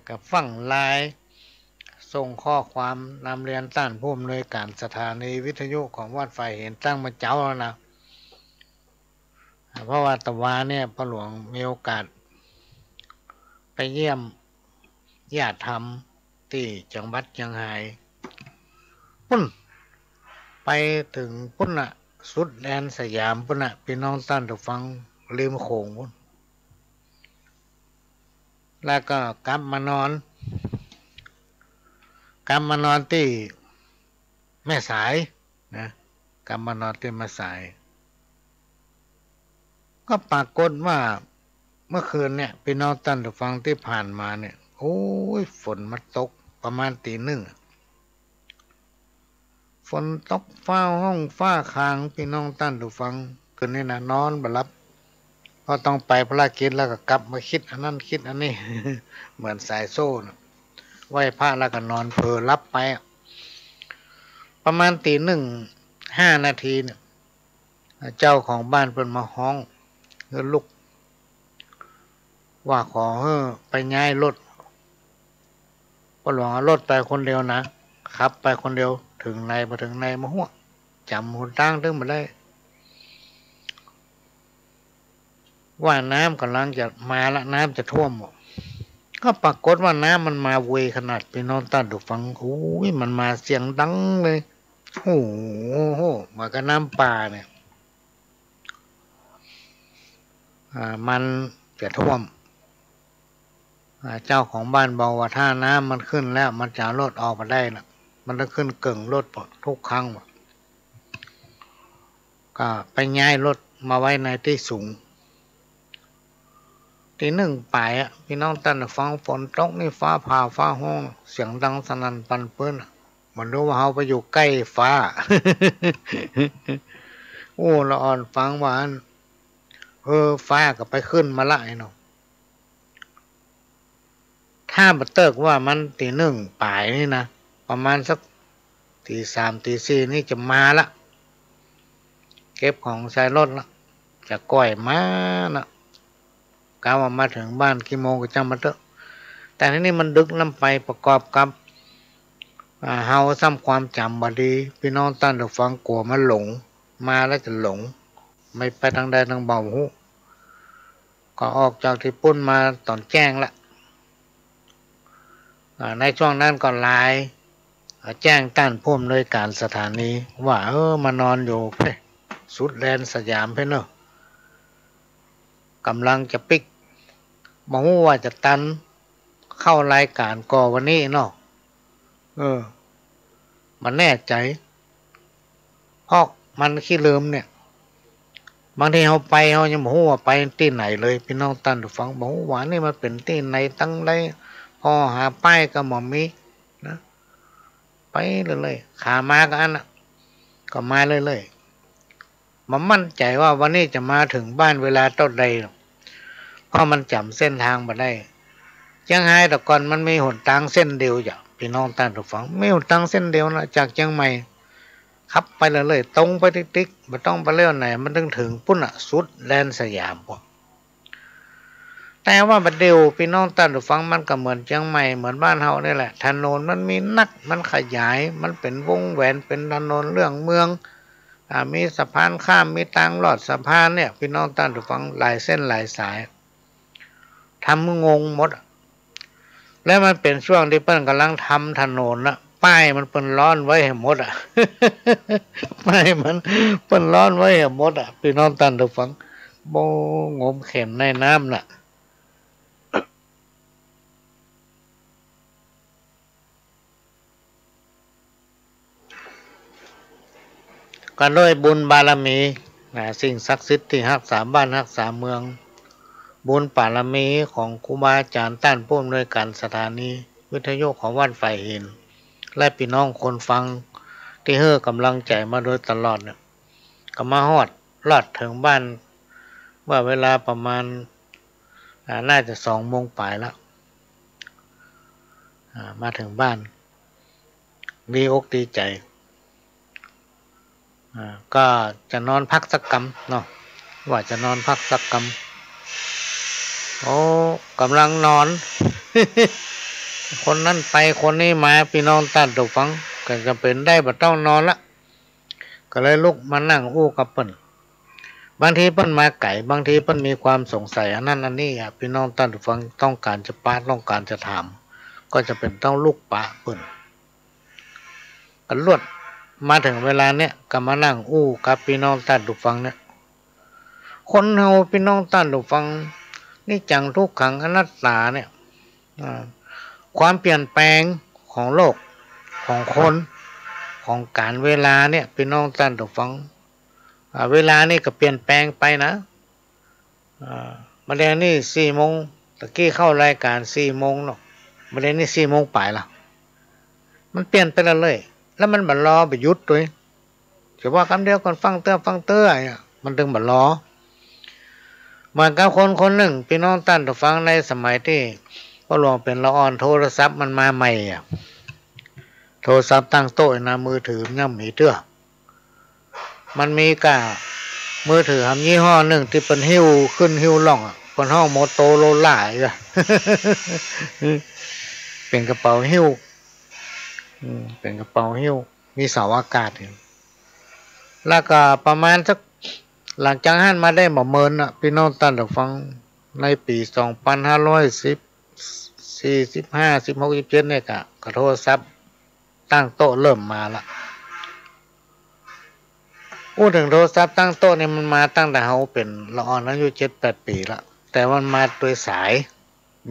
กับฟังไลน์ส่งข้อความนำเรียนต้านผู้อำนวยการสถานีวิทยุของวัดไฟเห็นตั้งมาเจ้าแล้วนะเพราะว่าตะวาเนี่ยพ่อหลวงมีโอกาสไปเยี่ยมญาติธรรมที่จังหวัดเชียงรายปุ่นไปถึงปุ่นอะสุดแดนสยามปุ่นอะพี่น้องต้านตะฟังริมโขงปุ่นแล้วก็กลับมานอนที่แม่สายนะกลับมานอนที่แม่สายก็ปรากฏว่าเมื่อคืนเนี่ยพี่น้องท่านผู้ฟังที่ผ่านมาเนี่ยโอ้ยฝนมันตกประมาณตีหนึ่งฝนตกฟ้าห้องฟ้าคางพี่น้องท่านผู้ฟังคืนนี้นะนอนบ่หลับพอต้องไปภารกิจแล้วก็กลับมาคิดอันนั้นคิดอันนี้ เหมือนสายโซ่นะไหว้พระแล้วก็นอนเพลรับไปประมาณตีหนึ่ง5 นาทีเนี่ยเจ้าของบ้านเป็นมาห้องลุกว่าขอไปย้ายรถพ่อหลวงเอารถไปคนเดียวนะขับไปคนเดียวถึงในมาถึงในมาหัวจำหุ่นตั้งถึงมาได้ว่าน้ำกำลังจะมาละน้ำจะท่วมก็ปรากฏว่าน้ำมันมาเวขนาดพี่น้องต้านดูฟังโอ้ยมันมาเสียงดังเลยโอ้โหมากับน้ำป่าเนี่ยมันจะท่วมเจ้าของบ้านบอกว่าถ้าน้ำมันขึ้นแล้วมันจะรถออกมาได้นะมันจะขึ้นเกิ่งรถทุกครั้งก็ไปย้ายรถมาไว้ในที่สูงตีหนึ่งป่ายพี่น้องท่านฟังฝนตกนี่ฟ้าผ่าฟ้าห้องเสียงดังสนั่นปันเปื้อนมันรู้ว่าเขาไปอยู่ใกล้ฟ้า โอ้ละอ่อนฟังหวานฟ้าก็ไปขึ้นมาละไอ้เนาะถ้าบัดเติกว่ามันตีหนึ่งป่ายนี่นะประมาณสักตี3ตี4นี่จะมาละเก็บของใส่รถละจะก่อยมานะกะว่ามาถึงบ้านกี่โมงก็จังมาเถอะแต่ทีนี้มันดึกน้ำไปประกอบกับเฮาซ้ำความจำบดีพี่น้องต้านผู้ฟังกลัวมันหลงมาแล้วจะหลงไม่ไปทางใดทางเบาหูก็ออกจากที่ปุ้นมาตอนแจ้งละในช่วงนั้นก็ไลน์แจ้งต้านผู้อำนวยการสถานีว่ามานอนอยู่เพ่สุดแดนสยามเพ่เนอะกำลังจะปิกบอกว่าจะตันเข้ารายการก่อวันนี้เนาะมันแน่ใจเพราะมันขี้ลืมเนี่ยบางทีเขาไปเขายังบอกว่าไปที่ไหนเลยพี่น้องตันฟังบอกว่านี่มันเป็นที่ไหนตั้งไรพอหาป้ายก็หมอมีนะไปเลยขามาก็อันน่ะก็มาเลยมันมั่นใจว่าวันนี้จะมาถึงบ้านเวลาต้นใดเพราะมันจำเส้นทางมาได้เชียงรายแต่ก่อนมันมีหนทางเส้นเดียวอย่างพี่น้องต้านฟังไม่หนทางเส้นเดียวนะจากเชียงใหม่ขับไปเลยตรงไปติ๊กไม่ต้องไปเลี้ยวไหนมันถึงปุ่นอ่ะสุดแดนสยามพวกแต่ว่าบัดเดียวพี่น้องต้านฟังมันก็เหมือนเชียงใหม่เหมือนบ้านเฮานี่แหละถนนมันมีนักมันขยายมันเป็นวงแหวนเป็นถนนเรื่องเมืองมีสะพานข้ามมีทางลอดสะพานเนี่ยพี่น้องต้านฟังหลายเส้นหลายสายทำงงหมดแล้วมันเป็นช่วงที่เปิ้นกำลังทำถนนนะป้ายมันเปิ้นร้อนไว้ให้หมดป้ายมันเปิ้นร้อนไว้ให้หมดพี่น้องท่านผู้ฟังโบงมเข็มในน้ำน่ะก็ด้วยบุญบารมีสิ่งศักดิ์สิทธิ์ที่รักษาบ้านรักษาเมืองบุญบารมีของครูบาอาจารย์ต้านผู้อำนวยการสถานีวิทยุของวัดไฟหินและพี่น้องคนฟังที่ให้กำลังใจมาโดยตลอดเนี่ยก็มาฮอดลอดถึงบ้านว่าเวลาประมาณน่าจะ2 โมงปลายแล้วมาถึงบ้านดีอกดีใจก็จะนอนพักสักกำเนาะว่าจะนอนพักสักก โอ้กำลังนอน คนนั้นไปคนนี้มาพี่น้องตัดถูกฟังก็จะเป็นได้บ่ต้องนอนละก็เลยลุกมานั่งอู้กับเปิ้นบางทีเปิ้นมาไก่บางทีเปิ้นมีความสงสัยอันนั้นอันนี้พี่น้องตัดถูกฟังต้องการจะปาต้องการจะถามก็จะเป็นต้องลุกปะเปิ้นก็ลวดมาถึงเวลาเนี้ยก็มานั่งอู้กับพี่น้องตัดถูกฟังเนี่ยคนเฮาพี่น้องตัดถูกฟังนี่จังทุกขังอนัตตาเนี่ยความเปลี่ยนแปลงของโลกของคนของการเวลาเนี่ยพี่น้องท่านผู้ฟังเวลานี่ก็เปลี่ยนแปลงไปนะมาเดี๋ยวนี้4 โมงตะกี้เข้ารายการ4 โมงเนาะมาเดี๋ยวนี้4 โมงไปละมันเปลี่ยนไปเลยแล้วมันบัดรอไปยุดด้วยจะว่าคำเดียวก่อนฟังเตื้อมันถึงบัดรอเหมือนกับคนคนหนึ่งพี่น้องท่านผู้ฟังในสมัยที่ก็ลองเป็นละอ่อนโทรศัพท์มันมาใหม่โทรศัพท์ตั้งโต๊ะนะมือถือย่ำมีเตื้อมันมีกะมือถือทำยี่ห้อหนึ่งที่เป็นหิ้วขึ้นหิ้วล่องเป็นห้องโมโตโรล่าอ่ะ เป็นกระเป๋าหิ้วเป็นกระเป๋าหิ้วมีเสาอากาศแล้วก็ประมาณสักหลังจากนั้นมาได้บ่เมินพี่น้องตันฟังในปี2545 46 47เนี่ยกะโทรศัพท์ตั้งโต๊ะเริ่มมาละพูดถึงโทรศัพท์ตั้งโต๊ะเนี่ยมันมาตั้งแต่เขาเป็นละอ่อนอายุ7-8 ปีละแต่มันมาโดยสาย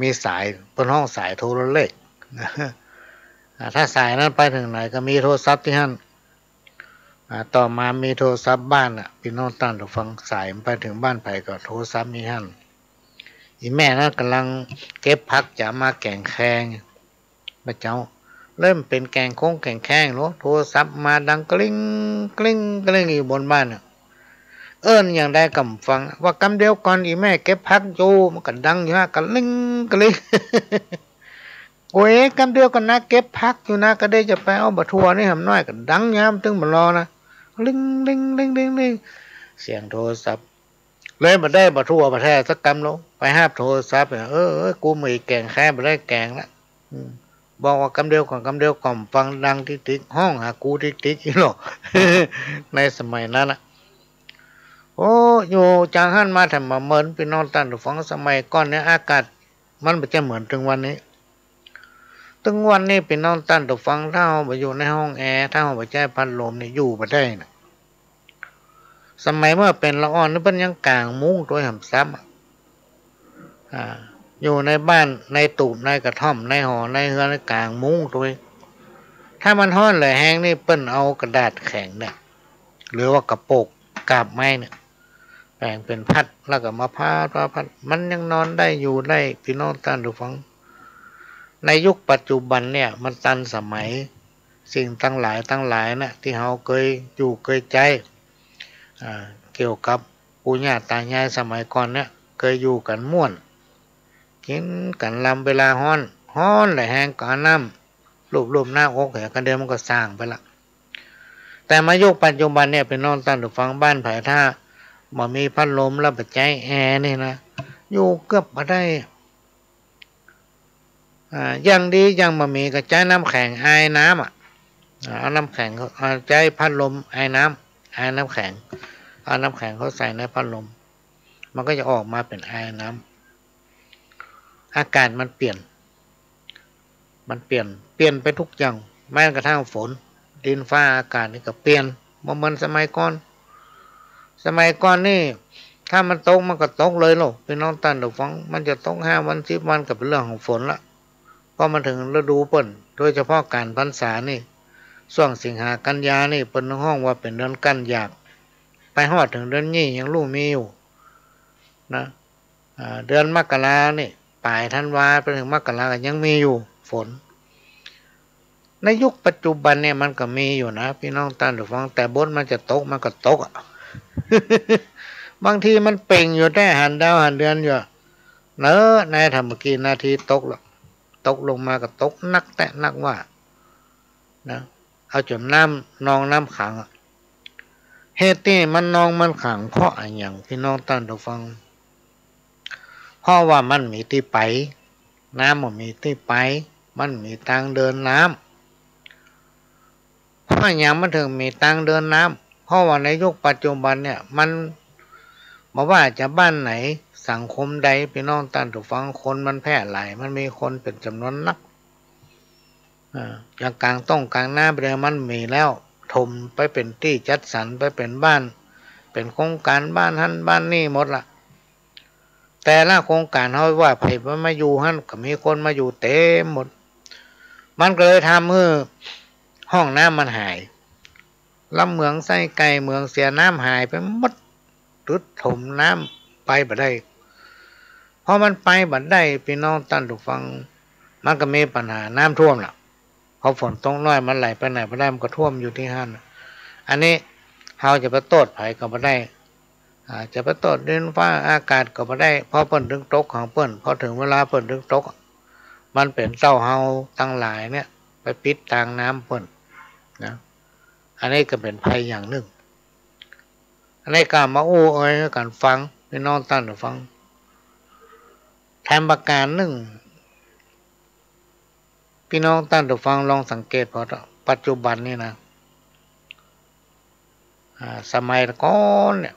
มีสายเป็นห้องสายโทรเลขถ้าสายนั้นไปถึงไหนก็มีโทรศัพท์ที่นั่นต่อมามีโทรศัพท์บ้านพี่น้องตั้งแต่ฟังสายไปถึงบ้านไผ่ก็โทรศัพท์มีหั่นอีแม่นั้นกำลังเก็บพักจะมาแกงแข้งพระเจ้าเริ่มเป็นแกงโค้งแกงแข้งเนาะโทรศัพท์มาดังกลิ้งกลิ้งกลิ้งอยู่บนบ้านเอิ้นอย่างได้กำฟังว่ากำเดียวก่อนอีแม่เก็บพักอยู่มันก็ดังอยู่กลิ้งกลิ้งโอ้ยกำเดียวกันนะเก็บพักอยู่นะก็ได้จะไปเอาบะทัวนี่หำน้อยก็ดังยามตึงมารอนะลิงลิงลิงลิงลิงเสียงโทรศัพท์เลยมาได้บะทัวบะแท้สักกำลงไปห้าบโทรศัพท์กูมีแกงแค่มาได้แกงละบอกว่ากำเดียวก่อนกำเดียวก่อนฟังดังติ๊กห้องหากูติ๊กอีหรอ ในสมัยนั้นโอ้อยู่จางหันมาทำมาเหมือนพี่น้องตันฟังสมัยก่อนเนี่ยอากาศมันไม่จะเหมือนถึงวันนี้ถึงวันนี้พี่น้องตันฟังถ้าเราไปอยู่ในห้องแอร์ถ้าเราไปใช้พัดลมนี่อยู่ไม่ได้นะสมัยเมื่อเป็นละอ่อนนี่เป็นยังกลางมุ้งตัวหำซ้ำอยู่ในบ้านในตูบในกระท่อมในหอในเฮือนในกลางมุ้งตัวถ้ามันห้อนเลยแห้งนี่เปิ้นเอากระดาษแข็งเนี่ยหรือว่ากระโปกกาบไม้เนี่ยแบ่งเป็นพัดแล้วก็มาพัดมันยังนอนได้อยู่ได้พี่น้องท่านผู้ฟังในยุคปัจจุบันเนี่ยมันทันสมัยสิ่งตั้งหลายนะที่เราเคยอยู่เคยใจเกี่ยวกับปู่ย่าตายายสมัยก่อนเนี่ยเคยอยู่กันม่วนกินกันลำเวลาฮ้อนไหลแห้งก่อนน้ำรูปหน้าอกแหกันเดิมมันก็สร้างไปละแต่มายุคปัจจุบันเนี่ยเป็นน้องตั้งฟังบ้านไผ่ท่ามามีพัดลมแล้วปัจจัยแอร์นี่นะอยู่เกือบมาได้ยังดียังมามีกระจายน้ำแข็งไอ้น้ำเอาน้ำแข็งใจพัดลมไอ้น้ำแข็งเอาน้ำแข็งเขาใส่ในพัดลมมันก็จะออกมาเป็นไอ้น้ำอากาศมันเปลี่ยนไปทุกอย่างแม้กระทั่งฝนดินฟ้าอากาศนี่ก็เปลี่ยนมันสมัยก่อนนี่ถ้ามันตกมันก็ตกเลยหรอกพี่น้องตันเดี๋ยวฟังมันจะตก5 วัน10 วันกับเป็นเรื่องของฝนละพอมันถึงฤดูเปิ่นโดยเฉพาะการพรรษานี่ช่วงสิงหากันยานี่เปิ่นห้องว่าเป็นเดือนกันยากไปฮอดถึงเดือนนี้ยังลูกมีอยู่นะเดือนมกรานี่ปลายธันวาไปถึงมกราก็ยังมีอยู่ฝนในยุคปัจจุบันเนี่ยมันก็มีอยู่นะพี่น้องตาดูฟังแต่บนมันจะตกมันก็ตกบางทีมันเป่งอยู่ได้หันดาวหันเดือนอยู่เนอะในทำกี่นาทีตกหรอกตกลงมาก็ตกนักแต่นักว่านะเอาจนน้ำนองน้ำขังเหตุที่มันนองมันขังเพราะอะไรอย่างพี่น้องตาดูฟังพ ราะว่ามันมีที่ไปน้ำมันมีที่ไปมันมีทางเดินน้ำเพราะอย่างมันถึงมีทางเดินน้ำเพราะว่าในยุคปัจจุบันเนี่ยมันบอกว่าจะบ้านไหนสังคมใดพี่น้องท่านผู้ฟังคนมันแพร่หลายมันมีคนเป็นจำนวนนักอย่างกลางต้องกลางหน้าไปเลยมันมีแล้วถมไปเป็นที่จัดสรรไปเป็นบ้านเป็นโครงการบ้านหันบ้านนี่หมดละแต่ละโครงการเขาว่าไผ่มาอยู่หันก็มีคนมาอยู่เต็มหมดมันก็เลยทำให้ห้องน้ำมันหายลำเมืองไส้ไก่เมืองเสียน้ำหายไปหมดรึดถมน้ำไปบ่ได้เพราะมันไปบ่ได้พี่น้องท่านผู้ฟังมันก็มีปัญหาน้ำท่วมล่ะพอฝนตกน้อยมันไหลไปไหนบ่ได้มันก็ท่วมอยู่ที่ห้านอันนี้เราจะไปโทษไผก็บ่ได้จะไปโทษดินฟ้าอากาศก็บ่ได้พอเปิ้นถึงตกของเปิ้นพอถึงเวลาเปิ้นถึงตกมันเป็นเจ้าเฮาทั้งหลายเนี่ยไปปิดทางน้ำเปิ้นนะอันนี้ก็เป็นภัยอย่างหนึ่งอันนี้การมาอู้เอ้ยกันฟังพี่น้องท่านฟังแถมประการหนึ่งพี่น้องท่านฟังลองสังเกตพอปัจจุบันนี่นะสมัยก่อนเนี่ย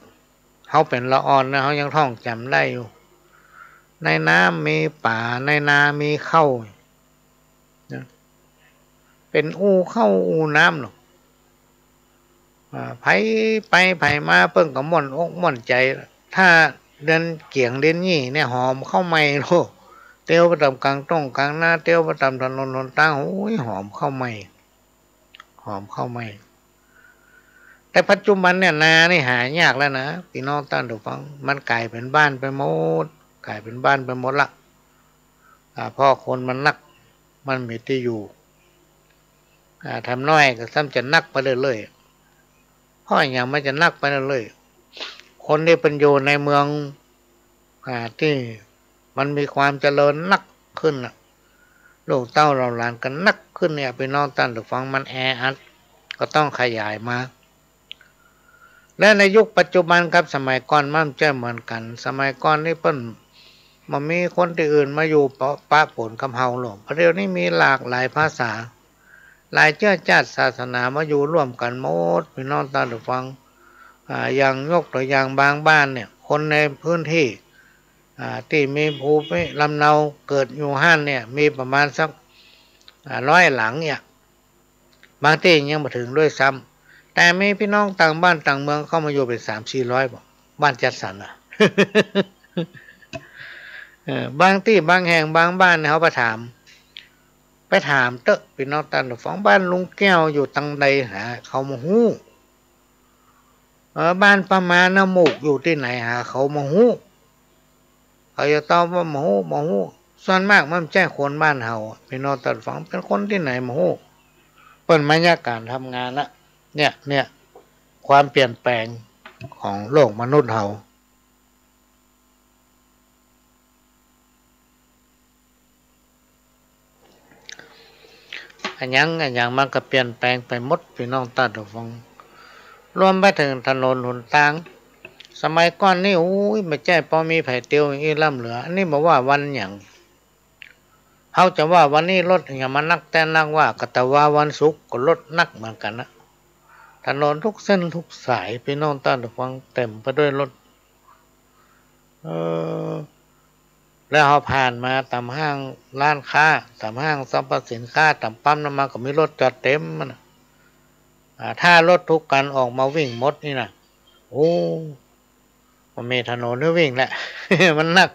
เขาเป็นละอ่อนนะเขายังท่องจำได้อยู่ในน้ำมีป่าในนามีเข้านะเป็นอู่เข้าอู่น้ำหรอกไผไปไผมาเพิ่งกับม่วนอกม่วนใจถ้าเดินเกี่ยงเดินนี่เนี่ยหอมเข้าไม่โลเตียวประจำกลางต้องกลางหน้าเตียวประจำถนนหนทางโอ้ยหอมเข้าไม่หอมเข้าไม่แต่ปัจจุบันเนี่ยนานี่หายากแล้วนะพี่น้องท่านผู้ฟังมันกลายเป็นบ้านไปหมดกลายเป็นบ้านไปหมดละเพราะคนมันนักมันมีที่อยู่ทำน้อยก็ซ้ำจะนักไปเรื่อยๆเพราะอย่างมันจะนักไปเรื่อยๆคนที่เป็นอยู่ในเมืองที่มันมีความเจริญนักขึ้นลูกเต้าเราหลานกันนักขึ้นเนี่ยพี่น้องท่านผู้ฟังมันแออัดก็ต้องขยายมาและในยุคปัจจุบันครับสมัยก่อนมันจะเหมือนกันสมัยก่อนนี่เพิ่นมันมีคนที่อื่นมาอยู่ปะปนกับเฮาหลงประเดี๋ยวนี้มีหลากหลายภาษาหลายเชื้อชาติศาสนามาอยู่ร่วมกันหมดพี่น้องท่านผู้ฟังอย่างยกตัวอย่างบางบ้านเนี่ยคนในพื้นที่ที่มีภูมิลำเนาเกิดอยู่ห้านเนี่ยมีประมาณสัก100 หลังเนี่ยบางที่ยังมาถึงด้วยซ้ำแต่มีพี่น้องต่างบ้านต่างเมืองเข้ามาอยู่เป็น300-400บอกบ้านจัดสรรบางที่บางแห่งบางบ้านเขาไปถามเตอะพี่น้องท่านผู้ฟังบ้านลุงแก้วอยู่ตังใดหาเขามาฮู้บ้านประมาณน้ำมูกอยู่ที่ไหนหาเขามาฮู้เขาจะตอบว่ามาฮู้ส่วนมากมันแจ้งคนบ้านเฮาพี่น้องท่านผู้ฟังเป็นคนที่ไหนมาฮู้เปิ้นบรรยากาศทำงานละเนี่ยความเปลี่ยนแปลงของโลกมนุษย์เฮาอันยังมันก็เปลี่ยนแปลงไปหมดพี่น้องท่านผู้ฟังรวมไปถึงถนนหนทางสมัยก่อนนี่โอ้ยไม่ใช่พอมีไผเตียวอย่างนี้ล่ำเหลืออันนี้บอกว่าวันอย่างเขาจะว่าวันนี้รถอย่างมันนักแต่นักว่าก็แต่ว่าวันศุกร์ก็รถนักเหมือนกันนะถนนทุกเส้นทุกสายพี่น้องท่านผู้ฟังเต็มไปด้วยรถแล้วเขาผ่านมาตามห้างร้านค้าตามห้างสรรพสินค้าตามปั๊มน้ำมันก็มีรถจอดเต็มมันถ้ารถทุกกันออกมาวิ่งหมดนี่นะโอ้มันมีถนนให้วิ่งแหละ มันหนัก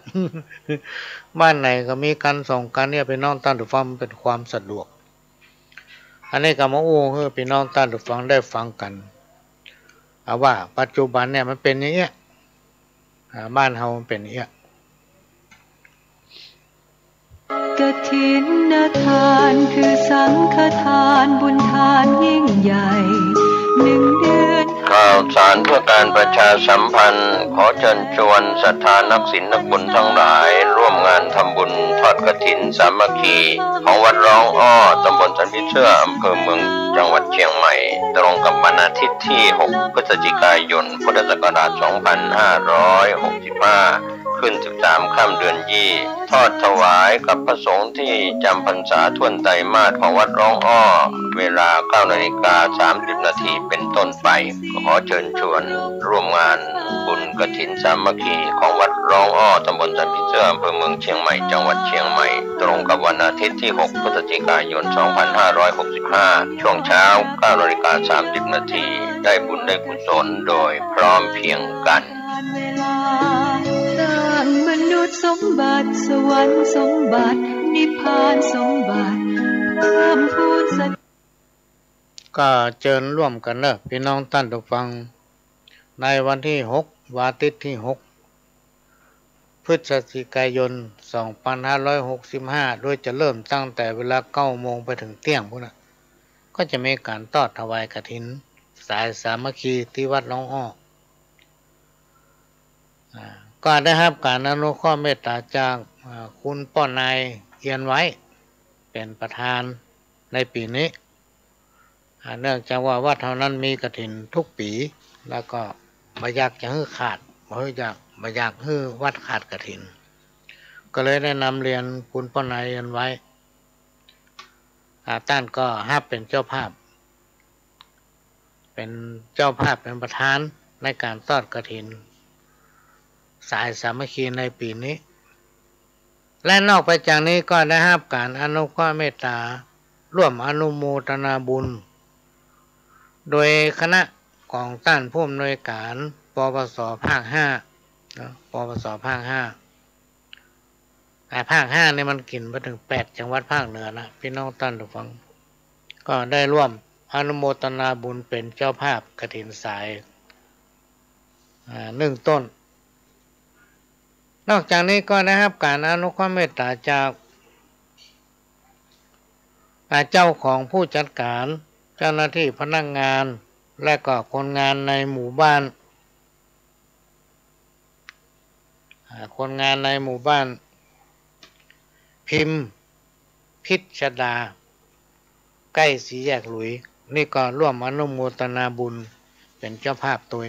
บ้านไหนก็มีกันส่งกันเนี่ยพี่น้องท่านผู้ฟังเป็นความสะดวกอันนี้ก็มาอู้ให้พี่น้องท่านผู้ฟังได้ฟังกันว่าปัจจุบันเนี่ยมันเป็นอย่างเงี้ยบ้านเฮามันเป็นอย่างเงี้ยกฐินทานคือสังฆทานบุญทานยิ่งใหญ่1 เดือนข่าวสารเพื่อการประชาสัมพันธ์ขอเชิญชวนศรัทธานักศีลนักบุญทั้งหลายร่วมงานทำบุญทอดกฐินสามัคคีของวัดร้องอ้อตำบลสันพิเชื่ออำเภอเมืองจังหวัดเชียงใหม่ตรงกับวันอาทิตย์ที่6 พฤศจิกายนพุทธศักราช 2565 ขึ้น13ค่ำเดือนยี่ทอดถวายกับพระสงฆ์ที่จำพรรษาท่วนไตรมาสของวัดร้องอ้อเวลา 9:30 นาทีเป็นต้นไปขอเชิญชวนร่วมงานบุญกฐินสามัคคีของวัดร้องอ้อตำบลสันติเสื้ออำเภอเมืองเชียงใหม่จังหวัดเชียงใหม่ตรงกับวันอาทิตย์ที่ 6 พฤศจิกายน 2565 ช่วงเช้า 9:30 นาทีได้บุญได้กุศลโดยพร้อมเพรียงกันสร้างมนุษย์สมบัติสวรรค์สมบัตินิพพานสมบัติเพิ่มพูนสัจก็เชิญร่วมกันเนอะพี่น้องท่านผู้ฟังในวันที่6วันอาทิตย์ที่6พฤศจิกายน 2565โดยจะเริ่มตั้งแต่เวลา 9 โมงไปถึงเที่ยงพุ่นน่ะก็จะมีการทอดถวายกฐินสายสามัคคีที่วัดร้องอ้อก็ได้รับการอนุเคราะห์เมตตาจากคุณป้อนายเอียนไว้เป็นประธานในปีนี้เนื่องจากว่าวัดเท่านั้นมีกฐินทุกปีแล้วก็ไม่อยากจะให้ขาดไม่อยากให้วัดขาดกฐินก็เลยได้นำเรียนคุณป้อนายเอียนไว้ท่านก็ให้เป็นเจ้าภาพเป็นประธานในการทอดกฐินสายสามัคคีในปีนี้และนอกไปจากนี้ก็ได้รับการอนุเคราะห์เมตตาร่วมอนุโมทนาบุญโดยคณะของท่านผู้อำนวยการปปสภาค5นะปปสภาค5ภาค5เนี่ยมันกินไปถึง8จังหวัดภาคเหนือนะพี่น้องท่านผู้ฟังก็ได้ร่วมอนุโมทนาบุญเป็นเจ้าภาพกฐินสาย1 ต้นนอกจากนี้ก็ได้รับการอนุเคราะห์เมตตาจากเจ้าของผู้จัดการเจ้าหน้าที่พนักงานและก็คนงานในหมู่บ้านพิมพ์พิชดาใกล้สีแยกหลุยนี่ก็ร่วมอนุโมทนาบุญเป็นเจ้าภาพตัว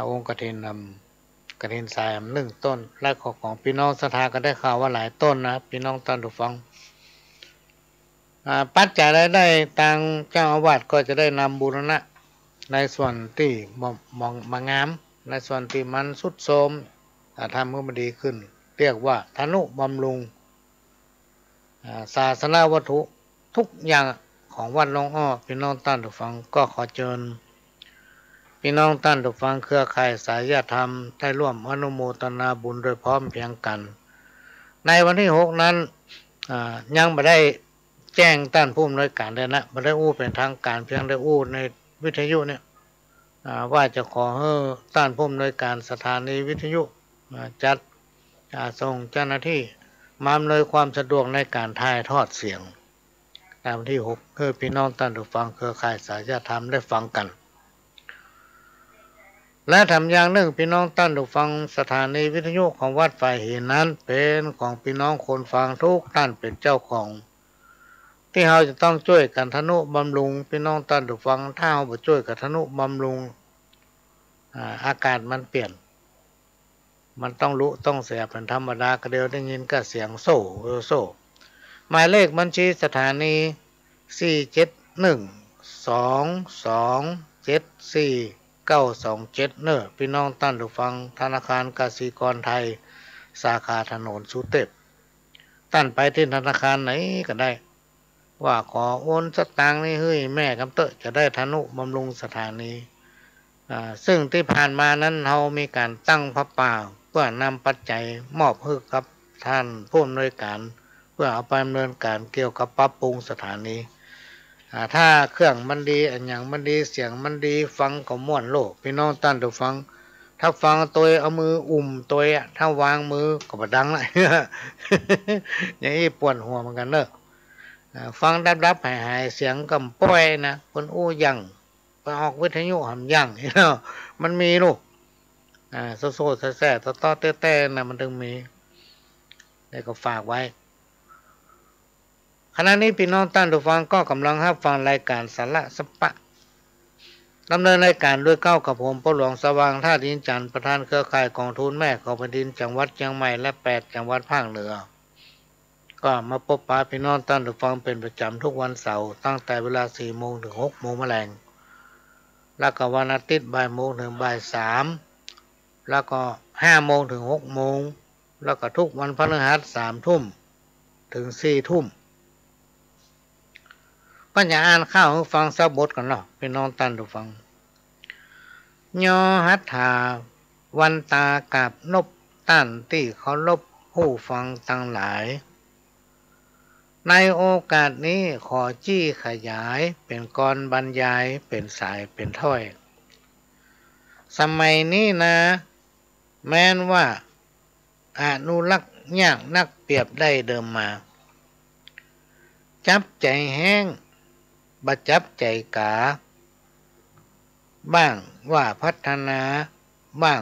องค์กฐินกฐินสาย1 ต้นและของพี่น้องศรัทธาก็ได้ข่าวว่าหลายต้นนะพี่น้องท่านผู้ฟังปัจจัยได้ทางเจ้าอาวาสก็จะได้นำบูรณะในส่วนที่มางามในส่วนที่มันสุดโทรมทำให้มันดีขึ้นเรียกว่าทนุบำรุงศาสนาวัตถุทุกอย่างของวัดร้องอ้อพี่น้องท่านผู้ฟังก็ขอเชิญพี่น้องท่านผู้ฟังเครือข่ายสายธรรมได้ร่วมอนุโมทนาบุญโดยพร้อมเพรียงกันในวันที่6นั้นยังไม่ได้แจ้งท่านผู้อำนวยการเลยนะไม่ได้อู้เป็นทางการเพียงได้อู้ในวิทยุเนี่ยว่าจะขอให้ท่านผู้อำนวยการสถานีวิทยุจัดส่งเจ้าหน้าที่มาอำนวยความสะดวกในการถ่ายทอดเสียงในวันที่6คือพี่น้องท่านผู้ฟังเครือข่ายสายธรรมได้ฟังกันและทำอย่างหนึ่งพี่น้องท่านผู้ฟังสถานีวิทยุของวัดฝ่ายหินนั้นเป็นของพี่น้องคนฟังทุกท่านเป็นเจ้าของที่เราจะต้องช่วยกันทนุบำรุงพี่น้องท่านผู้ฟังถ้าเราบ่ช่วยกันทนุบำรุงอากาศมันเปลี่ยนมันต้องรู้ต้องเสียเป็นธรรมดาก็เดียวได้ยินก็เสียงโซ่หมายเลขบัญชีสถานี4712274 927เนอะพี่น้องท่านผู้ฟังธนาคารกสิกรไทยสาขาถนนสุเทพท่านไปที่ธนาคารไหนก็ได้ว่าขอโอนสตางค์นี่เฮ้ยแม่กำเตอะจะได้ทนุบำรุงสถานีซึ่งที่ผ่านมานั้นเรามีการตั้งพระป่าเพื่อนำปัจจัยมอบให้กับท่านผู้อำนวยการเพื่อเอาไปดำเนินการเกี่ยวกับปรับปรุงสถานีถ้าเครื่องมันดีอันอย่างมันดีเสียงมันดีฟังก็ม่วนโลกพี่น้องท่านผู้ฟังถ้าฟังตัวเอามือตัวถ้าวางมือก็บ่ดังละอย่างนี้ปวดหัวเหมือนกันเนอะฟังดับๆหายเสียงกำป้อยนะคนอู้ยังไปออกวิทยุหำยังเนาะมันมีลูกโซ่แซ่ต่อเต้นะมันถึงมีได้ก็ฝากไว้ขณะนี้พี่น้องท่านผู้ฟังก็กำลังรับฟังรายการสาระสปะ ดำเนินรายการด้วยเก้ากับผมพ่อหลวงสว่างท่าดินจันทร์ประธานเครือข่ายกองทุนแม่ของแผ่นดินจังหวัดเชียงใหม่และ8จังหวัดภาคเหนือก็มาพบปะพี่น้องท่านผู้ฟังเป็นประจำทุกวันเสาร์ตั้งแต่เวลา4 โมงถึง6 โมงแมลงแล้วก็วันอาทิตย์บ่ายโมงถึงบ่าย3แล้วก็5 โมงถึง6 โมงแล้วก็ทุกวันพฤหัส3 ทุ่มถึง4 ทุ่มก็จะอ่านข้าวให้ฟังสักบทกันเนาะพี่น้องท่านผู้ฟังยอหัตถาวันตากับนบต้านที่เคารพผู้ฟังทั้งหลายในโอกาสนี้ขอจี้ขยายเป็นกรบรรยายเป็นสายเป็นถ้อยสมัยนี้นะแม้นว่าอนุรักษ์ยากนักเปรียบได้เดิมมาจับใจแห้งบัจับใจกาบ้างว่าพัฒนาบ้าง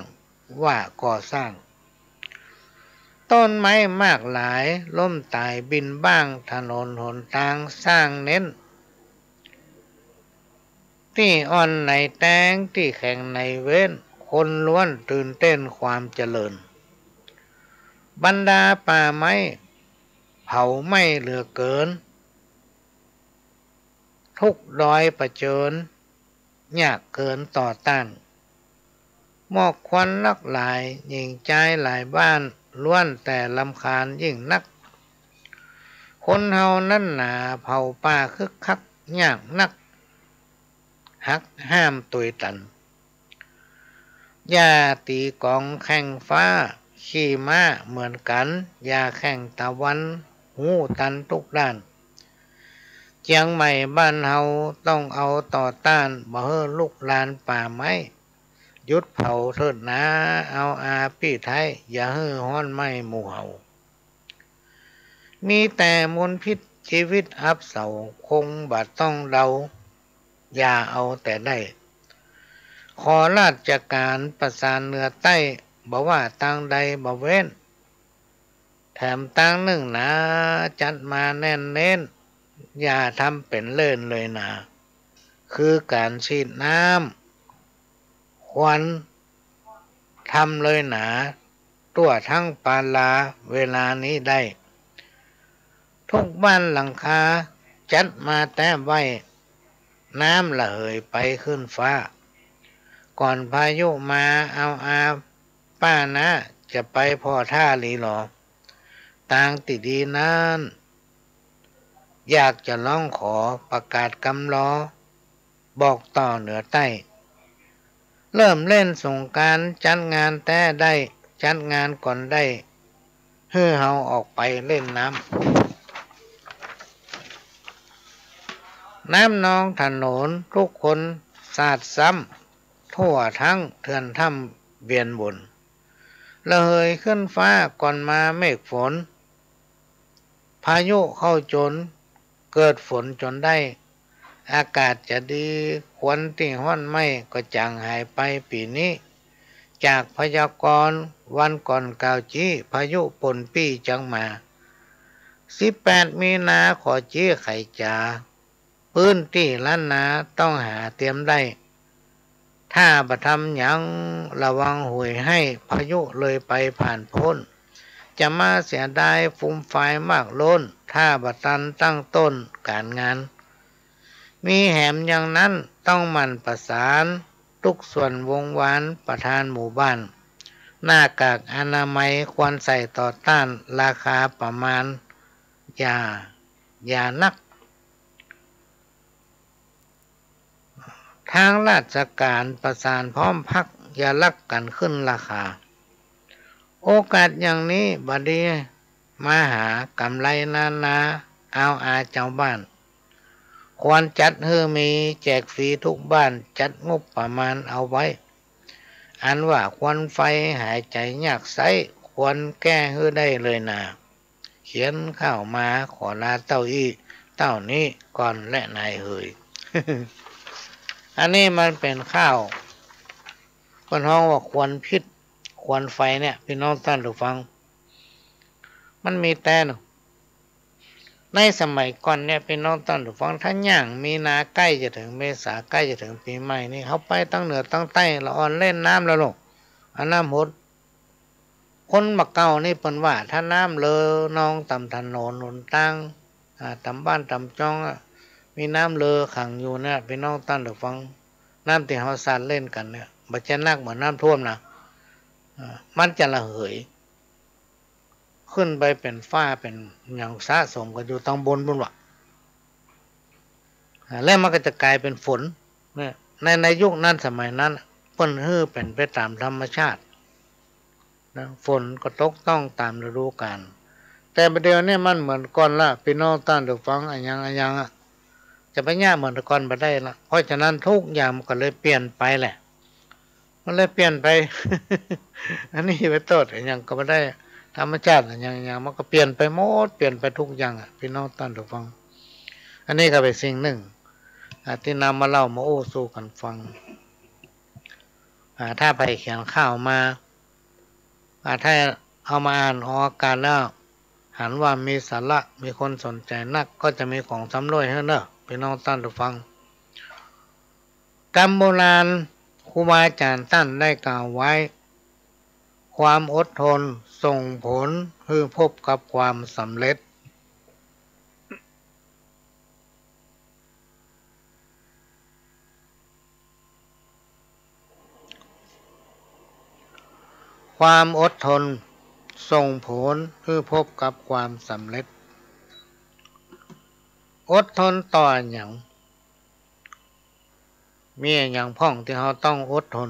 ว่าก่อสร้างต้นไม้มากหลายล้มตายบินบ้างถนนหนทางสร้างเน้นที่อ่อนในแตงที่แข่งในเว้นคนล้วนตื่นเต้นความเจริญบรรดาป่าไม้เผาไม่เหลือเกินทุกดอยประเจิญยากเกินต่อต้านหมอกควันลักหลายหญิงใจหลายบ้านล้วนแต่ลำคาญยิ่งนักคนเฮานั่นหนาเผาป่าคึกคักยากนักหักห้ามตุยตันอย่าตีกองแข่งฟ้าขี่ม้าเหมือนกันอย่าแข่งตะวันหูตันทุกด้านเจียงใหม่บ้านเฮาต้องเอาต่อต้านบ่เฮ้อลุกลานป่าไม้หยุดเผาเถิดนะเอาอาพี่ไทยอย่าเฮ้อฮ้อนไม้หมู่เฮามีแต่มลพิษชีวิตอับเสาคงบ่ต้องเดาอย่าเอาแต่ได้ขอราชการประสานเหนือใต้บอกว่าทางใดบ่เว้นแถมตั้งหนึ่งนะจัดมาแน่นเน้นอย่าทำเป็นเล่นเลยนะคือการฉีดน้ำควันทำเลยนะตัวทั้งปาลาเวลานี้ได้ทุกบ้านหลังคาจัดมาแต้มไว้น้ำละเหยไปขึ้นฟ้าก่อนพายุมาเอาอาป้านะจะไปพอท่าหลีหรอต่างติดีนั้นอยากจะร้องขอประกาศกำลอบอกต่อเหนือใต้เริ่มเล่นสงกรานต์จัดงานแต่ได้จัดงานก่อนได้เฮือเฮาออกไปเล่นน้ำนองถนนทุกคนสาดซ้ำทั่วทั้งเถื่อนถ้ำเวียนบนระเหยขึ้นฟ้าก่อนมาเมฆฝนพายุเข้าจนเกิดฝนจนได้อากาศจะดีควันที่ห้อนไม่ก็จางหายไปปีนี้จากพยากรณ์วันก่อนกล่าวจี้พายุปนปี้จังมา18 มีนาขอจี้ไข่จาพื้นที่ล้านนาต้องหาเตรียมได้ถ้าบ่ทำหยังระวังห่วยให้พายุเลยไปผ่านพ้นจะมาเสียดายฟุ่มไฟมากล้นถ้าบ่ทันตั้งต้นการงานมีแหมอย่างนั้นต้องหมั่นประสานทุกส่วนวงวานประธานหมู่บ้านหน้ากากอนามัยควรใส่ต่อต้านราคาประมาณอย่านักทางราชการประสานพร้อมพักอย่าลักกันขึ้นราคาโอกาสอย่างนี้บัดนี้มาหากำไรนาเอาอาเจ้าบ้านควรจัดให้มีแจกฟรีทุกบ้านจัดงบประมาณเอาไว้อันว่าควันไฟหายใจยากไซควรแก้ให้ได้เลยนะเขียนเข้ามาขอลาเต้าอี้เต้านี้ก่อนและนายเฮย อันนี้มันเป็นข้าวคนห้องว่าควันพิษควันไฟเนี่ยพี่น้องท่านผู้ฟังมันมีแต่ ในสมัยก่อนเนี่ยพี่น้องท่านผู้ฟังถ้าย่างมีนาใกล้จะถึงเมษาใกล้จะถึงปีใหม่นี่เขาไปตั้งเหนือตั้งใต้ละออนเล่นน้ำแล้วลูกอันน้ำหดคนมาเก่านี่เปิ้นว่าถ้าน้ำเลอนองตำถนนหนทางตำบ้านตำจ้องมีน้ำเลอขังอยู่เนี่ยพี่น้องท่านผู้ฟังน้ำที่เขาสาดเล่นกันเนี่ยบ่จะนักเหมือนน้ำท่วมนะมันจะระเหยขึ้นไปเป็นฟ้าเป็นอย่างสะสมกันอยู่ตางบนบนวะแล้วมันก็จะกลายเป็นฝนเนี่ยในยุคนั้นสมัยนั้นเพิ่นฮื้อเป็นไปตามธรรมชาตินะฝนก็ตกต้องตามฤดูกาลแต่ประเดี๋ยวนี้มันเหมือนก่อนละพี่น้องท่านผู้ฟังอันยังจะไปย่าเหมือนก่อนบ่ได้ละเพราะฉะนั้นทุกอย่างมันก็เลยเปลี่ยนไปแหละมันเลยเปลี่ยนไป อันนี้ไปโทษอย่างก็ไม่ได้ธรรมชาติอย่างมันก็เปลี่ยนไปหมดเปลี่ยนไปทุกอย่างพี่น้องท่านผู้ฟังอันนี้ก็เป็นสิ่งหนึ่งที่นำมาเล่ามาโอ้สู้กันฟังถ้าไปเขียนข่าวมาถ้าเอามาอ่านออกอากาศแล้วหันว่ามีสาระมีคนสนใจนักก็จะมีของสำรวยให้เนอะพี่น้องท่านผู้ฟังกรรมโบราณครูบาอาจารย์ท่านได้กล่าวไว้ความอดทนส่งผลให้พบกับความสำเร็จความอดทนส่งผลให้พบกับความสำเร็จอดทนต่ออย่างมีอย่างพ่องที่เราต้องอดทน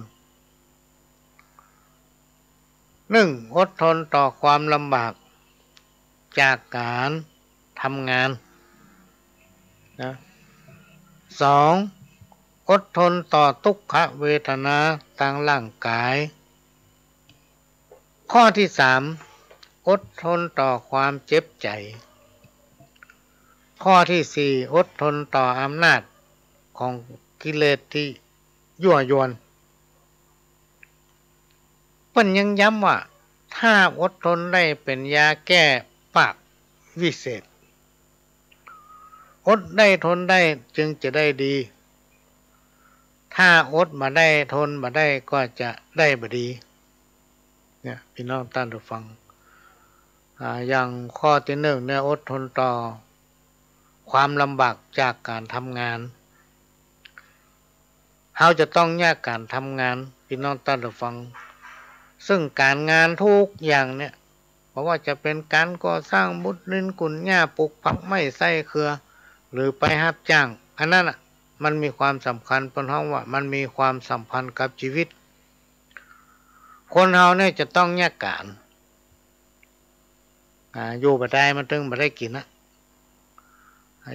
1. อดทนต่อความลำบากจากการทำงานนะ 2. อดทนต่อทุกขเวทนาทางร่างกายข้อที่ 3. อดทนต่อความเจ็บใจข้อที่ 4. อดทนต่ออำนาจของกิเลสที่ยั่วยวนเพิ่นยังย้ำว่าถ้าอดทนได้เป็นยาแก้ปากวิเศษอดได้ทนได้จึงจะได้ดีถ้าอดมาได้ทนมาได้ก็จะได้บ่ดีเนี่ยพี่น้องท่านผู้ฟังอย่างข้อที่ 1เนี่ยอดทนต่อความลำบากจากการทำงานเราจะต้องแยกการทำงานพี่น้องท่านผู้ฟังซึ่งการงานทุกอย่างเนี่ยเพราะว่าจะเป็นการก่อสร้างบุตรลินกุลหญ้าปลูกผักไม้ไส้เครือหรือไปรับจ้างอันนั้นมันมีความสำคัญเพราะว่ามันมีความสัมพันธ์กับชีวิตคนเราเนี่ยจะต้องแยกการอยู่บ่ได้มันถึงบ่ได้กินนะ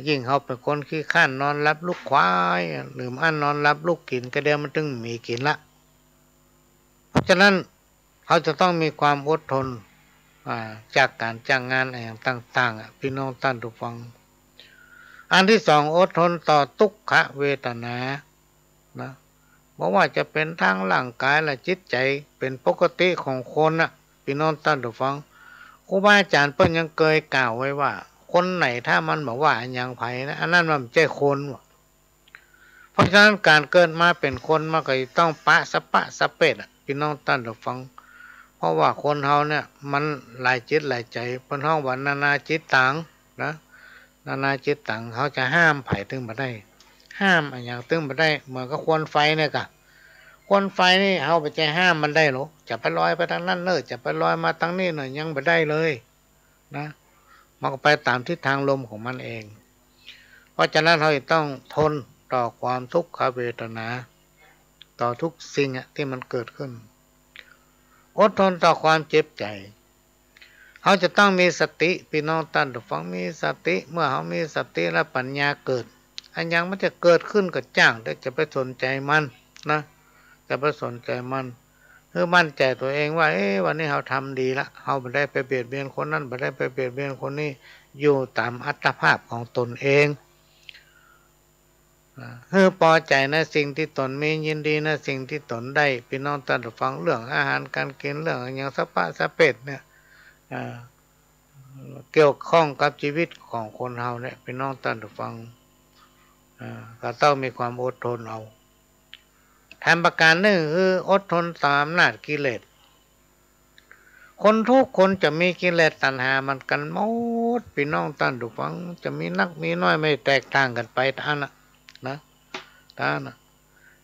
ยิ่งเขาเป็นคนขี้ข้านนอนรับลูกควายหรืออันนอนรับลูกกินก็เดี๋ยวมันถึงมีกินละเพราะฉะนั้นเขาจะต้องมีความอดทนจากการจ้างงานอย่างต่างๆพี่น้องท่านผู้ฟังอันที่ 2อดทนต่อทุกขเวทนานะเพราะว่าจะเป็นทางร่างกายและจิตใจเป็นปกติของคนพี่น้องท่านผู้ฟังครูบาอาจารย์เพิ่นยังเคยกล่าวไว้ว่าคนไหนถ้ามันบอกว่าอย่างไผนะอันนั้นมันไม่ใช่คนเพราะฉะนั้นการเกิดมาเป็นคนมันก็ต้องปะสะเป็ดพี่น้องท่านผู้ฟังเพราะว่าคนเฮาเนี่ยมันหลายจิตหลายใจเพิ่นเฮาว่านานาจิตตังนะนานาจิตตังเขาจะห้ามไผถึงบ่ได้ห้ามอย่างถึงบ่ได้เหมือนกับควันไฟเนี่ยกะควันไฟนี่เฮาไปใจห้ามมันได้หรอจะไปลอยไปทางนั้นจะไปลอยมาทางนี้หน่อยยังบ่ได้เลยนะมันก็ไปตามทิศทางลมของมันเองเพราะฉะนั้นเราต้องทนต่อความทุกขเวทนาต่อทุกสิ่งที่มันเกิดขึ้นอดทนต่อความเจ็บใจเขาจะต้องมีสติพี่น้องท่านผู้ฟังมีสติเมื่อเขามีสติและปัญญาเกิดอันยังมันจะเกิดขึ้นกับจ้างแต่จะไปสนใจมันนะจะไปสนใจมันคือมั่นใจตัวเองว่าวันนี้เราทำดีละเราไม่ได้ไปเบียดเบียนคนนั้นไม่ได้ไปเบียดเบียนคนนี้อยู่ตามอัตภาพของตนเองคือพอใจในสิ่งที่ตนมียินดีในสิ่งที่ตนได้พี่น้องท่านผู้ฟังเรื่องอาหารการกินเรื่องอย่างสปะสะเป็ดเนี่ย เกี่ยวข้องกับชีวิตของคนเฮาเนี่ยพี่น้องท่านผู้ฟังก็ต้องมีความอดทนเอาทำประการหนึ่งคืออดทนตามอำนาจกิเลสคนทุกคนจะมีกิเลสตัณหามันกันหมดพี่น้องท่านผู้ฟังจะมีนักมีน้อยไม่แตกต่างกันไปท่านนะ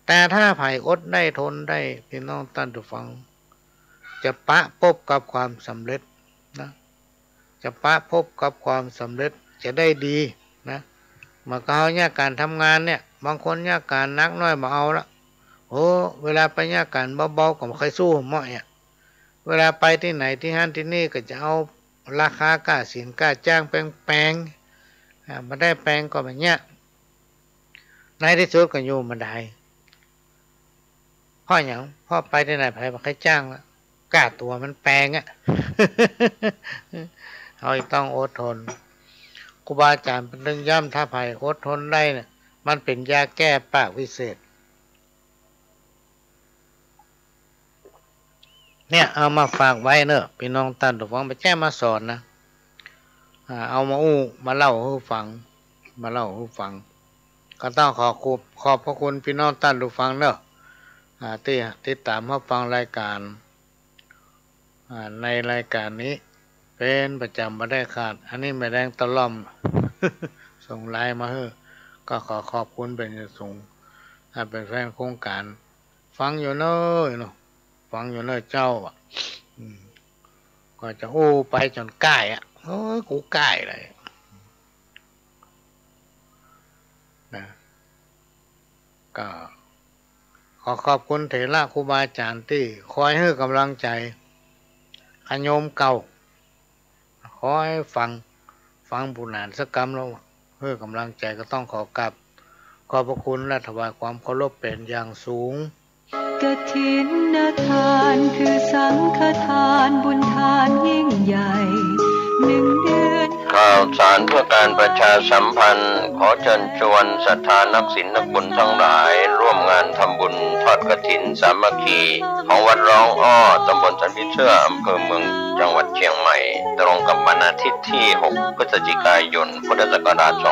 แต่ถ้าไผ่อดได้ทนได้พี่น้องท่านผู้ฟังจะปะพบกับความสำเร็จนะจะปะพบกับความสำเร็จจะได้ดีนะเมื่อเขาเนี่ยการทำงานเนี่ยบางคนเนี่ยการนักน้อยมาเอาละโอ้เวลาไปเนี่ยการเบาๆก็ไม่เคยสู้หม้อเนี่ยเวลาไปที่ไหนที่ห้านที่นี่ก็จะเอาราคากล้าสินกล้าจ้างแปลงมาได้แปลงก็แบบเนี้ยในที่สุดก็อยู่มาได้พ่ออย่างพ่อไปที่ไหนไปมาใครจ้างละกล้าตัวมันแปลงเราต้องอดทนครูบาอาจารย์เป็นเรื่องย่ำถ้าไผ่อดทนได้เนี่ยมันเป็นยาแก้ปากวิเศษเนี่ยเอามาฝากไว้เนอะพี่น้องท่านผู้ฟังไปแจ้มาสอนนะเอามามาเล่าให้ฟังก็ต้องขอบพระคุณพี่น้องท่านผู้ฟังเนอะที่ติดตามมาฟังรายการในรายการนี้เป็นประจำมาได้ขาดอันนี้ไม่แรงตะล่อม ส่งไลน์มาเฮ้ก็ขอบคุณเป็นอย่างสูงเป็นแฟนโครงการฟังอยู่เนอะฟังอยู่เนอะเจ้าก็จะไปจนใกล้กูใกล้เลยนะก็ขอบคุณเถระครูบาอาจารย์ที่คอยให้กำลังใจขโยมเก่าขอให้ฟังบุญนานสักกรรมแล้วเพื่อกำลังใจก็ต้องขอบพระคุณและถวายความเคารพเป็นอย่างสูงกฐินทานคือสังฆทานบุญทานยิ่งใหญ่1 เดือนข่าวสารเพื่อการประชาสัมพันธ์ขอเชิญชวนศรัทธานักศีลนักบุญทั้งหลายร่วมงานทำบุญทอดกฐินสามัคคีของวัดร้องอ้อตำบลสันพิเชื่ออำเภอเมืองจังหวัดเชียงใหม่ตรงกับวันอาทิตย์ที่6 พฤศจิกายนพุทธศักราช 2565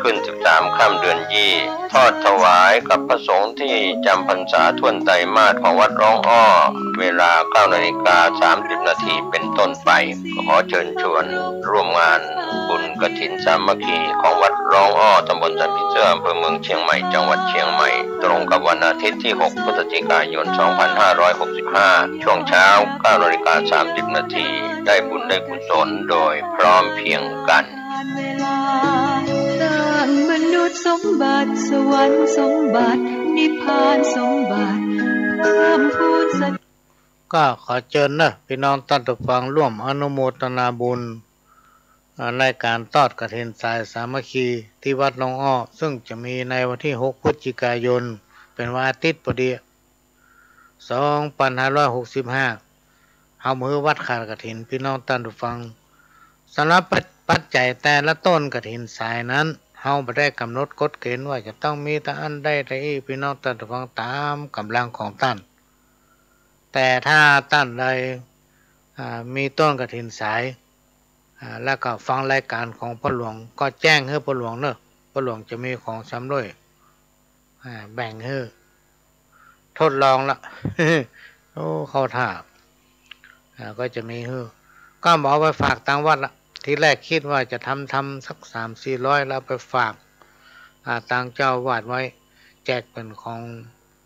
ขึ้น 13 ค่ำเดือนยี่ทอดถวายกับพระสงฆ์ที่จำพรรษาท่วนไตรมาสของวัดร้องอ้อเวลา 9:30 นาทีเป็นต้นไปขอเชิญชวนร่วมงานบุญกฐินสามัคคีของวัดร้องอ้อตำบลสันพิเชื่ออำเภอเมืองเชียงใหม่จังหวัดเชียงใหม่ตรงกับวันอาทิตย์ที่ 6 พฤศจิกายน 2565 ช่วงเช้า 9:30 นาทีได้บุญได้กุศลโดยพร้อมเพรียงกันมนุษย์สมบัติสวรรค์สมบัตินิพพานสมบัติเพิ่มพูนสักก็ขอเชิญนะพี่น้องท่านผู้ฟังร่วมอนุโมทนาบุญในการทอดกฐินสายสามัคคีที่วัดหนองอ้อซึ่งจะมีในวันที่ 6 พฤศจิกายนเป็นวันอาทิตย์พอดี 2565 เฮามือวัดขาดกฐินพี่น้องท่านผู้ฟังสำหรับปัจจัยแต่ละต้นกฐินสายนั้นเฮาไม่ได้กำหนดกฎเกณฑ์ว่าจะต้องมีแต่อันใดแต่อีพี่น้องท่านผู้ฟังตามกำลังของท่านแต่ถ้าท่านใดมีต้นกฐินสายแล้วก็ฟังรายการของพ่อหลวงก็แจ้งให้พ่อหลวงเนอะพ่อหลวงจะมีของสำรวยแบ่งให้ทดลองละ โอ้เข้าท่าก็จะมีให้ก็บอกไปฝากทางวัดละทีแรกคิดว่าจะทำสัก 300-400แล้วไปฝากทางเจ้าวาดไว้แจกเป็นของ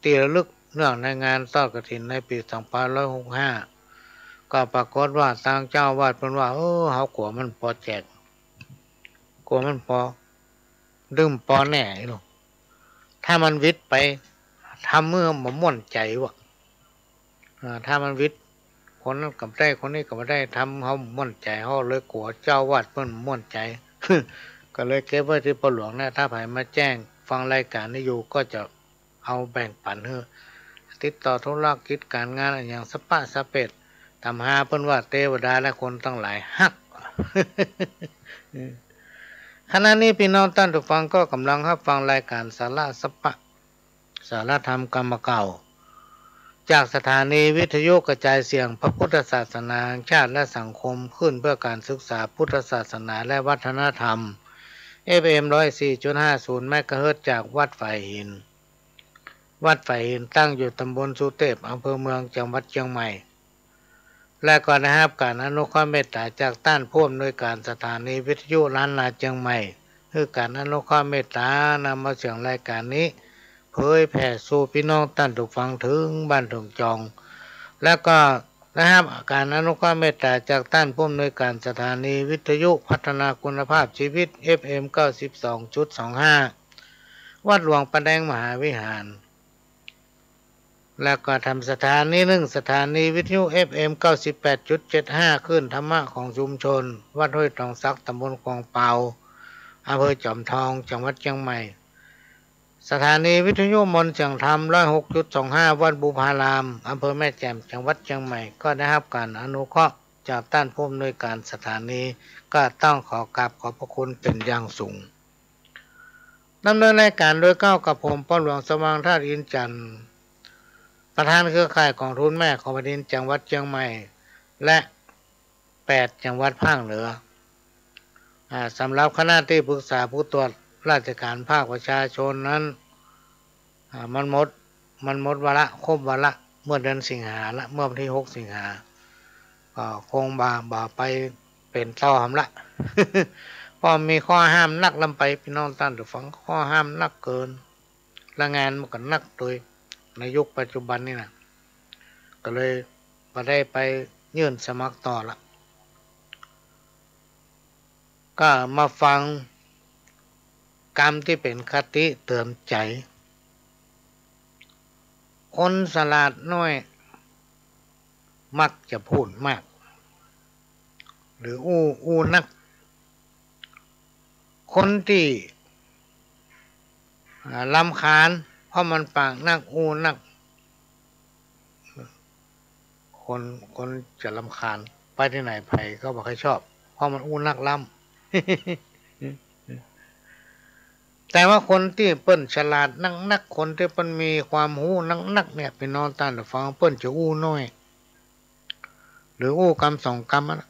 ที่ระลึกเนื่องในงานทอดกฐินในปี 2565 ก็ปรากฏว่าทางเจ้าวาดเป็นว่าเฮากลัวมันพอแจกกลัวมันพอดื่มพอแน่หรอกถ้ามันวิทย์ไปทำเมื่อมันม่วนใจวะถ้ามันวิทย์คนนั้นกับได้คนนี้กับไม่ได้ทำเขาม่วนใจเขาเลยกลัวเจ้าวาดเพิ่นม่วนใจ ก็เลยเก็บไว้ที่พ่อหลวงนะถ้าใครมาแจ้งฟังรายการนี้อยู่ก็จะเอาแบ่งปันเฮ้ติดต่อธุรกิจการงานอย่างสปะสเปดทำหาเพิ่นว่าเทวดาและคนตั้งหลายฮัก ขณะนี้พี่น้องท่านผู้ฟังก็กำลังรับฟังรายการสาระสปะสาระธรรมกรรมเก่า จากสถานีวิทยุกระจายเสียงพระพุทธศาสนาชาติและสังคมขึ้นเพื่อการศึกษาพุทธศาสนาและวัฒนธรรม FM 104.50 เมกะเฮิรตซ์จากวัดฝ่ายหินวัดฝ่ายหินตั้งอยู่ตำบลสุเทพอำเภอเมืองจังหวัดเชียงใหม่และก็ได้รับการอนุเคราะห์เมตตาจากต้านผู้อำนวยการสถานีวิทยุล้านนาเชียงใหม่คือการอนุเคราะห์เมตตานำมาเสียงรายการนี้เผยแผ่สู่พี่น้องท่านผู้ฟังถึงบ้านถุงจองและก็นะครับการอนุเคราะห์เมตตาจากท่านผู้อำนวยการสถานีวิทยุพัฒนาคุณภาพชีวิต FM 92.25 วัดหลวงประแดงมหาวิหารแล้วก็ทำสถานีสถานีวิทยุ FM 98.75 ขึ้นธรรมะของชุมชนวัดห้วยตองซักตำบลคลองเปาอำเภอจอมทองจังหวัดเชียงใหม่สถานีวิทยุมนต์เสียงธรรม 106.25 วัดบุพารามอำเภอแม่แจ่มจังหวัดเชียงใหม่ก็ได้รับการอนุเคราะห์จากท่านผู้อำนวยการสถานีก็ต้องขอกราบขอบพระคุณเป็นอย่างสูงดำเนินรายการโดยก้าวกับผมพ่อหลวงสว่างธาตุอินจันทร์ประธานเครือข่ายกองทุนแม่ของแผ่นดินจังหวัดเชียงใหม่และ8จังหวัดภาคเหนือสำหรับคณะที่ปรึกษาผู้ตรวจราชการภาคประชาชนนั้นมันหมดวาระครบวาระเมื่อเดือนสิงหาละเมื่อวันที่6สิงหาก็คงบ่าไปเป็นต่อหำละ เพราะมีข้อห้ามนักลำไปพี่น้องท่านผู้ฟังข้อห้ามนักเกินและงานมันก็นักโดยในยุคปัจจุบันนี่นะก็เลยมาได้ไปยื่นสมัครต่อละก็มาฟังกรรมที่เป็นคติเตือนใจคนฉลาดน้อยมักจะพูดมากหรืออู้นักคนที่รำคาญเพราะมันปากนักอู้นักคนจะรำคาญไปที่ไหนไปก็บอกให้ชอบเพราะมันอู้นักล้ำ แต่ว่าคนที่เปิ้นฉลาดนักคนที่เปิ้นมีความรู้นักเนี่ยเป็นนอนต้านฟังเปิ้นจะอู้น้อยหรืออู้กรรมสองกรรมนะ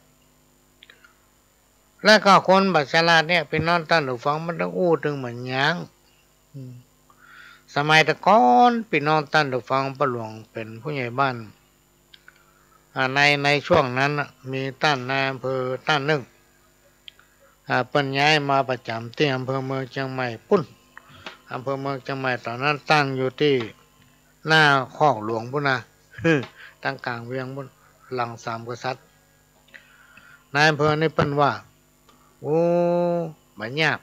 แล้วก็คนบัดฉลาดเนี่ยเป็นนอนต้านฟังมันต้องอู้ถึงเหมือนหยางสมัยตะก่อนพี่น้องท่านผู้ฟังประหลวงเป็นผู้ใหญ่บ้านในช่วงนั้นมีท่านนายอำเภอท่านหนึ่งปัญย้ายมาประจำที่อำเภอเมืองเชียงใหม่ปุ้นอำเภอเมืองเชียงใหม่ตอนนั้นตั้งอยู่ที่หน้าคอกหลวงปุ้นนะตั้งกลางเวียงปุ้นหลังสามกษัตริย์นายอำเภอนี่เปิ้นว่าโอ้บัดยาก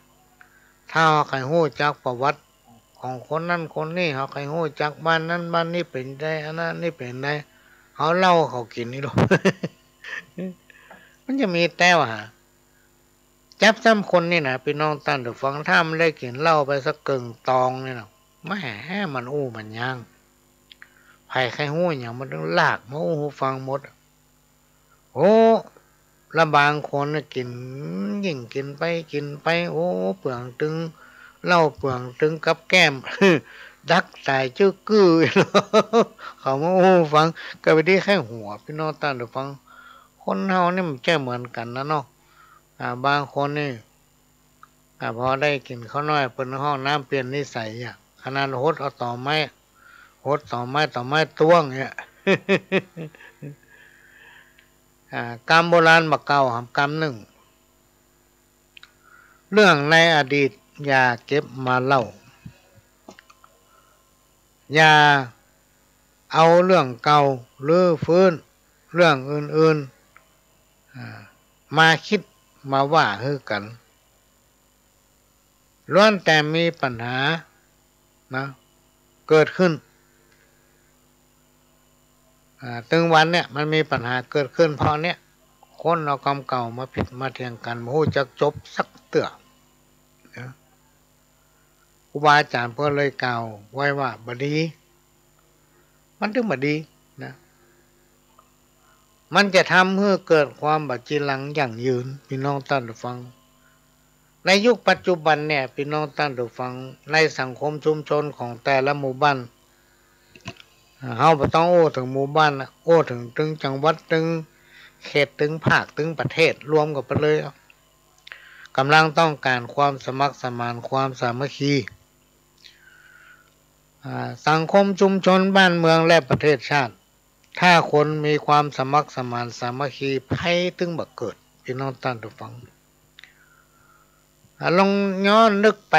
ถ้าใครฮู้จักประวัติของคนนั้นคนนี้เขาใครฮู้จักบ้านนั้นบ้านนี้เป็นได้อันนั้นนี่เป็นได้เขาเล่าเขากินนี่หรอก มันจะมีแต่ว่าจับซ้ำคนนี่นะพี่น้องท่านผู้ฟังถ้ามันได้กินเหล้าไปสักกึ่งตองนี่นะไม่แห่มันอู้มันย่างไผ่ใครหู้อย่างมันต้องลากมาอู้ฟังหมดโอ้ละบางคนกินยิ่งกินไปโอ้เปลืองตึงเหล้าเปลืองตึงกับแก้ม ดักตายชื่อกือ เขามาอู้ฟังก็ไปได้แค่หัวพี่น้องท่านผู้ฟังคนเฮานี่มันแค่เหมือนกันนะเนาะบางคนนี่พอได้กินข้าวน้อยเปิ้นห้องน้ำเปลี่ยนนิสัยขนาดหดเอาต่อไม้ต้วงเนี่ย กรรมโบราณบักเก่าหำกรรมหนึ่งเรื่องในอดีตอย่าเก็บมาเล่าอย่าเอาเรื่องเก่าหรือฟื้นเรื่องอื่นๆมาคิดมาว่าคือกันล้วนแต่มีปัญหานะเกิดขึ้นตึงวันเนี่ยมันมีปัญหาเกิดขึ้นเพราะเนี่ยคนเอากรรมเก่ามาผิดมาเถียงกันไม่รู้จักจบสักเตือนะครูบาอาจารย์เพื่อเลยกล่าวไว้ว่าบดีมันถึงบดีนะมันจะทำให้เกิดความบัดจีหลังอย่างยืนพี่น้องท่านผู้ฟังในยุคปัจจุบันเนี่ยพี่น้องท่านผู้ฟังในสังคมชุมชนของแต่ละหมู่บ้าน เฮาบ่ต้องโอ้ถึงหมู่บ้านนะโอ้ถึงจังหวัดถึงเขตถึงภาคถึงประเทศรวมกันไปเลยกำลังต้องการความสมัครสมานความสามัคคีสังคมชุมชนบ้านเมืองและประเทศชาติถ้าคนมีความสมัครสมานสามัคคีภัยถึงบ่เกิดพี่น้องท่านผู้ฟังลองย้อนนึกไป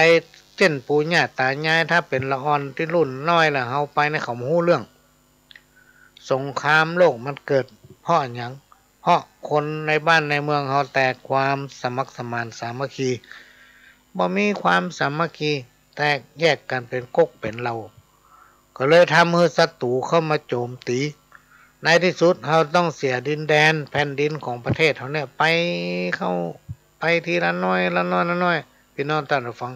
เช่นปู่ย่าตายายถ้าเป็นละอ่อนที่รุ่นน้อยล่ะเฮาไปในเขาฮู้เรื่องสงครามโลกมันเกิดเพราะหยังเพราะคนในบ้านในเมืองเฮาแตกความสมัครสมานสามัคคีบ่มีความสามัคคีแตกแยกกันเป็นก๊กเป็นเราก็เลยทำให้ศัตรูเข้ามาโจมตีในที่สุดเราต้องเสียดินแดนแผ่นดินของประเทศเขาเนี่ยไปทีละน้อยละน้อยละน้อยพี่น้องท่านผู้ฟัง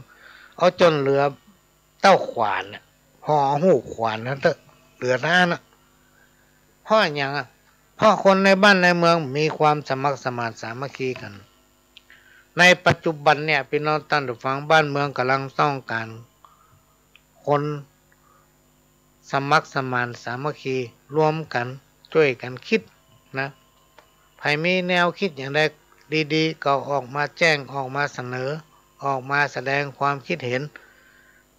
เอาจนเหลือเต้าขวานห่อหูขวานนั่นเถอะเหลือหน้าน่ะเพราะอย่างเพราะคนในบ้านในเมืองมีความสมัครสมานสามัคคีกันในปัจจุบันเนี่ยพี่น้องท่านผู้ฟังบ้านเมืองกำลังต้องการคนสมัครสมานสามัคคีรวมกันช่วยกันคิดนะใครมีแนวคิดอย่างใดดีๆก็ออกมาแจ้งออกมาเสนอออกมาแสดงความคิดเห็น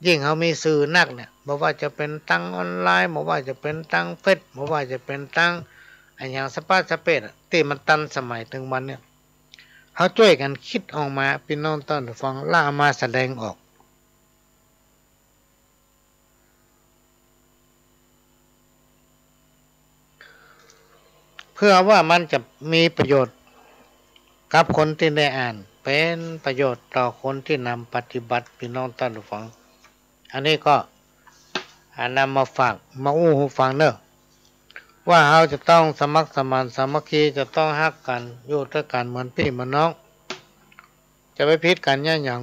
ยิ่งเขามีสื่อนักเนี่ยไม่ว่าจะเป็นตั้งออนไลน์ไม่ว่าจะเป็นตั้งเฟซไม่ว่าจะเป็นตั้งอย่างสปาสเปดที่มันตันสมัยถึงวันเนี่ยเขาช่วยกันคิดออกมาพี่น้องท่านผู้ฟังล่ามาแสดงออกเพื่อว่ามันจะมีประโยชน์กับคนที่ได้อ่านเป็นประโยชน์ต่อคนที่นำปฏิบัติพี่น้องท่านผู้ฟังอันนี้ก็นำมาฝากมาอู้หูฟังเนอะว่าเราจะต้องสมัครสมานสามัคคีจะต้องฮักกันอยู่ด้วยกันเหมือนพี่เหมือนน้องจะไปพิษกันย่าหยัง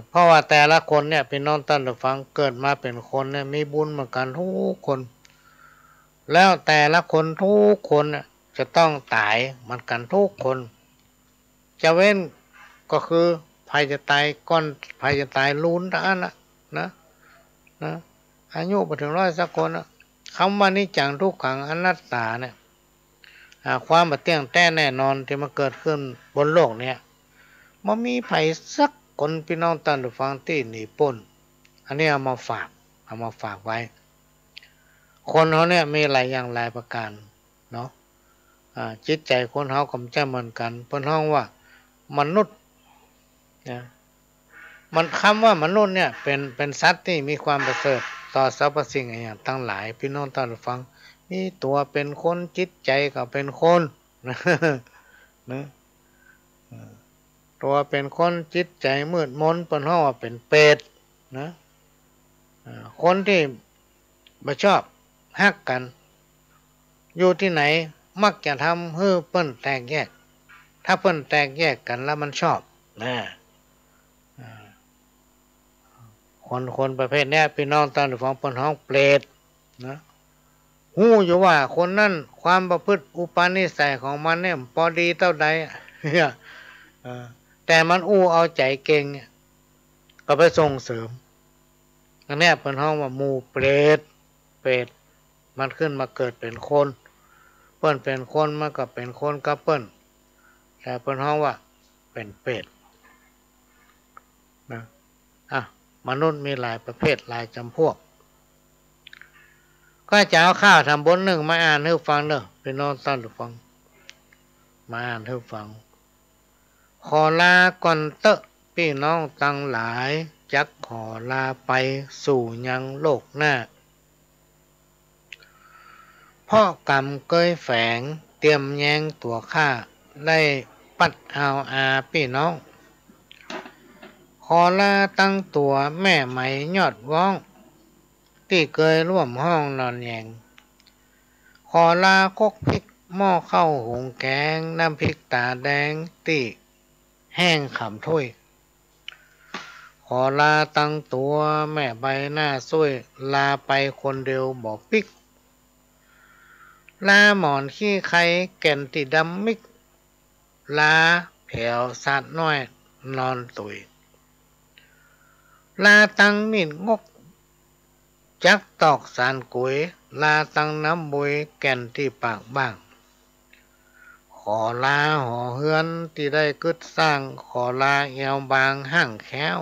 เพราะว่าแต่ละคนเนี่ยพี่น้องท่านผู้ฟังเกิดมาเป็นคนเนี่ยมีบุญเหมือนกันทุกคนแล้วแต่ละคนทุกคนจะต้องตายเหมือนกันทุกคนจะเว้นก็คือภัยจะตายก้อนภัยจะตายลุ้นท่านนะอายุไปถึง100 สักคนคำว่านิจังทุกขังอนัตตาเนี่ยความบ่เที่ยงแท้แน่นอนที่มาเกิดขึ้นบนโลกเนี่ยมันมีภัยสักคนพี่น้องท่านผู้ฟังที่หนีพ้นอันนี้เอามาฝากไว้คนเขาเนี่ยมีหลายอย่างหลายประการเนาะจิตใจคนเขาก็จะเหมือนกันเพิ่นฮ้องว่ามนุษย์นะมันคำว่ามนุษย์เนี่ยเป็นสัตว์ที่มีความประเสริฐต่อสรรพสิ่งอย่างทั้งหลายพี่น้องท่านผู้ฟังมีตัวเป็นคนจิตใจก็เป็นคนนะตัวเป็นคนจิตใจมืดมนเพิ่นฮ้องว่าเป็นเปรตนะคนที่บ่ชอบฮักกันอยู่ที่ไหนมักจะทำให้เปิ้นแตกแยกถ้าเปิ้นแตกแยกกันแล้วมันชอบนะคนประเภทนี้พี่น้องท่านผู้ฟังเปิ้นฮ้องเปรตนะฮู้อยู่ว่าคนนั้นความประพฤติอุปนิสัยของมันเนี่ยพอดีเท่าใดแต่มันอู้เอาใจเก่งก็ไปส่งเสริมอันนี้เปิ้นฮ้องว่าหมู่เปรตมันขึ้นมาเกิดเป็นคนเปิ้นเป็นคนมันก็เป็นคนกับเปิ้นแต่เปิ้นฮ้องว่าเป็นเปรตนะมนุษย์มีหลายประเภทหลายจำพวกก็จะเอาข้าวทำบนหนึ่งมาอ่านให้ฟังเด้อพี่น้องท่านผู้ฟังมาอ่านให้ฟังขอลาก่อนเตอะพี่น้องทั้งหลายจักขอลาไปสู่ยังโลกหน้าเพราะกรรมเกยแฝงเตรียมแยงตัวข้าได้ปัดเอาพี่น้องขอลาตั้งตัวแม่ไหมยอดว้องที่เคยร่วมห้องนอนแยงขอลาคกพริกหม้อข้าวหุงแกงน้ำพริกตาแดงที่แห้งขำถ้วยขอลาตั้งตัวแม่ใบหน้าสวยลาไปคนเดียวบอกปิกลาหมอนขี้ไข่แก่นที่ดำมิกลาแผ่วสัตว์น้อยนอนตุยลาตังมีดงก จักตอกสารกุยลาตั้งน้ำบุยแก่นที่ปากบ้างขอลาหอเฮือนที่ได้กึดสร้างขอลาเอวบางห่างแค้ว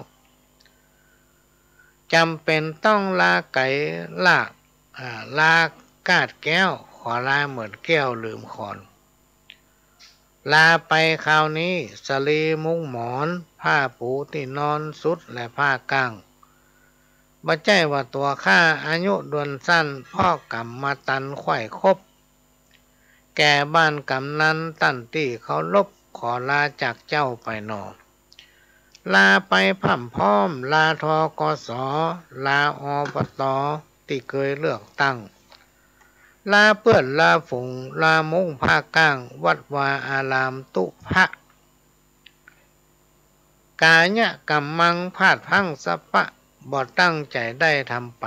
จำเป็นต้องลาไก่ลากาดแก้วขอลาเหมือนแก้วลืมขอนลาไปคราวนี้สลีมุ้งหมอนผ้าปูที่นอนสุดและผ้ากางบ่ใจว่าตัวข้าอายุดวนสั้นพ่อกำมาตันไข่คบแก่บ้านกำนันตั้นตี้เขาลบขอลาจากเจ้าไปหนอลาไปพ่ำพร้อมลาทกสลาอบตที่เคยเลือกตั้งลาเปื้อนลาฝุงลามุ้งผ้าก้างวัดวาอารามตุพระกาญะกำมังพาดพังสะปะบ่ตั้งใจได้ทำไป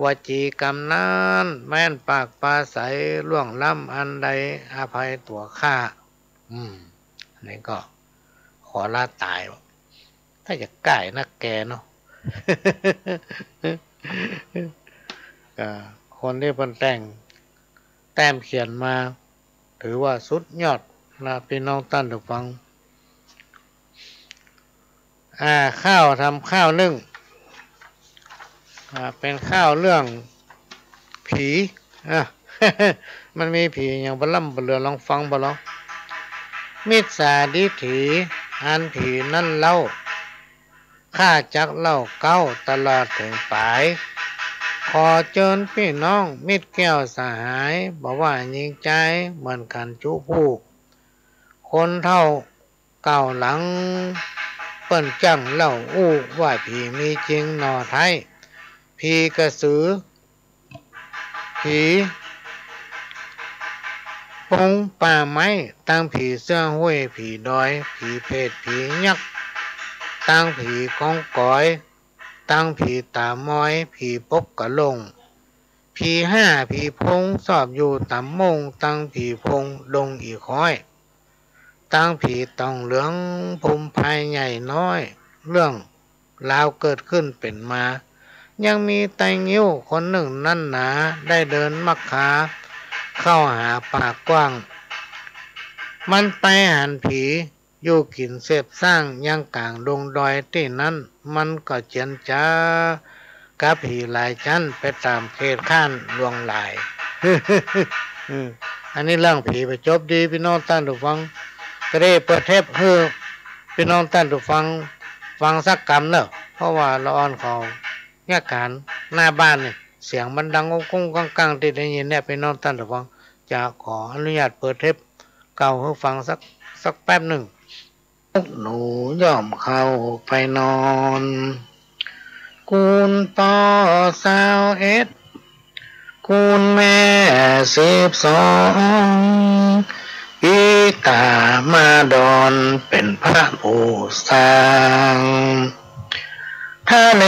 วจีกรรมนั้นแม่นปากปลาใสล่วงล้ำอันใดอภัยตัวข้าอันนี้ก็ขอลาตายถ้าจะใกล้นักแกเนาะ คนที่เพิ่นแต่งแต้มเขียนมาถือว่าสุดยอดนะพี่น้องท่านผู้ฟังข้าวทำข้าวนึ่งเป็นข้าวเรื่องผีมันมีผีอย่างบล่ำบเรือลองฟังบ่ลองมิจฉาดิถีอันผีนั่นเล่าข้าจักเล่าเก้าตลอดถึงปลายขอเชิญพี่น้องมิตรแก้วสหายบอกว่ายิงใจเหมือนกันจุผูกคนเท่าเก่าหลังเปิ้นจังเล่าอู้ว่าผีมีจริงหนอไทยผีกระสือผีปงป่าไม้ตั้งผีเสื้อห้วยผีดอยผีเพศผียักษ์ตั้งผีกองก้อยตั้งผีตามอยผีปกกะลงผีห้าผีพงสอบอยู่ตำมงตั้งผีพงลงอีกค้อยตั้งผีตองเหลืองภูมิภายใหญ่น้อยเรื่องราวเกิดขึ้นเป็นมายังมีไตงิ้วคนหนึ่งนั่นหนาได้เดินมักขาเข้าหาปากกว้างมันไปหันผีอยู่กินเสพสร้างยังกลางดงดอยที่นั้นมันก็เจียนจ้ากับผีหลายชั้นไปตามเขตข้านลวงหลาย อันนี้เรื่องผีไปจบดีพี่น้องท่านผู้ฟังก็ได้เปิดเทปให้พี่น้องท่านผู้ฟังสักกำเนอะเพราะว่าละออนเขาแง่การหน้าบ้านเนี่ยเสียงมันดังกุ้งกังที่ได้ยินเนี่ยพี่น้องท่านผู้ฟังจะขออนุญาตเปิดเทปเก่าให้ฟังสักแป๊บหนึ่งหนูย่อมเข้าไปนอนกูนต่อ21กูนแม่12อีตามาดอนเป็นพระผู้สร้างทะเล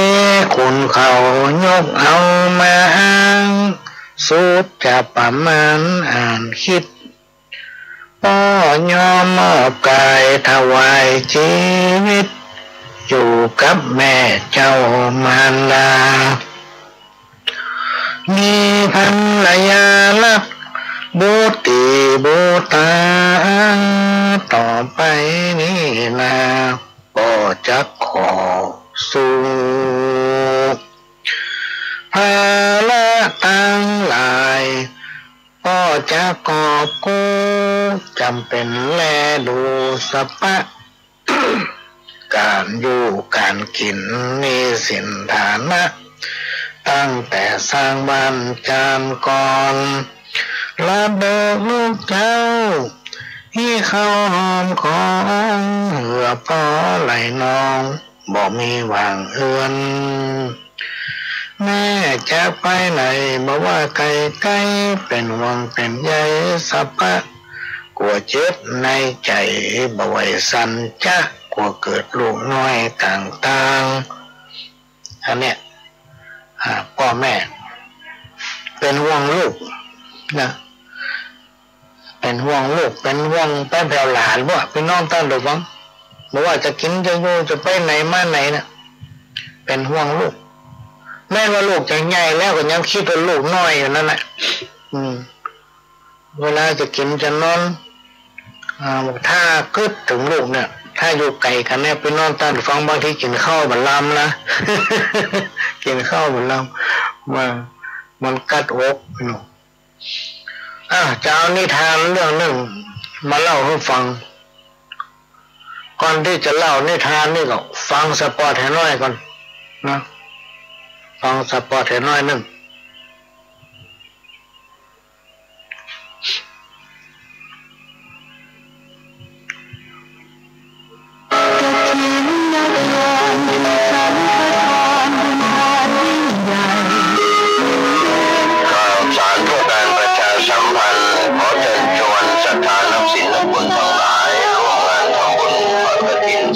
คุณเขายกเอามาอ้างสุดจะประมาณอ่านคิดป้อยอมมอบกายถวายชีวิตอยู่กับแม่เจ้ามารดามีภรรยาลักบูติบูตาต่อไปนี้นะก็จะขอสู้ภาระตั้งหลายก็จะกอบกู้จำเป็นแลดูสปะ การอยู่การกินนี่สินฐานะตั้งแต่สร้างบ้านจานก่อนละเบิกลูกเจ้าที่เข้าหอมของเหือพอไหลนองบ่มีวางเอือนแม่จะไปไหนบอกว่าไกลไกลเป็นหวังเป็นใยสัพพะกลัวเจ็บในใจบ่ไหวสั่นจ้ากลัวเกิดลูกน้อยต่างๆอันเนี้ยพ่อแม่เป็นห่วงลูกนะเป็นห่วงลูกเป็นห่วงแป๊บเดียวหลานว่าพี่น้องท่านหรือเปล่าบอกว่าจะกินจะอยู่จะไปไหนมาไหนนะเป็นห่วงลูก แม้ว่าลูกจะใหญ่แล้วก็ยังคิดว่าลูกน้อยอยู่นั่นแหละเวลาจะกินจะนอนถ้าคิดถึงลูกเนี่ยถ้าอยู่ไกลกันเนี่ยไปนอนตันฟังบางทีกินข้าวบัลลัมนะ กินข้าวบัลลัมมันกัดอกจะเอานิทานเรื่องหนึ่งมาเล่าให้ฟังก่อนที่จะเล่านิทานนี่ก็ฟังสปอร์ตให้น้อยก่อนนะฟังสปอร์ตให้น้อยหนึ่ง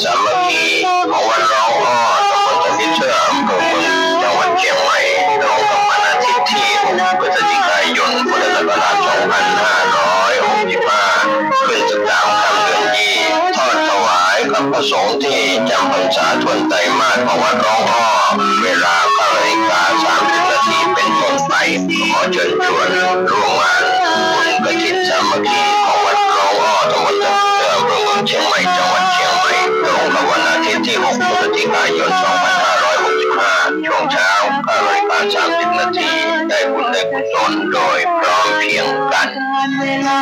สามัคคีของวัดร้องอ้อตำบลจันทิเชื่ออำเภอเมืองจังหวัดเชียงใหม่ตรงกับวันอาทิตย์ที่6 พฤศจิกายน พุทธศักราช 2565 ขึ้น13 ค่ำเดือนยี่ทอดถวายกับพระสงฆ์ที่จำพรรษาทวนไตรมาสของวัดร้องอ้อเวลา 9:30 นาทีเป็นต้นไปขอเชิญชวนร่วมงานบุญกฐินสามัคคีของวัดร้องอ้อตำบลจันทิเชื่ออำเภอเมืองเชียงใหม่จังหวัดเชียงใหม่ตรงกับวันอาทิตย์ที่ 6 พฤศจิกายน 2565 ช่วงเช้า 9:30 นาทีได้บุญได้กุศลโดยพร้อมเพรียงกันเวลา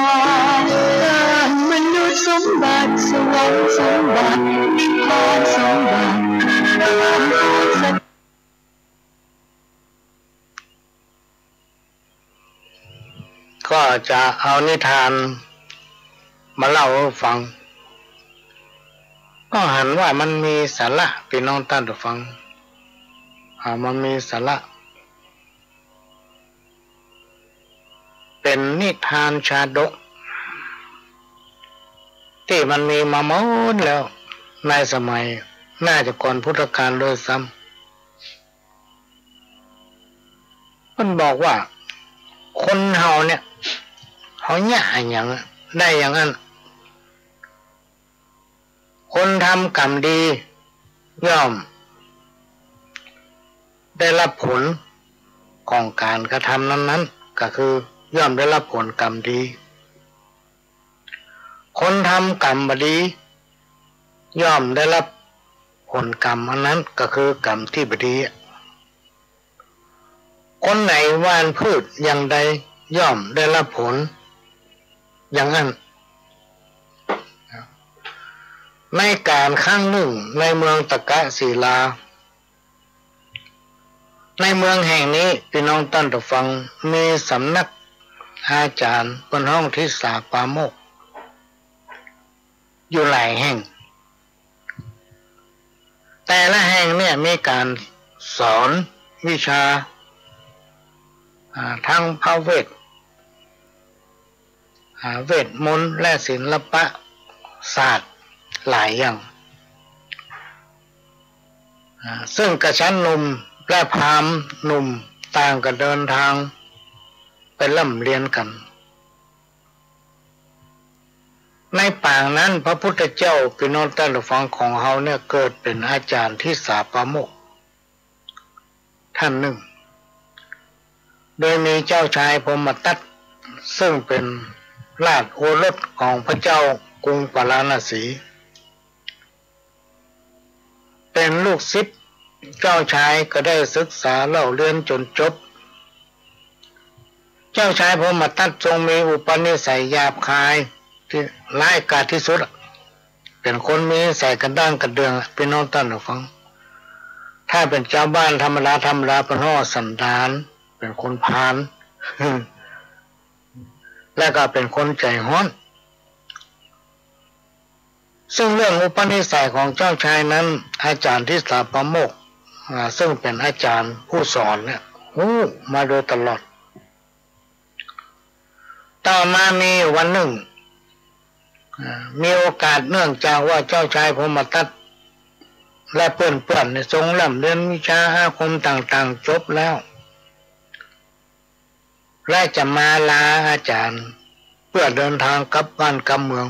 มนุษย์สมบัติสวรรค์สมบัตินิพพานสมบัติก็จะเอานิทานมาเล่าให้ฟังก็หันว่ามันมีสาระพี่น้องท่านผู้ฟังมันมีสาระเป็นนิทานชาดกที่มันมีมาหมดแล้วในสมัยน่าจะก่อนพุทธกาลโดยซ้ำมันบอกว่าคนเฮาเนี่ยเขาเนี่ยอย่างได้อย่างนั้นคนทำกรรมดีย่อมได้รับผลของการกระทำนั้นๆก็คือย่อมได้รับผลกรรมดีคนทำกรรมบดีย่อมได้รับผลกรรมอันนั้นก็คือกรรมที่บดีคนไหนหว่านพืชอย่างใดย่อมได้รับผลอย่างนั้นในการครั้งหนึ่งในเมืองตะกะศิลาในเมืองแห่งนี้พี่น้องท่านผู้ฟังมีสำนักอาจารย์บนห้องทิศาปาโมกอยู่หลายแห่งแต่ละแห่งเนี่ยมีการสอนวิชาทั้งพระเวทเวทมนต์และศิลปะศาสตร์หลายอย่างซึ่งกระชั้นหนุ่มและพราหมณ์หนุ่มต่างกันเดินทางไปร่ำเรียนกันในป่างนั้นพระพุทธเจ้าพี่น้องท่านผู้ฟังของเฮาเนี่ยเกิดเป็นอาจารย์ที่สาปาโมกท่านหนึ่งโดยมีเจ้าชายพรหมทัตซึ่งเป็นราชโอรสของพระเจ้ากรุงปาราณสีเป็นลูกศิษย์เจ้าชายก็ได้ศึกษาเล่าเรียนจนจบเจ้าชายพรหมทัตทรงมีอุปนิสัยหยาบคายที่ร้ายกาจที่สุดเป็นคนมีนิสัยกระด้างกระเดืองพี่น้องท่านผู้ฟังถ้าเป็นเจ้าบ้านธรรมดาเป็นห่อสันดานเป็นคนพาล และก็เป็นคนใจฮ้อนซึ่งเรื่องอุปนิสัยของเจ้าชายนั้นอาจารย์ที่สาปาโมกซึ่งเป็นอาจารย์ผู้สอนเนี่ยมาโดยตลอดต่อมามีวันหนึ่งมีโอกาสเนื่องจากว่าเจ้าชายพรหมทัตและเพื่อนๆทรงร่ำเรียนวิชาอาคมต่างๆจบแล้วและจะมาลาอาจารย์เพื่อเดินทางกลับบ้านกลับเมือง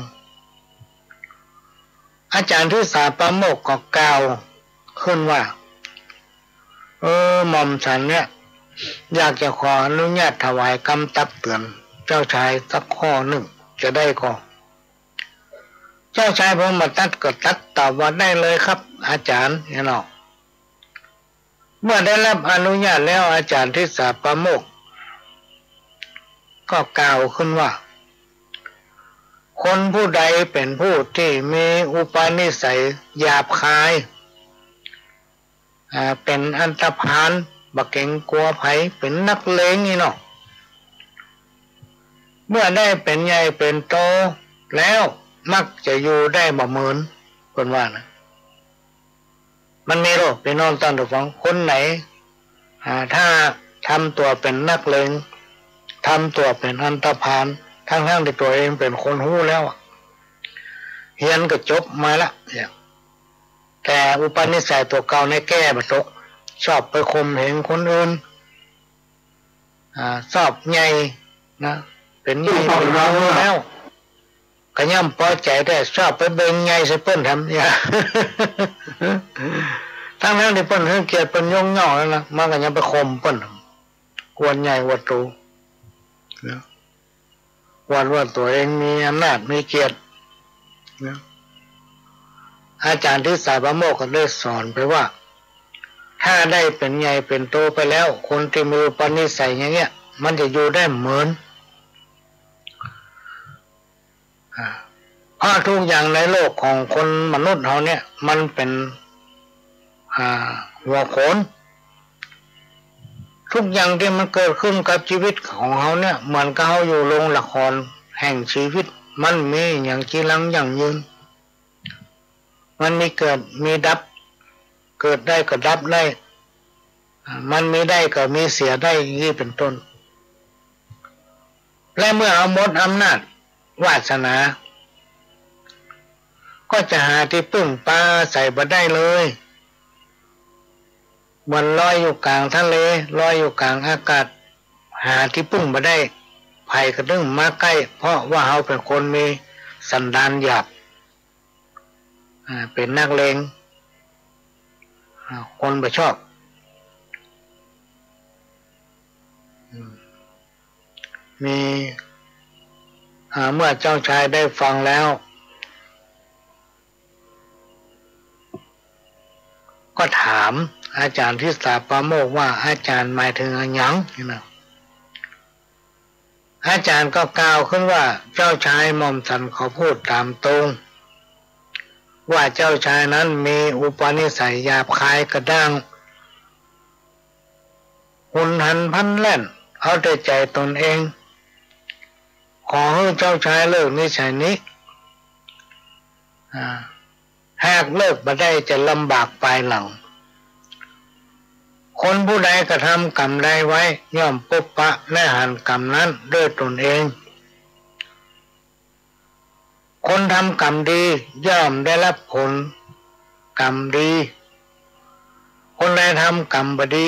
อาจารย์ที่สาปาโมกก็กล่าวขึ้นว่า หม่อมฉันเนี่ยอยากจะขออนุญาตถวายคำตักเตือนเจ้าชายสักข้อหนึ่งจะได้ก็เจ้าชายพรหมทัตก็ตัดตอบว่าได้เลยครับอาจารย์เนี่ยเนาะเมื่อได้รับอนุญาตแล้วอาจารย์ทิสาประโมกก็กล่าวขึ้นว่าคนผู้ใดเป็นผู้ที่มีอุปนิสัยหยาบคายเป็นอันธพาลบักเก่งกลัวภัยเป็นนักเลงนี่เนาะเมื่อได้เป็นใหญ่เป็นโตแล้วมักจะอยู่ได้บ่เหมือนคนว่านะมันมีหรอกพี่น้องท่านผู้ฟังคนไหนถ้าทำตัวเป็นนักเลงทำตัวเป็นอันธพาลทั้งที่ตัวเองเป็นคนหู้แล้วเฮียนก็จบมาละแต่อุปนิสัยตัวเก่าในแก้มาตกชอบไปข่มเหงคนอื่นชอบใหญ่นะเป็นใหญ่เป็นเราแล้วก็ย่ำพอใจได้ชอบไปเบ่งใหญ่ใส่เปิ้นทำเนี่ยทั้งที่เปิ้นให้เกียรติเปิ้นย่องเงาแล้วนะมันก็ยังไปข่มเปิ้นกวนใหญ่วัดตูนะว่าตัวเองมีอำนาจมีเกียรตินะอาจารย์ที่สายประโมกก็ได้สอนไปว่าถ้าได้เป็นใหญ่เป็นโตไปแล้วคนที่มีอุปนิสัยอย่างเงี้ยมันจะอยู่ได้เหมือนเพราะทุกอย่างในโลกของคนมนุษย์เราเนี่ยมันเป็นหัวโขนทุกอย่างที่มันเกิดขึ้นกับชีวิตของเขาเนี่ยเหมือนกับเขาอยู่โรงละครแห่งชีวิตมันมีอย่างจีรังอย่างยืนมันมีเกิดมีดับเกิดได้ก็ดับได้มันมีได้ก็มีเสียได้อย่างนี้เป็นต้นและเมื่อเอาหมดอำนาจวาสนาก็จะหาที่พึ่งปาใส่บ่ได้เลยมันลอยอยู่กลางทะเลลอยอยู่กลางอากาศหาที่พึ่งบ่ได้ภัยกระดึงมาใกล้เพราะว่าเขาเป็นคนมีสันดานหยาบเป็นนักเลงคนไม่ชอบมีเมื่อเจ้าชายได้ฟังแล้วก็ถามอาจารย์ที่สาปาโมกว่าอาจารย์หมายถึงอะไรหยังนะอาจารย์ก็กล่าวขึ้นว่าเจ้าชายหม่อมฉันเขาพูดตามตรงว่าเจ้าชายนั้นมีอุปนิสัยหยาบคายกระด้างหุนหันพลันแล่นเอาแต่ใจตนเองขอให้เจ้าชายเลิกนิสัยนี้หากเลิกมาได้จะลำบากภายหลังคนผู้ใดกระทำกรรมใดไว้ย่อมปุบปะและหันกรรมนั้นด้วยตนเองคนทำกรรมดีย่อมได้รับผลกรรมดีคนใดทำกรรมบดี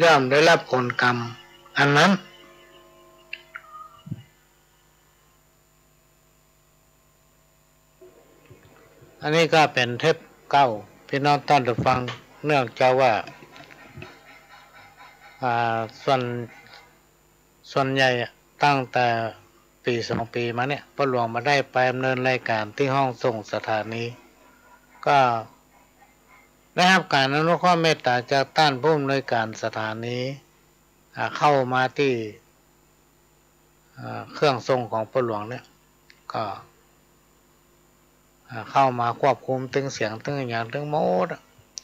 ย่อมได้รับผลกรรมอันนั้นอันนี้ก็เป็นเทปเก้าพี่น้องท่านผู้ฟังเนื่องจากว่าส่วนใหญ่ตั้งแต่ปี2 ปีมาเนี่ยพ่อหลวงมาได้ไปดำเนินรายการที่ห้องส่งสถานีก็ได้รับการอนุเคราะห์เมตตาจากท่านผู้อำนวยการสถานีเข้ามาที่เครื่องส่งของพ่อหลวงเนี่ยก็เข้ามาควบคุมตึงเสียงตึงอย่างตึงโมด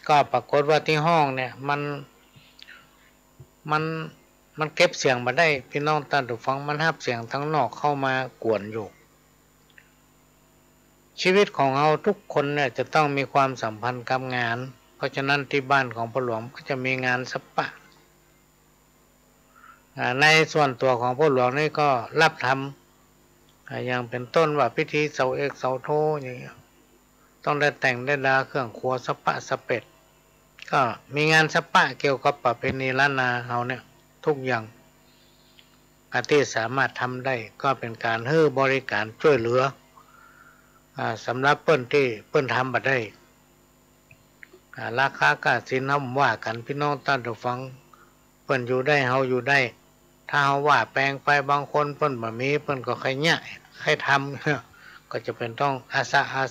ก็ปรากฏว่าที่ห้องเนี่ยมันเก็บเสียงมาได้พี่น้องท่านผู้ฟังมันรับเสียงทั้งนอกเข้ามากวนอยู่ชีวิตของเราทุกคนเนี่ยจะต้องมีความสัมพันธ์กับงานเพราะฉะนั้นที่บ้านของพ่อหลวงก็จะมีงานสปะในส่วนตัวของพ่อหลวงนี่ก็รับทำอย่างเป็นต้นว่าพิธีเสาเอกเสาโทอย่างเงี้ยต้องได้แต่งได้ดาเครื่องครัวสปะสเป็ดก็มีงานสปะเกี่ยวกับประเพณีล้านนาเราเนี่ยทุกอย่างที่สามารถทำได้ก็เป็นการให้บริการช่วยเหลือสำหรับเปิ้นที่เปิ้นทำบัดได้ ราคากาสินน้ำว่ากันพี่น้องท่านผู้ฟังเพิ่นอยู่ได้เฮาอยู่ได้ถ้าเฮาว่าแปลงไปบางคนเพิ่นบ่มีเพิ่นก็ใครเนี่ยใครทำ ก็จะเป็นต้องอา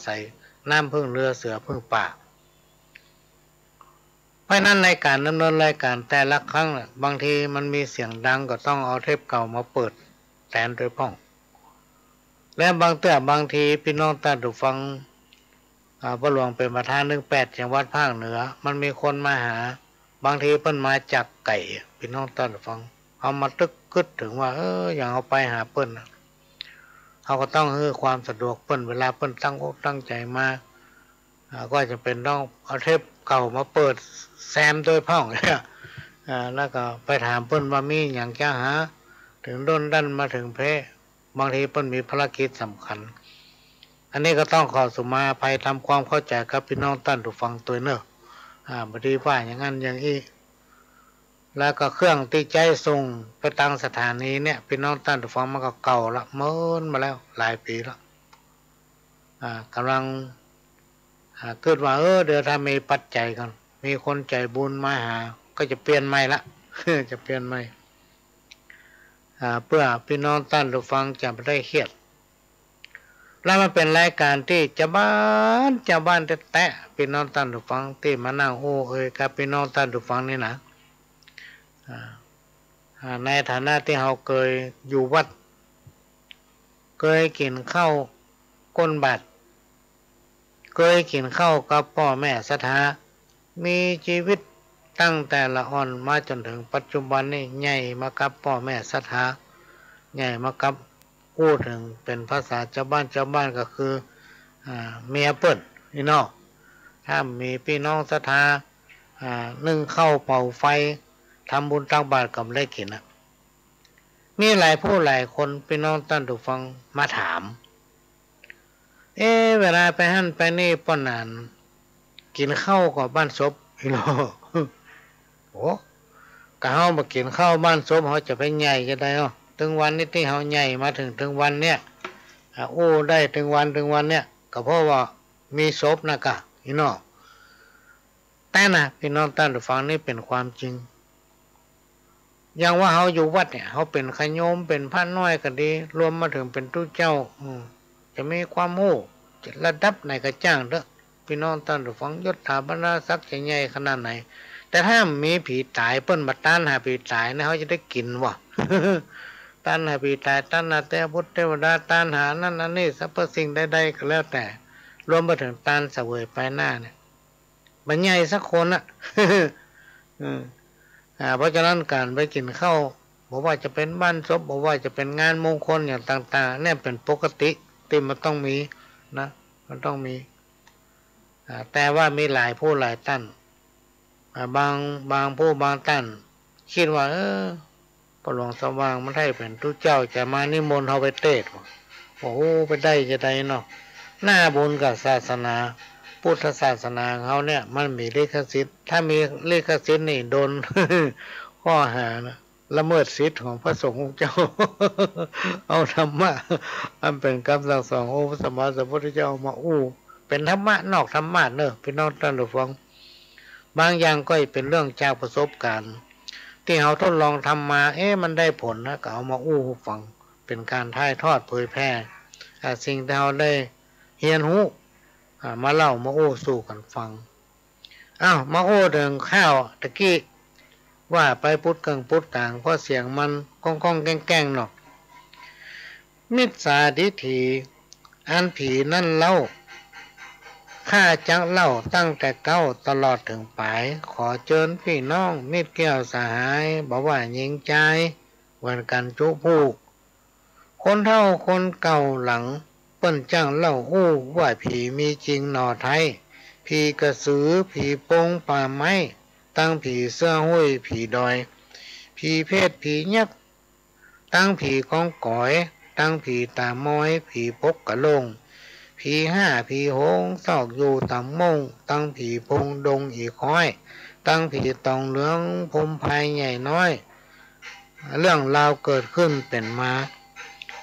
ศัยน้ำพึ่งเรือเสือพึ่งป่าเพราะนั้นในการดำเนินรายการแต่ละครั้งบางทีมันมีเสียงดังก็ต้องเอาเทปเก่ามาเปิดแทนโดยพ้องและบางทีพี่น้องท่านผู้ฟังพระหลวงเป็นประธาน18จังหวัดภาคเหนือมันมีคนมาหาบางทีเพิ่นมาจากไก่พี่น้องท่านผู้ฟังเอามาตึกกึดถึงว่าอย่างเอาไปหาเปิ้นเขาก็ต้องให้ความสะดวกเปิ้นเวลาเปิ้นตั้งอกตั้งใจมาก็จะเป็นต้องเอาเทปเก่ามาเปิดแซมโดยพ้องแล้วก็ไปถามเปิ้นว่ามีอย่างจะหาถึงด้นดันมาถึงเพบางทีเปิ้นมีภารกิจสำคัญอันนี้ก็ต้องขอสุมาภัยทำความเข้าใจกับพี่น้องท่านผู้ฟังตัวเนอะบางทีว่าอย่างนั้นอย่างนี้แล้วก็เครื่องที่ใจส่งไปตั้งสถานีเนี่ยพี่น้องท่านผู้ฟังมันก็เก่าละเมินมาแล้วหลายปีแล้วกำลังเกิดว่าเดี๋ยวถ้ามีปัจจัยกันมีคนใจบุญมาหาก็จะเปลี่ยนใหม่ละ จะเปลี่ยนใหม่เพื่อพี่น้องท่านผู้ฟังจะไม่ได้เครียดแล้วมันเป็นรายการที่จะบ้านแตะพี่น้องท่านผู้ฟังที่มานั่งกับพี่น้องท่านผู้ฟังนี่นะในฐานะที่เราเคยอยู่วัดเคยกินข้าวก้นบาตรเคยกินข้าวกับพ่อแม่ศรัทธามีชีวิตตั้งแต่ละอ่อนมาจนถึงปัจจุบันนี้ใหญ่มากับพ่อแม่ศรัทธาใหญ่มากับพูดถึงเป็นภาษาชาวบ้านก็คือเมียเปิ้นนี่เนาะถ้ามีพี่น้องศรัทธานึ่งข้าวเป่าไฟทำบุญตักบาตรกับได้กินนะมีหลายผู้หลายคนพี่น้องท่านผู้ฟังมาถามเวลาไปหั่นไปนี่ป้อนนานกินข้าวกับบ้านศพพี่น้องโอ้กะเฮามากินข้าวบ้านศพเขาจะไปใหญ่จะได้เนาะถึงวันนี้ที่เฮาใหญ่มาถึงวันเนี้ยได้ถึงวันเนี้ยก็เพราะว่ามีศพนะกะพี่น้องแต่นะพี่น้องท่านผู้ฟังนี่เป็นความจริงอย่างว่าเขาอยู่วัดเนี่ยเขาเป็นขโยมเป็นพระน้อยก็ดีรวมมาถึงเป็นตู้เจ้าจะมีความโง่ระดับไหนก็จ้างเด้อพี่น้องท่านผู้ฟังยศถาบรรดาศักดิ์จะใหญ่ขนาดไหนแต่ถ้ามีผีตายเปิ้นมาต้านหาผีตายนะเขาจะได้กินวะ ต้านหาผีตายต้านหาแต่พุทธเทวดาต้านหานั่นอันนี้สรรพสิ่งใดๆก็แล้วแต่รวมมาถึงต้านเสวยไปหน้าเนี่ยมันใหญ่สักคนอ่ะ เพราะฉะนั้นการไปกินข้าวบอกว่าจะเป็นบ้านศพบอกว่าจะเป็นงานมงคลอย่างต่างๆเนี่ยเป็นปกติที่มันต้องมีนะมันต้องมีแต่ว่ามีหลายผู้หลายท่านบางผู้บางท่านคิดว่าพระหลวงสว่างมันได้เป็นทุกเจ้าจะมานิมนต์เขาไปเทศน์โอ้ไปได้จะได้เนาะหน้าบุญกับศาสนาพุทธศาสนาเขาเนี่ยมันมีลิขสิทธิ์ถ้ามีลิขสิทธิ์นี่โดน ข้อหานะละเมิดสิทธิ์ของพระสงฆ์เจ้า เอาธรรมะอันเป็นคำสั่งสอนองค์พระสัมมาสัมพุทธเจ้ามาเป็นธรรมะนอกธรรมะเนอะพี่น้องท่านผู้ฟังบางอย่างก็เป็นเรื่องจากประสบการณ์ที่เขาทดลองทำมามันได้ผลนะก็เอามาฟังเป็นการถ่ายทอดเผยแพร่สิ่งที่เราได้เรียนรู้มาเล่ามาสู่กันฟังมาถึงข้าวตะกี้ว่าไปพุทธกลางเพราะเสียงมันก้องแก้งหนอกมิจฉาทิฏฐิอันผีนั่นเล่าข้าจักเล่าตั้งแต่เก้าตลอดถึงปลายขอเชิญพี่น้องมิตรแก้วสหายบอกว่ายิงใจวันกันจุผู้คนเท่าคนเก่าหลังเปิ้นจ้างเล่าว่าผีมีจริงหนอไทยผีกระสือผีโป่งป่าไม้ตั้งผีเสื้อห้วยผีดอยผีเพศผียักษ์ตั้งผีกองก๋อยตั้งผีตาม้อยผีปกกะลงผีห้าผีโหงซอกอยู่ตำมงตั้งผีพงดงอีค้อยตั้งผีตองเหลืองพมภายใหญ่น้อยเรื่องราวเกิดขึ้นเป็นมา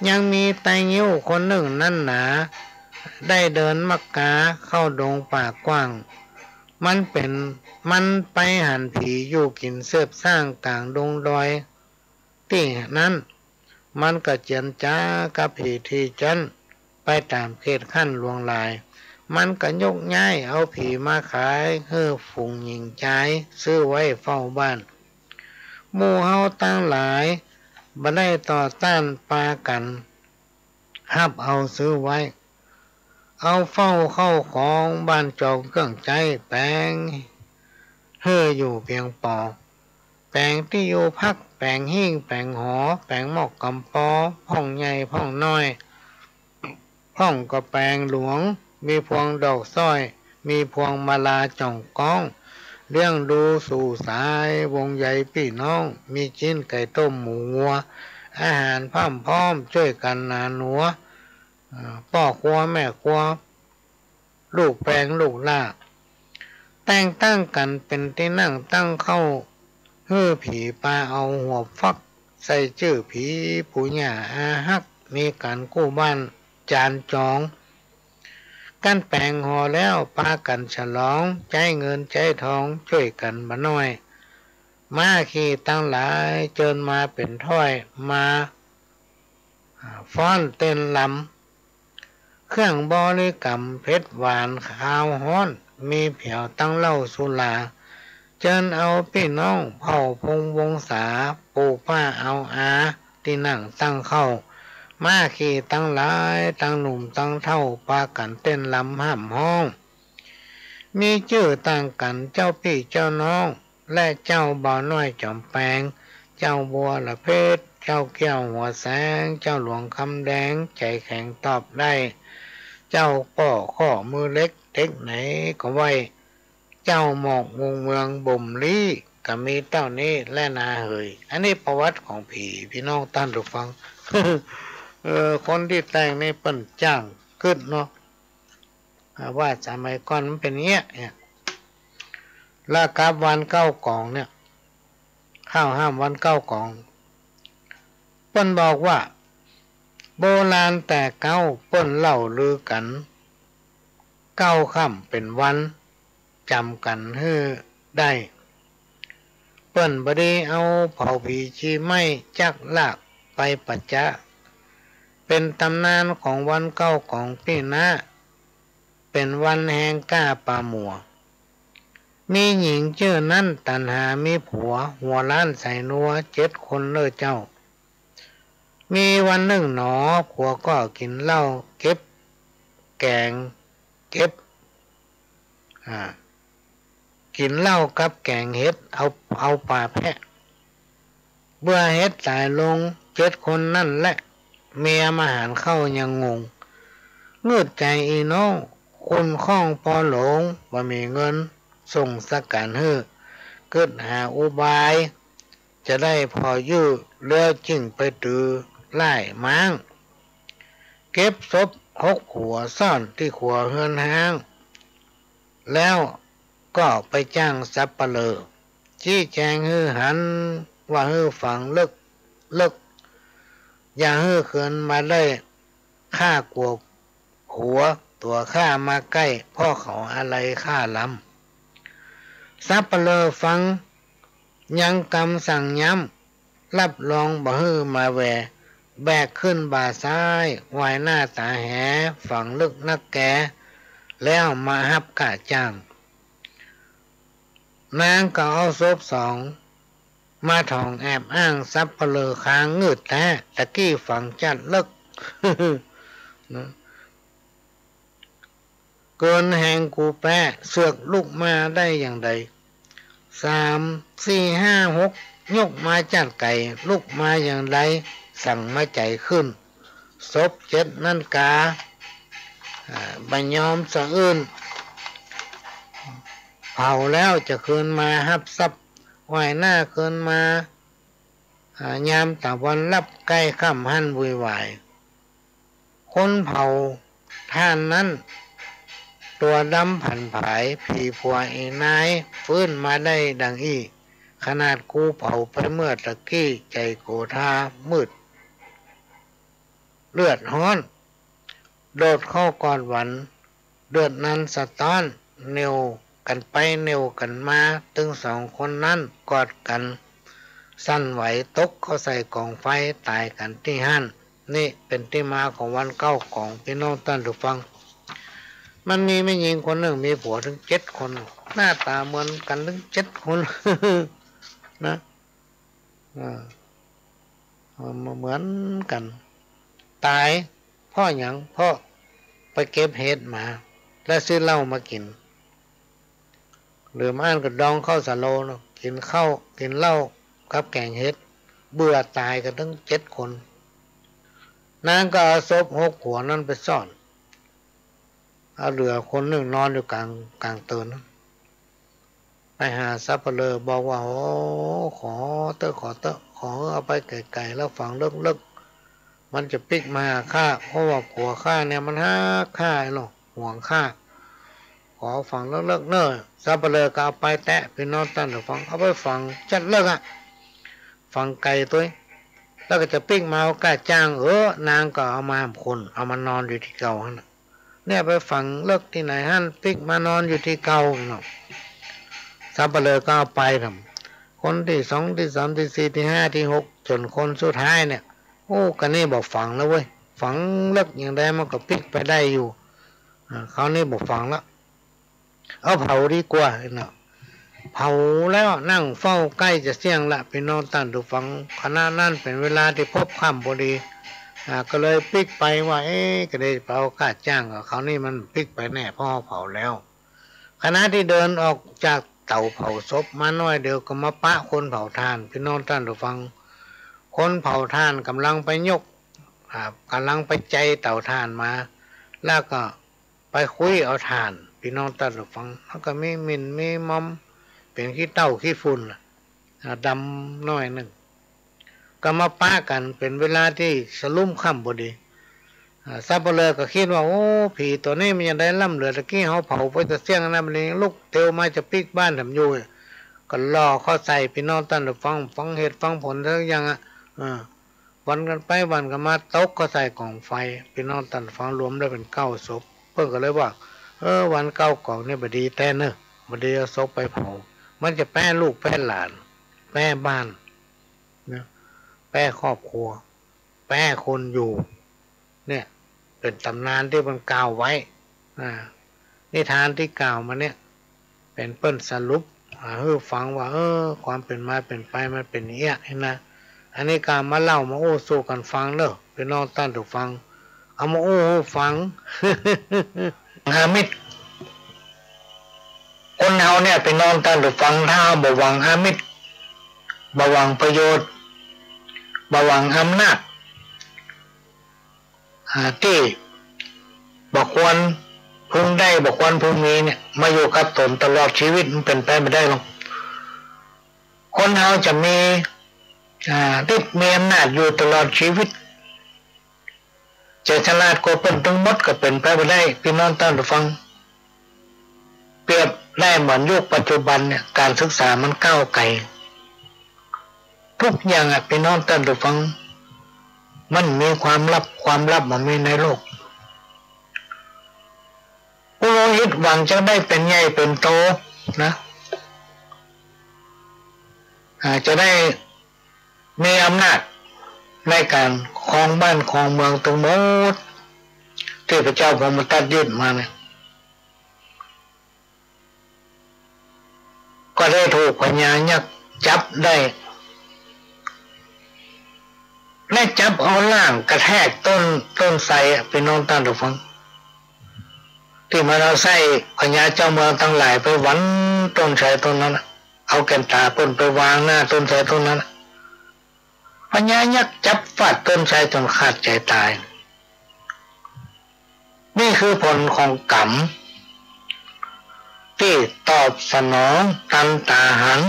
ยังมีไตงิ้วคนหนึ่งนั่นหนาได้เดินมักกาเข้าดงป่ากว้าง มันไปหันผีอยู่กินเสืบสร้างกลางดงดอยที่นั้นมันก็เจียนจ้ากับผีที่จันไปตามเขตขั้นลวงลายมันก็ยกย้ายเอาผีมาขายเฮือฝูงหญิงใจซื้อไว้เฝ้าบ้านหมู่เฮาตั้งหลายบ่ได้ต่อต้านปากันหับเอาซื้อไว้เอาเฝ้าเข้าของบ้านจองเครื่องใจแปลงเฮืออยู่เพียงปอแปลงที่อยู่พักแปลงหิ้งแปลงหอแปลงหมอกกำปอห้องใหญ่ห้องน้อยห้องก็แปลงหลวงมีพวงดอกสร้อยมีพวงมาลาจ่องก้องเลี้ยงดูสู่สายวงใหญ่พี่น้องมีจิ้นไก่ต้มหมูวัวอาหารพร้อมช่วยกันนาหนัวพ่อครัวแม่ครัวลูกแปลงลูกล่าแต่งตั้งกันเป็นที่นั่งตั้งเข้าเฮือผีปลาเอาหัวฟักใส่ชื่อผีผู้หญ่าอาฮักมีการกู้บ้านจานจองกันแปลงห่อแล้วปากันฉลองใจเงินใจทองช่วยกันมาหน่อยมาขี่ตั้งหลายเจิญมาเป็นถ้อยมาฟ้อนเต้นลำเครื่องบริกรรมเพชรหวานข้าวฮ้อนมีเผียวตั้งเหล้าสุราเจิญเอาพี่น้องเผ่าพงวงศาปู่ป้าเอาอาที่นั่งตั้งเข้ามาขี่ตั้งหลายตั้งหนุ่มตั้งเท่าปากันเต้นลำห้ามห้องมีชื่อต่างกันเจ้าพี่เจ้าน้องและเจ้าบ่าวน้อยจอมแปงเจ้าบัวละเพชรเจ้าแก้วหัวแสงเจ้าหลวงคำแดงใจแข็งตอบได้เจ้าป้อข้อมือเล็กเด็กไหนก็ไว้เจ้าหมอกวงเมืองบ่มลี้ก็มีเต้านี้และนาเหยอันนี้ประวัติของผีพี่น้องท่านผู้ฟัง คนที่แต่งนี่เปิ้นจ้างขึ้นเนาะว่าสมัยก่อนมันเป็นเงี้ยลากาบวันเก้ากองเนี่ยข้าวห้ามวันเก้ากองเปิ้นบอกว่าโบราณแต่เก้าเปิ้นเล่าลือกันเก้าค่ำเป็นวันจำกันฮื้อได้เปิ้นบ่ได้เอาเผาผีชีไม้จักลากไปปัจจะเป็นตำนานของวันเก้าของพี่นะเป็นวันแห่งก้าป่าหมัวมีหญิงชื่อนั่นตันหามีผัวหัวล้านใส่นัว7 คนเลยเจ้ามีวันหนึ่งหนอผัวก็กินเหล้าเก็บแกงเก็บกินเหล้ากับแกงเห็ดเอาป่าแพะเบื่อเห็ดตายลง7 คนนั่นแหละเมียมาหารเข้ายังงงเงืดใจอีน้องคุณข้องพอหลงว่ามีเงินส่งสักการฮื้อเกิดหาอุบายจะได้พอยื้อเลือจิ้งไปตือไล่ม้างเก็บศพ6 ขัวซ่อนที่ขัวเฮือนห้างแล้วก็ไปจ้างสับปะเลอชี้แจงฮื้อหันว่าฮื้อฝังลึกอย่าฮื้อเขินมาได้ฆ่ากลัวหัวตัวข้ามาใกล้พ่อเขาอะไรฆ่าลำสับปะเลอฟังยังกำสั่งย้ำรับรองบ่ฮื้อมาแวแบกขึ้นบ่าซ้ายวายหน้าตาแหฝังลึกนักแกแล้วมาฮับกะจ้างนางก็เอาศพ2มาถ่องแอบอ้างสับปะเลอค้างงืดแท้ตะกี้ฝังจัดลึก เกินแหงกูแปะเสือกลุกมาได้อย่างใด3 4 5 6ยกมาจัดไก่ลุกมาอย่างไรสั่งมาใจขึ้นศพ7 นั่นกาบัญยอมสะอื้นเผาแล้วจะคืนมาฮับซับไหวหน้าคืนมายามตะวันรับใกล้ค่ำหั่นวุ่นวายคนเผาท่านนั้นตัวดำผันผายผีผัวอีนายฟื้นมาได้ดังอี้ขนาดกูเผาไปเมื่อตะกี้ใจโกธามืดเลือดฮ้อนโดดเข้ากอดหวันเดือดนั้นสะท้อนเนียว กันไปเนวกันมาถึงสองคนนั้นกอดกันสั่นไหวตกเข้าใส่กองไฟตายกันที่หันนี่เป็นที่มาของวันเก้าของพี่น้องท่านผู้ฟังมันมีไม่หญิงคนหนึ่งมีผัวถึง7 คนหน้าตาเหมือนกันถึง7 คน นะเหมือนกันตายพ่ออย่างพ่อไปเก็บเห็ดมาแล้วซื้อเหล้ามากินหรือม่านก็ดองข้าวสาโลเนาะกินข้าวกินเหล้ากับแกงเห็ดเบื่อตายกันทั้ง7 คนนางก็เอาศพ6 หัวนั้นไปซ่อนเอาเหลือคนหนึ่งนอนอยู่กลางเตือนไปหาซับเปลือบอกว่าโอ้ขอเตอะขอเอาไปไกลๆแล้วฝังลึกๆมันจะปิกมาฆ่าเพราะว่าผัวฆ่าเนี่ยมันฆ่าหรอกห่วงฆ่าขอฝังลึกๆเนอะซับเปลือก็เอาไปแตะพี่น้องตั้งแต่ฝังเอาไปฝังจัดเลิกฝังไก่ตัวแล้วก็จะปิกมาเอากล้าจ้างนางก็เอามาคนเอามานอนอยู่ที่เก่าฮะเนี่ยไปฝังเลิกที่ไหนฮะปิกมานอนอยู่ที่เก่าเนาะซับเปลือก็เอาไปทำคนที่2ที่3ที่4ที่5ที่6จนคนสุดท้ายเนี่ยโอ้กันนี่บอกฝังแล้วเว้ยฝังเลิกอย่างใดมันก็ปิกไปได้อยู่เขานี่บอกฝังแล้วเอาเผาดีกว่าเนาะเผาแล้วนั่งเฝ้าใกล้จะเสี่ยงละพี่น้องท่านผู้ฟังขณะนั้นเป็นเวลาที่พบค่ำพอดีก็เลยปิกไปว่าก็ได้เผากาจ้างกับเขานี่มันปิกไปแน่พ่อเผาแล้วขณะที่เดินออกจากเตาเผาศพมาน้อยเดียวก็มาปะคนเผาทานพี่น้องท่านผู้ฟังคนเผาทานกำลังไปยกกำลังไปใจเตาทานมาแล้วก็ไปคุยเอาทานพี่น้องท่านผู้ฟังแล้วก็มีมินมีมอมเป็นขี้เต้าขี้ฝุ่นดำน้อยหนึ่งก็มาปะกันเป็นเวลาที่สลุ่มค่ำพอดีซับเปลือก็คิดว่าโอ้ผีตัวนี้มันยังได้ล่ำเหลือตะกี้เขาเผาไปจะเสี่ยงนะมันเองลูกเตียวมาจะปิกบ้านทำอยู่ก็ล่อเข้าใส่พี่น้องท่านฟังเหตุฟังผลทั้งยังวันกันไปวันกันมาตกก็ใส่กล่องไฟพี่น้องท่านฟังรวมได้เป็น9 ศพเพิ่งก็เลยว่าวัน9 กล่องนี่บดีแต่เนอะบดีเอาศพไปเผามันจะแป้ลูกแป้หลานแป้บ้านนะแป้ครอบครัวแป้คนอยู่เนี่ยเป็นตำนานที่มันกล่าวไว้นิทานที่กล่าวมาเนี่ยเป็นเปิ้นสรุปให้ฟังว่าความเป็นมาเป็นไปมันเป็นอย่างนี้นะอันนี้การมาเล่ามาสู้กันฟังเด้อพี่น้องท่านผู้ฟังเอามาฟัง หามิตรคนเฮาเนี่ยพี่น้องท่านผู้ฟังถ้าบ่หวังหามิตรบ่หวังประโยชน์บ่หวังอำนาจที่บ่ควรพึงได้บ่ควรพึงมีเนี่ยมาอยู่กับตนตลอดชีวิตมันเป็นไปไม่ได้หรอกคนเฮาจะมีฤทธิ์มีอำนาจอยู่ตลอดชีวิตจะฉลาดกว่าเพิ่นทั้งหมดก็เป็นไปไม่ได้พี่น้องท่านผู้ฟังเปรียบได้เหมือนยุคปัจจุบันเนี่ยการศึกษามันก้าวไกลทุกอย่างพี่น้องท่านผู้ฟังมันมีความลับมันมีในโลกผู้โลหิตหวังจะได้เป็นใหญ่เป็นโตนะจะได้มีอำนาจในการครองบ้านครองเมืองทั้งหมดที่พระเจ้าพรหมทัตยึดมาเนี่ยก็ได้ถูกพญายักษ์จับได้และจับเอาล่างกระแทกต้นไทรไปนอนต้านถูกฟังที่มันเอาไส้พญาเจ้าเมืองทั้งหลายไปหวันต้นไทรต้นนั้นเอาแก่นตาต้นไปวางหน้าต้นไทรต้นนั้นพญายักษ์จับฟาดต้นไทรจนขาดใจตายนี่คือผลของกรรมที่ตอบสนองตันตาหัน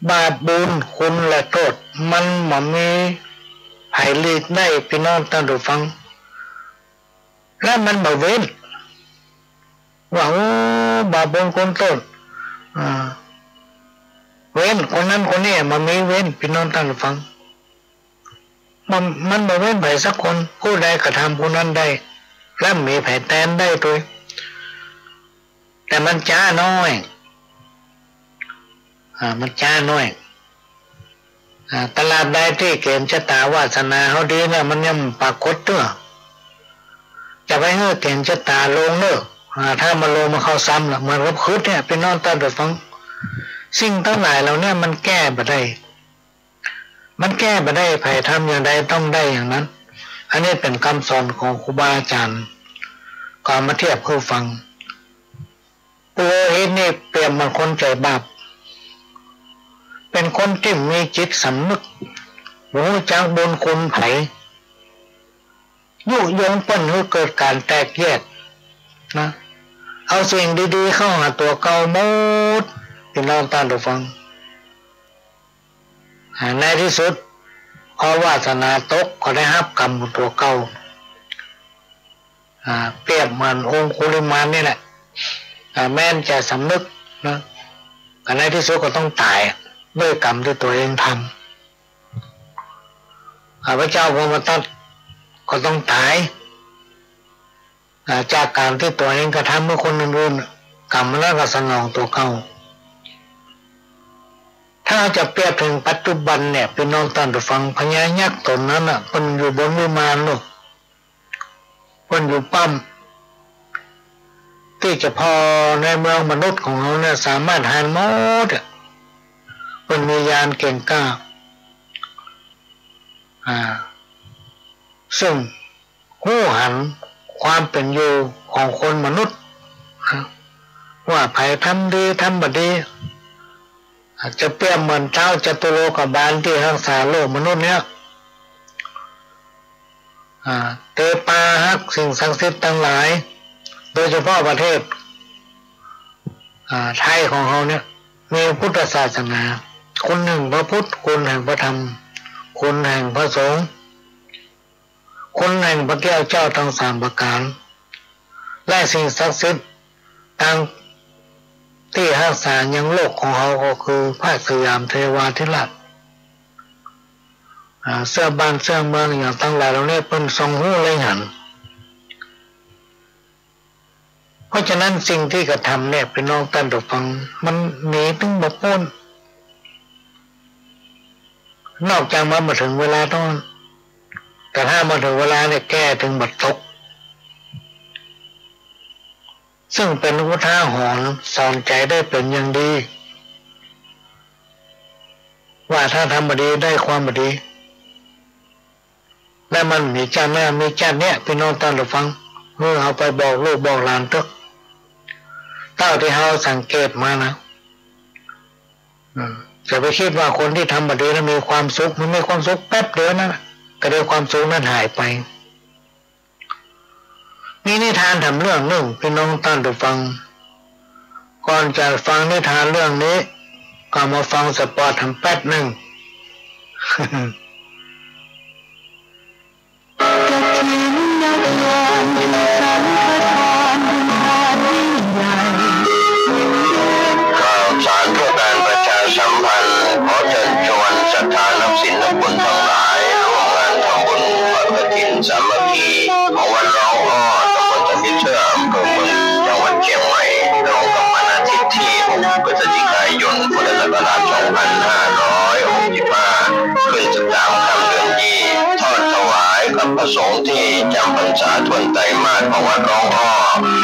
บาปบุญคุณและโทษมันบ่มีให้หลีกได้พี่น้องท่านผู้ฟังและมันบ่เว้นว่าบาปบุญคุณโทษเว้นคนนั้นคนนี้มันมีเว้นพี่น้องท่านผู้ฟังมันบ่เว้นไผสักคนผู้ใดกระทำผู้นั้นได้และมีไผแทนได้ตัว แต่มันจ้าน้อยมันจ้าน้อยตลาดใดที่เกณฑ์ชะตาวาสนาเขาดีเนี่ยมันยังปรากฏตัวจะไปให้เกณฑ์ชะตาลงเนอะถ้ามาลงมาเข้าซ้ำล่ะมันรับคืดเนี่ยเป็นนอนตาเดือดฟังสิ่งทั้งหลายเราเนี่ยมันแก้บ่ได้มันแก้บ่ได้ไผ่ทำอย่างใดต้องได้อย่างนั้นอันนี้เป็นคำสอนของครูบาอาจารย์ก่อนมาเทียบเพื่อฟังปุโรหิตนี่เปรียบเหมือนคนใจบาปเป็นคนที่มีจิตสำนึกรู้จักบุญคุณไผ่ยุยงปั้นให้เกิดการแตกแยกนะเอาสิ่งดีๆเข้าหาตัวเก่าหมดพี่น้องตามดูฟังในที่สุดพอวาสนาตกก็ได้รับกรรมตัวเก่าเปรียบเหมือนองคุลิมานนี่แหละแม้นจะสำนึกนะแต่ในที่สุดก็ต้องตายด้วยกรรมที่ตัวเองทำพระเจ้าพรหมทัตก็ต้องตายจากการที่ตัวเองกระทำเมื่อคนอื่นๆกรรมแล้วก็สนองตัวเก่าถ้าจะเปรียบถึงปัจจุบันเนี่ยเป็นน้องตันไปฟังพญายักษ์ตนนั้นอ่ะมันอยู่บนวิมานลูกมันอยู่ปั้มที่จะพอในเมืองมนุษย์ของเขาเนี่ยสามารถหันหมดมันมียานเก่งกล้าซึ่งหู้หันความเป็นอยู่ของคนมนุษย์ว่าใครทำดีทำบดีอาจจะเปรียบเหมือนเจ้าจตุโลกบาลที่รักษาโลกมนุษย์เนี่ยเตปาฮักสิ่งศักดิ์สิทธิ์ทั้งหลายโดยเฉพาะประเทศไทยของเขาเนี่ยมีพุทธศาสนาคุณแห่งพระพุทธคุณแห่งพระธรรมคุณแห่งพระสงฆ์คุณแห่งพระแก้วเจ้าทั้งสามประการและสิ่งศักดิ์สิทธิ์ทางที่รักษายังโลกของเขาก็คือพระสยามเทวาธิราชเสื้อบ้านเสื้อเมืองอย่างทั้งหลายเราเนี่ยเป็นทรงหู้เลยหันเพราะฉะนั้นสิ่งที่กระทำเนี่ยเป็นน้องตันตฟังมันหนีถึงบกพ้นนอกจากมาถึงเวลาต้องแต่ถ้ามาถึงเวลาเนี่ยแก้ถึงบัดตกซึ่งเป็นอุทาหรณ์สอนใจได้เป็นอย่างดีว่าถ้าทำบดีได้ความบดีและมันมีชาติหน้ามีชาติเนี้ยพี่น้องท่านผู้ฟังเมื่อเอาไปบอกลูกบอกหลานตึกเท่าที่เราสังเกตมานะจะไปคิดว่าคนที่ทำบดีแล้วมีความสุขมันมีความสุขแป๊บเดียวนะก็เดี๋ยวความสุขนั้นหายไปมีนิทานทำเรื่องหนึ่งพี่น้องท่านผู้ฟังก่อนจะฟังนิทานเรื่องนี้ก็มาฟังสปอร์ตทำแป๊บหนึ่งข่าวสารเพื่อการประชาสัมพันธ์ขอเชิญชวนศรัทธานักศิลปุณทั้งหลายร่วมงานทำบุญทอดกฐินสามัคคีของวัดร้องอ้อตำบลสมิทเชื่ออำเภอเมืองจังหวัดเชียงใหม่ตรงกับวันอาทิตย์ที่6 พฤศจิกายน พุทธศักราช 2565 ขึ้น13 ค่ำเดือนยี่ทอดถวายกับพระสงฆ์ที่จำพรรษาทวนไตรมาสของวัดร้องอ้อ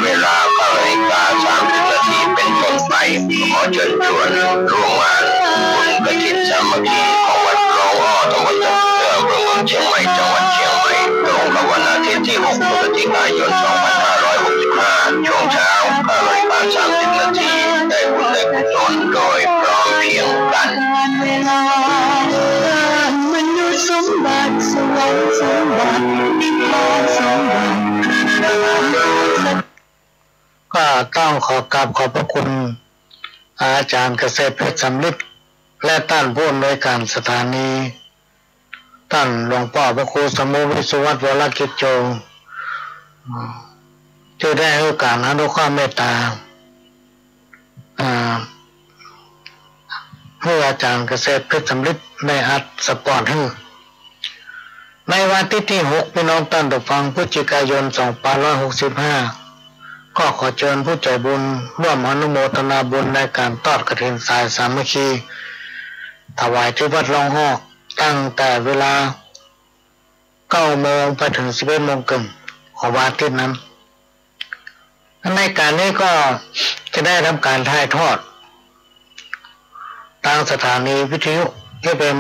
เวลา 9:30 นาทีเป็นต้นไปขอเชิญชวนร่วมงานบุญกฐินสามัคคีของวัดร้องอ้อตำบลสมิทเชื่ออำเภอเมืองเชียงใหม่จังหวัดเชียงใหม่ตรงกับวันอาทิตย์ที่ 6 พฤศจิกายน 2565 ช่วงเช้า 9:30 นาทีได้บุญได้กุศลโดยพร้อมเพรียงกันมนุษย์สมบัติสวรรค์สมบัตินิพพานสมบัติก็ต้องขอกราบขอบพระคุณอาจารย์เกษตรเพชรสำลิดและท่านผู้อำนวยการสถานีท่านหลวงพ่อพระครูสมุวิสุวัฒน์วรกิจโจที่ได้ให้โอกาสอนุความเมตตาให้อาจารย์เกษตรเพชรสำลิดได้อัดสปอร์ตให้ในวันที่6พี่น้องท่านผู้ฟังพฤศจิกายน 2565 ก็ขอเชิญผู้ใจบุญร่วมอนุโมทนาบุญในการทอดกฐินสายสามัคคีถวายที่วัดหลวงฮอกตั้งแต่เวลา9 โมงไปถึง11 โมงครึ่งของวันอาทิตย์นั้นในการนี้ก็จะได้ทำการถ่ายทอดทางสถานีวิทยุFM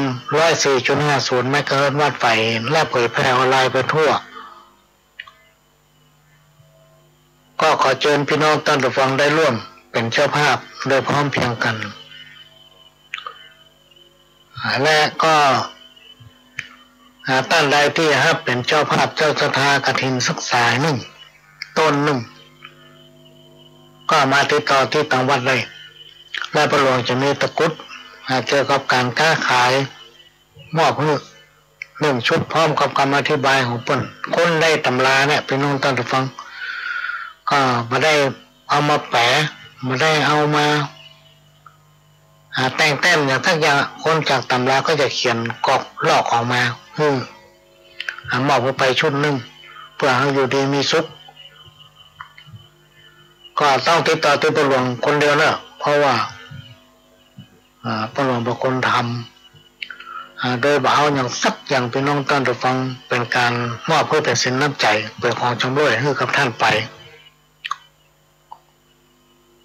104.50 เมกะเฮิรตซ์วัดไฟและเผยแพร่ออนไลน์ไปทั่วก็ขอเชิญพี่น้องท่านผู้ฟังได้ร่วมเป็นเจ้าภาพโดยพร้อมเพรียงกันและก็ท่านใดที่เป็นเจ้าภาพเจ้าศรัทธากฐินสักสายหนึ่งต้นหนึ่งก็มาติดต่อที่ทางวัดเลยและพระหลวงจะมีตะกรุดเกี่ยวกับการค้าขายมอบให้1 ชุดพร้อมกับคำอธิบายของเปิ้นคนได้ตำราเนี่ยพี่น้องท่านผู้ฟังก็มาได้เอามาแปะมาได้เอามาแต่งแต้มอย่างทั้งอย่างคนจากตำราก็จะเขียนกรอกลอกออกมามอบไปชุดหนึ่งเพื่อให้อยู่ดีมีสุขก็ต้องติดต่อที่พระหลวงคนเดียวนะเพราะว่าพระหลวงเป็นคนทำโดยบ่าวอย่างสักอย่างพี่น้องท่านผู้ฟังเป็นการมอบเพื่อเป็นสินน้ำใจเป็นของชำร่วยให้กับท่านไป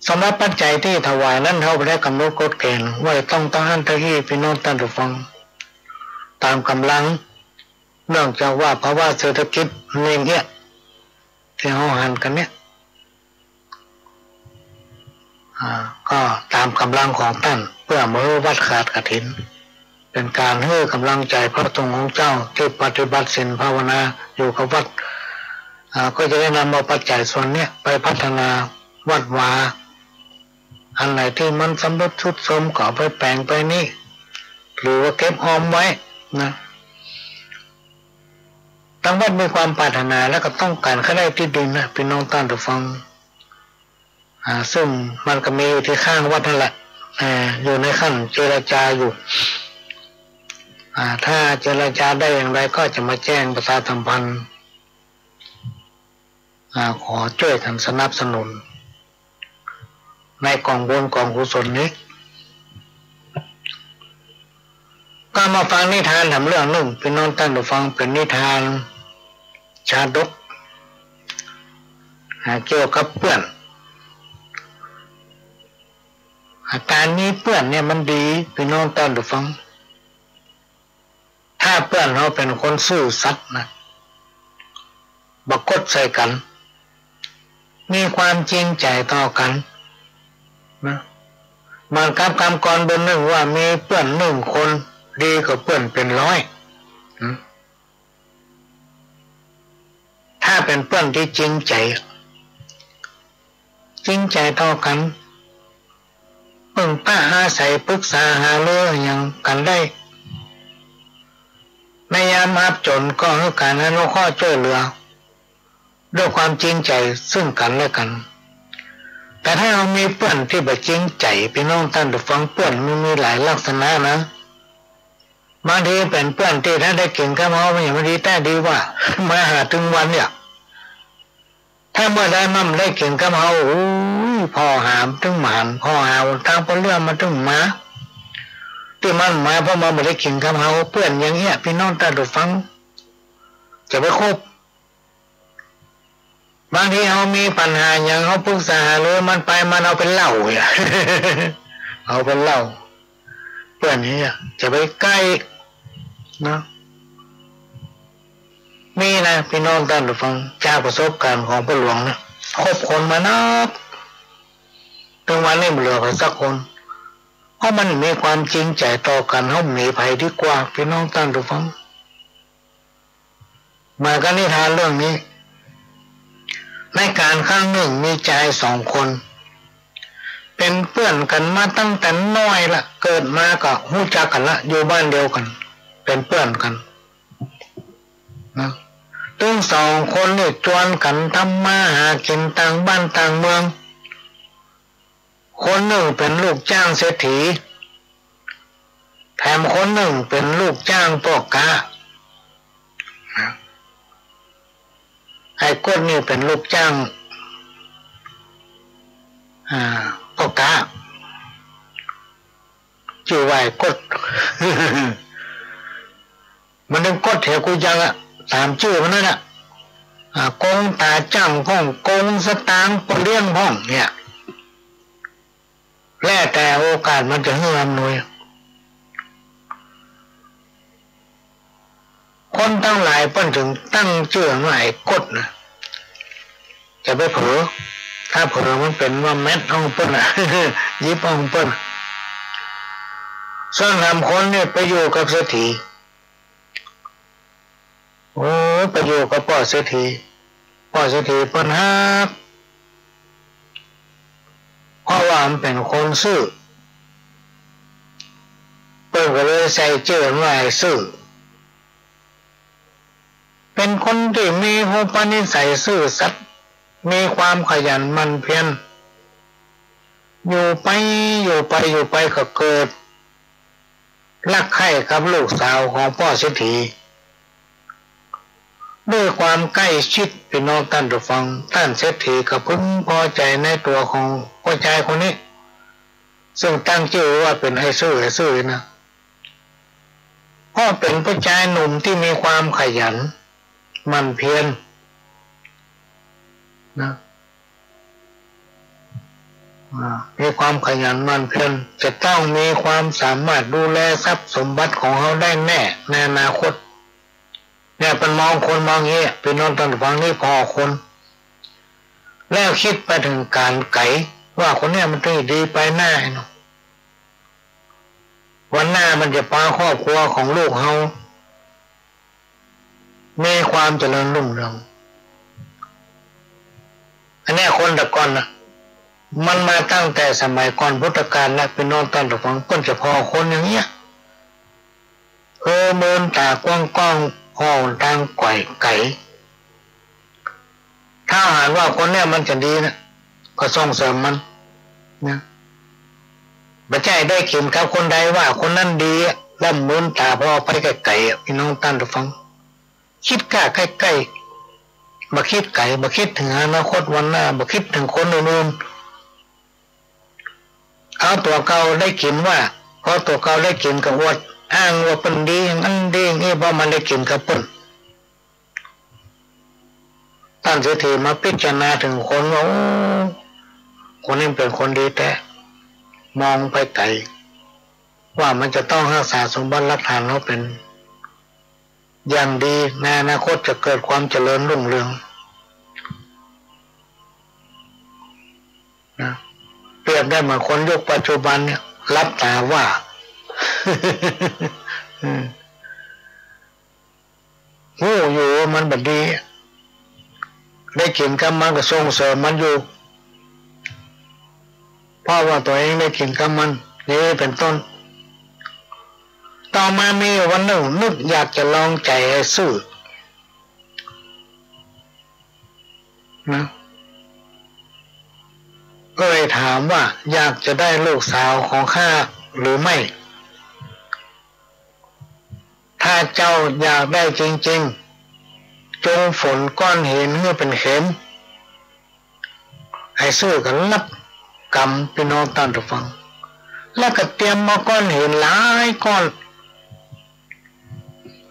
สำหรับปัจจัยที่ถวายนั้นเขาได้กำหนดกฎเกณฑ์ไว้ต้องหันตะกี้พี่น้องท่านผู้ฟังตามกำลังเนื่องจากว่าภาวะเศรษฐกิจเนี่ยที่เขาหันกันเนี่ยก็ตามกำลังของท่านเพื่อเมื่อวัดขาดกฐินเป็นการให้กำลังใจพระสงฆ์ของเจ้าที่ปฏิบัติศีลภาวนาอยู่กับวัดก็จะได้นำเอาปัจจัยส่วนนี้ไปพัฒนาวัดวาอันไหนที่มันสำรุดทรุดโทรมก็ไปแปลงไปนี่หรือว่าเก็บออมไว้นะทั้งวัดมีความปรารถนาและก็ต้องการค่าได้ที่ดินนะพี่น้องท่านผู้ฟังซึ่งมันก็มีอยู่ที่ข้างวัดนั่นแหละอยู่ในขั้นเจรจาอยู่ถ้าเจรจาได้อย่างไรก็จะมาแจ้งประชาสัมพันธ์ขอช่วยกันสนับสนุนในกองบุญกองกุศลนี้ก็มาฟังนิทานทำเรื่องหนึ่งพี่น้องท่านผู้ฟังเป็นนิทานชาดกเกี่ยวกับเพื่อนการมีเพื่อนเนี่ยมันดีพี่น้องท่านผู้ฟังถ้าเพื่อนเราเป็นคนซื่อสัตย์นะบักกดใส่กันมีความจริงใจต่อกันนะมันกำกรบนหนึ่งว่ามีเพื่อน1 คนดีกว่าเพื่อนเป็น100ถ้าเป็นเพื่อนที่จริงใจต่อกันพึ่งป้าอาศัยปรึกษาหาเรื่องอย่างกันได้ในยามอับจนก็ให้การอนุเคราะห์ช่วยเหลือด้วยความจริงใจซึ่งกันและกันแต่ถ้าเรามีเพื่อนที่แบบจริงใจพี่น้องท่านผู้ฟังเพื่อนมันมีหลายลักษณะนะบางทีเป็นเพื่อนที่ถ้าได้กินข้าวเมาไม่อย่างดีแต่ดีว่ามาหาถึงวันเนี่ยถ้าเมื่อได้มั่มได้กินข้าวเมาพ่อหามถึงหมานพ่อหาทางพลเรือมาถึงมาที่มันมาเพราะมันไม่ได้กินข้าวเมาเพื่อนอย่างเงี้ยพี่น้องท่านผู้ฟังจะไปคบบางทีเขามีปัญหาอย่างเขาปรึกษาเลยมันไปมันเอาเป็นเหล้าเนี่ย เอาเป็นเหล้าเพื่อนนี้จะไปใกล้นะมีนะพี่น้องท่านผู้ฟังจากประสบการณ์ของพระหลวงนะคบคนมานับถึงวันนี้เหลือไปสักคนเพราะมันมีความจริงใจต่อกันเขาหนีภัยดีกว่าพี่น้องท่านผู้ฟังมากันนิทานเรื่องนี้ในการครั้งหนึ่งมีชาย2 คนเป็นเพื่อนกันมาตั้งแต่น้อยละเกิดมาก็หู้จักกันละอยู่บ้านเดียวกันเป็นเพื่อนกันนะทั้ง2 คนนี่ชวนกันทำมาหากินต่างบ้านต่างเมืองคนหนึ่งเป็นลูกจ้างเศรษฐีแถมคนหนึ่งเป็นลูกจ้างพ่อค้าไอ้คนนี่เป็นลูกจ้าง พ่อกาชื่อไหวกด มันนึงกดแถวกูยังอ่ะตามชื่อมันนั่นอ่ะกงตาจังห้องกงสตางค์ปเลี้ยงห้องเนี่ยแล้วแต่โอกาสมันจะให้อำนวยคนตั้งหลายเปิ้นถึงตั้งชื่อว่าไอ้กดนะจะไปเผลอถ้าเผลอมันเป็นว่าแมทห้องเปิ้นอ่ะ ยิบห้องเปิ้นส่วนทำคนเนี่ยไปอยู่กับเศรษฐีโอ้ไปอยู่กับพ่อเศรษฐีเปิ้นฮักเพราะว่ามันเป็นคนซื่อเปิ้นก็เลยใส่ชื่อว่าไอ้ซื่อเป็นคนที่มีอุปนิสัยซื่อสัตย์มีความขยันหมั่นเพียรอยู่ไปก็เกิดรักใคร่กับลูกสาวของพ่อเศรษฐีด้วยความใกล้ชิดพี่น้องท่านผู้ฟังท่านเศรษฐีก็พึงพอใจในตัวของพ่อชายคนนี้ซึ่งตั้งชื่อว่าเป็นไอ้ซื่อนะเพราะเป็นผู้ชายหนุ่มที่มีความขยันหมั่นเพียรนะมีความขยันหมั่นเพียรจะต้องมีความสามารถดูแลทรัพย์สมบัติของเขาได้แน่ในอนาคตเนี่ยเป็นมองคนมองเงี้ยเป็นนอนตันฟังนี่พอคนแล้วคิดไปถึงการไก่ว่าคนเนี้ยมันต้องดีไปหน้าเนาะวันหน้ามันจะพาครอบครัวของลูกเขามีความเจริญรุ่งเรืองอันนี้คนแต่ก่อนนะมันมาตั้งแต่สมัยก่อนพุทธกาลและเป็นนอนตันฟังก็จะพอคนอย่างเงี้ยเมินตากว้างห้องทางไก่ถ้าหากว่าคนเนี้ยมันจะดีนะก็ส่งเสริมมันนะไม่ใช่ได้เขียนกับคนใดว่าคนนั้นดีแล้วเมินตาพอไปไก่พี่น้องท่านผู้ฟังคิดกล้าใกล้ๆมาคิดไก่มาคิดถึงอนาคตวันหน้ามาคิดถึงคนอื่นๆเอาตัวเก่าได้เขียนว่าพอตัวเก่าได้เขียนกับวัดอ้างว่าเป็นดีมันดีนี่เพราะมันได้กินกับปุ่นท่านเศรษฐีมาพิจารณาถึงคนว่าคนนี้เป็นคนดีแต่มองไปไกลว่ามันจะต้องรักษาสมบัติรักฐานเขาเป็นอย่างดีในอนาคตจะเกิดความเจริญรุ่งเรืองนะเปรียบได้เหมือนคนยุคปัจจุบันเนี่ยรับตาว่าหูอยู่มันแบบดีได้กินกับมันก็ส่งเสริมมันอยู่เพราะว่าตัวเองได้กินกับมันนี่เป็นต้นต่อมามีวันหนึ่งนึกอยากจะลองใจให้ซื่อนะก็เลยถามว่าอยากจะได้ลูกสาวของข้าหรือไม่ถ้าเจ้าอยากได้จริงๆจงฝนก้อนหินเมื่อเป็นเข็มไอ้ซื่อกันรับกรรมพี่น้องท่านผู้ฟังแล้วก็เตรียมมาก้อนหินหลายก้อน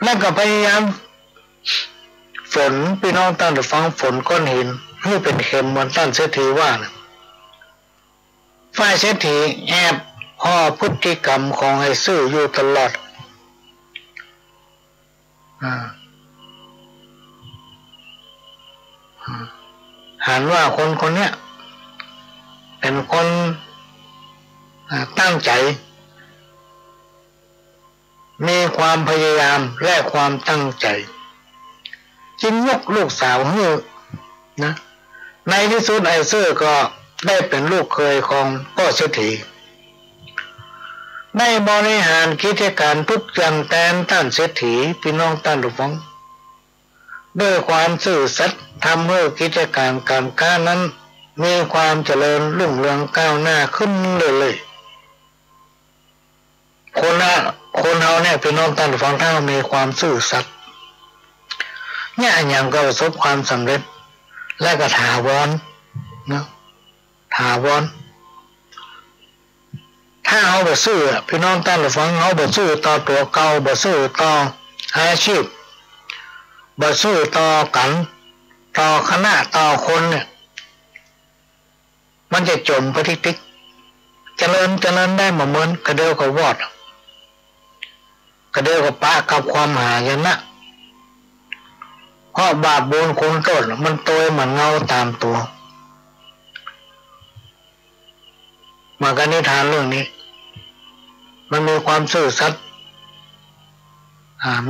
แล้วก็พยายามฝนพี่น้องท่านผู้ฟังฝนก้อนหินให้เป็นเข็มเหมือนท่านเศรษฐีว่านะฝ่ายเศรษฐีแอบห่อพฤติกรรมของไอ้ซื่ออยู่ตลอดหันว่าคนเนี้ยเป็นคนตั้งใจมีความพยายามและความตั้งใจจึงยกลูกสาวให้นะในที่สุดไอ้ซื่อก็ได้เป็นลูกเคยของพ่อเศรษฐีได้บริหารกิจการทุกอย่างแทนท่านเศรษฐีพี่น้องท่านผู้ฟังด้วยความซื่อสัตย์ทำให้กิจการการค้านั้นมีความเจริญรุ่งเรืองก้าวหน้าขึ้นเลยคนเราเนี่ยพี่น้องท่านผู้ฟังถ้ามีความซื่อสัตย์เนี่ยอย่างก็ประสบความสำเร็จและก็ถาวรนะถาวร ถ้าเขาบ่ซื้อพี่น้องท่านผู้ฟังเขาบ่ซื้อต่อตัวเก่าบ่ซื้อต่ออาชีพบ่ซื้อต่อกันต่อคณะต่อคนเนี่ยมันจะจมไปที่ติ๊กเจริญได้มาเหมือนกระเดียวกับวอดกระเดียวกับปะกับความหายนะเพราะบาปบุญคุณโทษมันโตยเหมือนเงาตามตัวมากันนิทานเรื่องนี้มันมีความซื่อสัตย์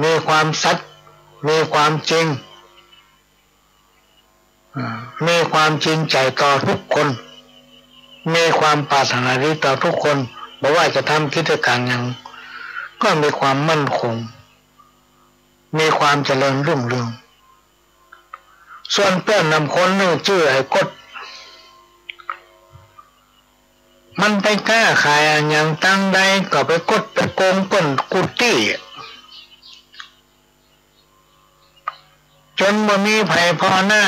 มีความสัตย์มีความจริงมีความจริงใจต่อทุกคนมีความปรารถนาดีต่อทุกคนบอกว่าจะทำกิจการอย่างก็มีความมั่นคงมีความเจริญรุ่งเรืองส่วนเพื่อนนำคนนึงชื่อไอ้กดมันไปกล้าขายอย่างตั้งใดก็ไปกดไปโกงปล้นกุฏิจนบ่มีไผพอหน้า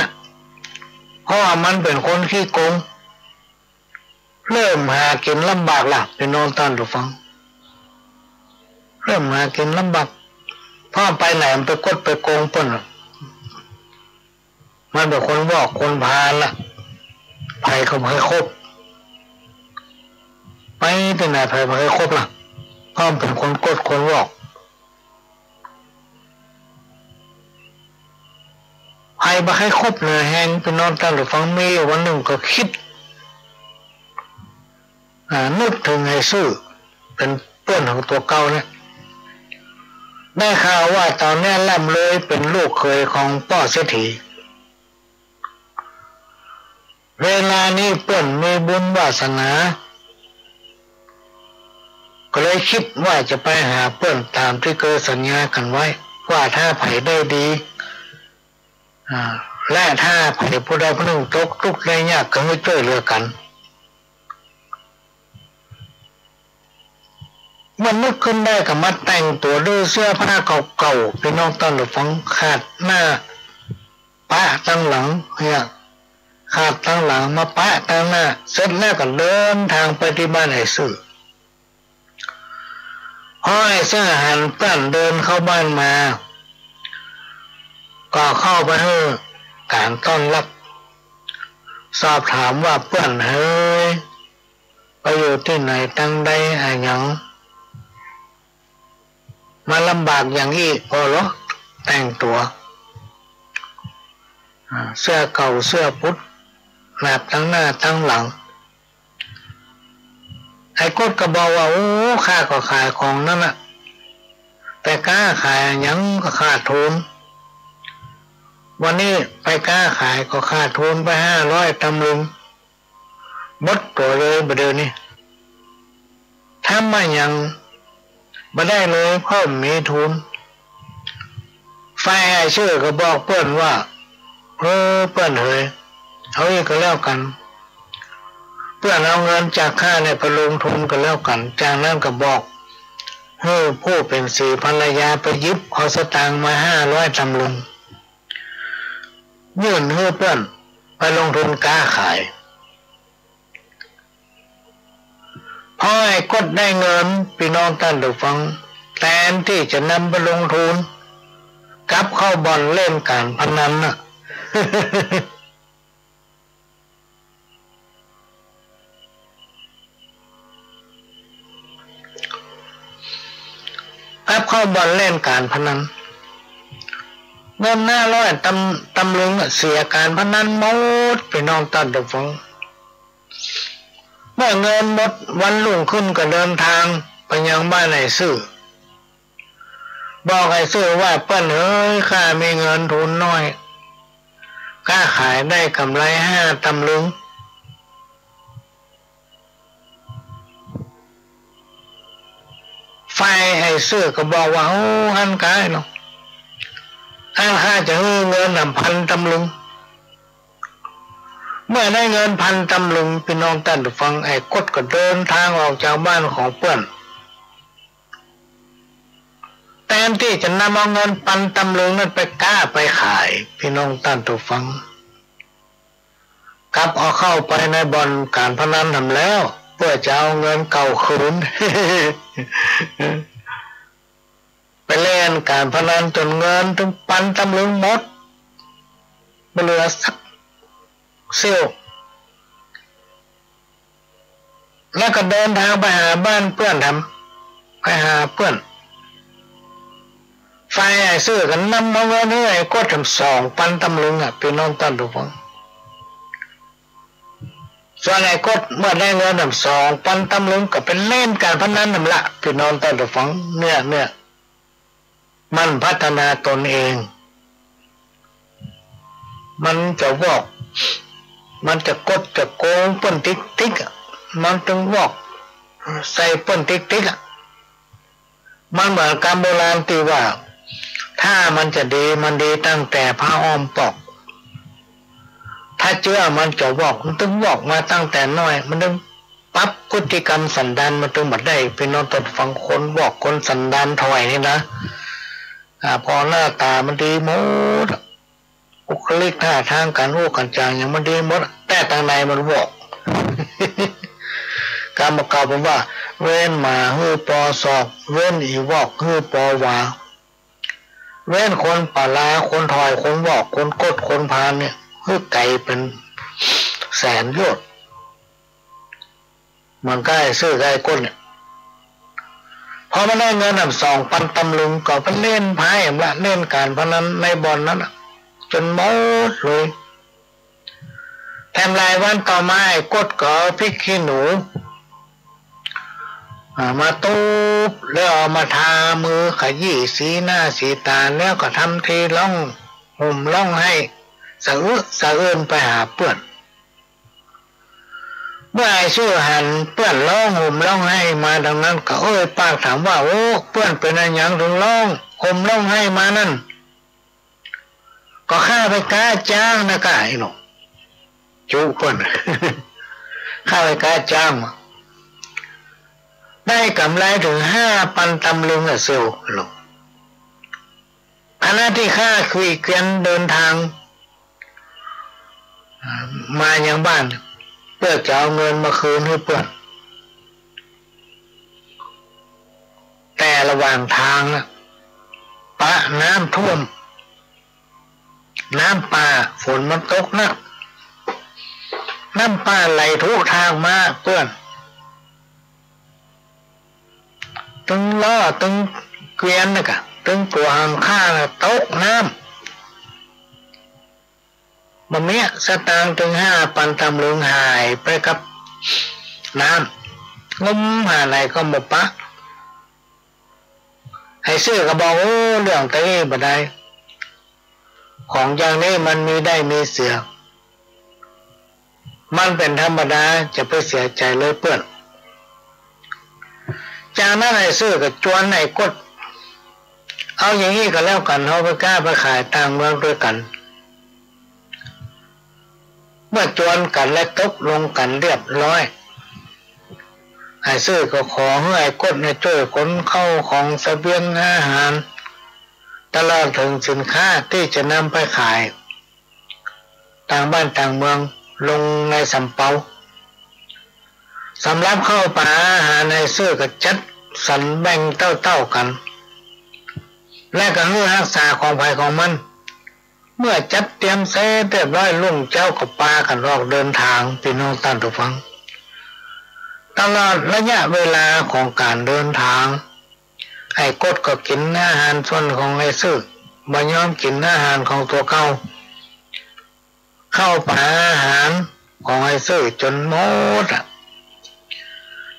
เพราะว่ามันเป็นคนขี้โกงเริ่มหากินลำบากล่ะเป็นโนนตันทุกฟังเริ่มหากินลำบากพ่อไปไหนมันไปกดไปโกงปล้นมันเป็นคนบอกคนพาลล่ะไผเขาไม่ครบไปที่ไหนไผไม่ครบล่ะพ่อเป็นคนกดคนบอกไผไม่ให้ครบเลยแหงเป็นโนนตันทุกฟังมีวันหนึ่งก็คิดนึกถึงไอ้ซื่อเป็นเพื่อนของตัวเก่าเนี่ยได้ข่าวว่าตอนนี้ล่ำเลยเป็นลูกเคยของป้อเศรษฐีเวลานี้เพื่อนมีบุญวาสนาก็เลยคิดว่าจะไปหาเพื่อนตามที่เคยสัญญากันไว้ว่าถ้าไผ่ได้ดีและถ้าไผ่ผู้ใดผู้หนึ่งตกทุกข์ได้ยากก็ให้ช่วยเหลือกันมันนึกขึ้นได้กับมาแต่งตัวด้วยเสื้อผ้าเก่าๆพี่น้องต้นหรือฟังขาดหน้าปะตั้งหลังเนี่ยขาดตั้งหลังมาปะตั้งหน้าเสร็จแล้วก็เดินทางไปที่บ้านไอ้ซื่อพอไอ้ซื่อหันปล้นเดินเข้าบ้านมาก็เข้าไปให้การต้อนรับสอบถามว่าเพื่อนเฮ้ยไปอยู่ที่ไหนตั้งใดอะไรอย่างมาลำบากอย่างนี้พอหรอแต่งตัวเสื้อเก่าเสื้อพุทธหนาบทั้งหน้าทั้งหลังไอ้กดก็บอกว่าโอ้ข้าก็ขายของนั่นน่ะแต่กล้าขายยังก็ขาดทุนวันนี้ไปกล้าขายก็ขาดทุนไป500ตำลึงหมดตัวเลยประเดี๋ยวนี้ถ้าไม่ยังมาได้เลยเพิ่มมีทุนไฟไอ้ชื่อก็บอกเพื่อนว่าเพื่อนเฮ้ยเอาอีกก็แล้วกันเพื่อนเอาเงินจากข้าเนี่ยไปลงทุนก็แล้วกันจากนั้นก็บอกผู้เป็นสีภรรยาไปยิบเอาสตางค์มา500ตำลึงยื่นให้เพื่อนไปลงทุนค้าขายพอไอ้กดได้เงินพี่น้องท่านผู้ฟังแทนที่จะนำไปลงทุนกลับเข้าบ่อนเล่นการพนันน่ะ กลับเข้าบ่อนเล่นการพนันเงิน500ตำลึงเสียการพนันหมดพี่น้องท่านผู้ฟังเมื่อเงินหมดวันรุ่งขึ้นก็เดินทางไปยังบ้านไอ้ซื่อบอกไอ้ซื่อว่าเปิ้นเอ้ยข้ามีเงินทุนน้อยข้าขายได้กำไร5ตำลึงไฟไอ้ซื่อก็บอกว่าโอ้หันกายเนาะข้าจะให้เงิน1,000ตำลึงเมื่อได้เงิน1,000ตำลึงพี่น้องท่านผู้ฟังไอ้กดก็เดินทางออกจากบ้านของเพื่อนแทนที่จะนำเอาเงิน1,000ตำลึงนั้นไปกล้าไปขายพี่น้องท่านผู้ฟังกลับเอาเข้าไปในบ่อนการพนันทำแล้วเ พื่อจะเอาเงินเก่าคืน ไปเล่นการพนันจนเงินถึงปันตำลึงหมดไม่เหลือสักเสี้ยวแล้วก็เดินทางไปหาบ้านเพื่อนทำไปหาเพื่อนไฟไอ้ซื้อกันนำมาเงินให้ไอ้ก็ทำ2 ปันตำลึงอ่ะพี่น้องตั้งดูฟังส่วนไอ้ก็เมื่อได้เงิน2 ปันตำลึงก็เป็นเล่นการพนันนั่นละพี่น้องตั้งดูฟังเนี่ยมันพัฒนาตนเองมันจะวอกมันจะกดจะโกงป้นติ๊กมันต้องวอกใส่ป้นติ๊กมันเหมือนการโบราณที่ว่าถ้ามันจะดีมันดีตั้งแต่พระอ้อมปอกถ้าเชื่อมันจะวอกมันต้องวอกมาตั้งแต่น้อยมันต้องปรับพฤติกรรมสันดานมันต้องหมดได้พี่น้องตดฟังคนวอกคนสันดานถอยนี่นะพอหน้าตามันดีหมดบุคลิกท่าทางการพูดการจาอย่างมันดีหมดแต่ทางในมันวอก การบอกกล่าวผมว่าเว้นมาฮือปอศอกเว้นอีวอกฮือปอวาเว้นคนป่าลาคนถอยคนวอกคนกดคนพานเนี่ยฮือไก่เป็นแสนโยชน์มันใกล้ซื้อใกล้ก้นเนี่ยพอมาได้เงิน2 ปันตำลึงก็ไปเล่นไพ่ละเล่นการพนันในบ่อนนั้นจนหมดเลยแถมรายวันต่อมาไอ้กดก็พริกขี้หนูมาตูบแล้วเอามาทามือขยี้สีหน้าสีตาแล้วก็ทำทีล่องห่มล่องให้สะอื้นไปหาเพื่อนเมื่อไอ้ชื่อหันเพื่อนร้องห่มร้องให้มาดังนั้นก็ปากถามว่าโอ้เพื่อนเป็นอะไรอย่างถึงร้องห่มร้องให้มานั่นก็ข้าไปกาจ้างนะกะไอ้หนูจูเพื่อน ข้าไปกาจ้างได้กำไรถึง5 ปันตำลึงเซลหนูขณะที่ข้าคุยเกวียนเดินทางมายังบ้านเพื่อจะเอาเงินมาคืนให้เพื่อนแต่ระหว่างทางนะปะน้ำท่วมน้ำป่าฝนมันตกนะน้ำป่าไหลทุกทางมาเพื่อนตึงล้อตึงเกวียนนะกะตึงตัวหางข้านะตกน้ำมันเนี้ยสตางค์ถึง5 ปันตำลึงหายไปกับน้ำงมหาไหนก็มาปะให้ซื้อก็บอกโอ้เรื่องเต้บ่ได้ของอย่างนี้มันมีได้มีเสียมันเป็นธรรมดาจะไปเสียใจเลยเพื่อนจากนั้นให้ซื้อก็จวนให้กดเอาอย่างนี้ก็แล้วกันเขาไปกล้าไปขายต่างเมืองด้วยกันเมื่อจวนกันและตกลงกันเรียบร้อยไอ้ซื้อก็ขอให้ไอ้กดในช่วยขนเข้าของเสบียงอาหารตลอดถึงสินค้าที่จะนำไปขายต่างบ้านต่างเมืองลงในสำเปาสำหรับเข้าป่าอาหารไอ้ซื้อก็จัดสรรแบ่งเต้ากันและก็ให้รักษาของภัยของมันเมื่อจัดเตรียมเสร็จเรียบร้อยลุงเจ้ากับปากันออกเดินทางพี่น้องท่านผู้ฟังตลอดระยะเวลาของการเดินทางไอ้กดก็กินอาหารส่วนของไอ้ซื้อบ่ยอมกินอาหารของตัวเข้าป่าอาหารของไอ้ซื้อจนหมด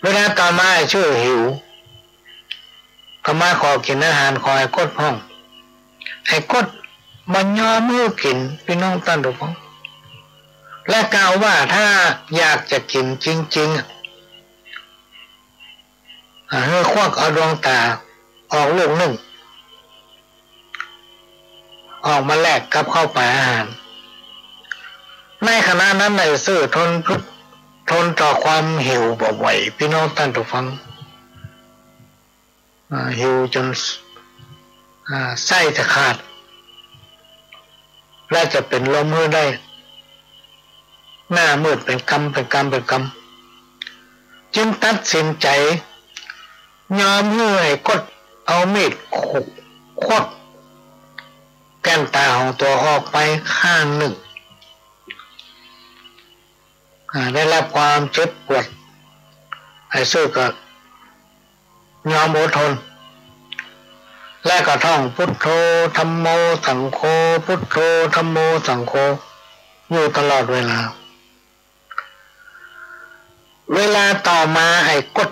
เวลาต่อมาไอ้ชื่อหิวก็มาขอกินอาหารของไอ้กดห้องไอ้กดมันยอมมือกินพี่น้องท่านผู้ฟังและกล่าวว่าถ้าอยากจะกินจริงๆให้ควักเอาดวงตาออกลูกหนึ่งออกมาแลกกับข้าวปลาอาหารในขณะนั้นในซื่อทนต่อความหิวบ่ไหวพี่น้องท่านผู้ฟังหิวจนไส้จะขาดและจะเป็นลมมือได้หน้ามืดเป็นกำ จึงตัดสินใจยอมให้กดเอามีดควักแก้มตาของตัวออกไปข้างหนึ่งได้รับความเจ็บปวดไอ้ซื่อก็ยอมอดทนและก็ท่องพุทโธธัมโมสังโฆพุทโธธัมโมสังโฆอยู่ตลอดเวลาต่อมาไอ้กด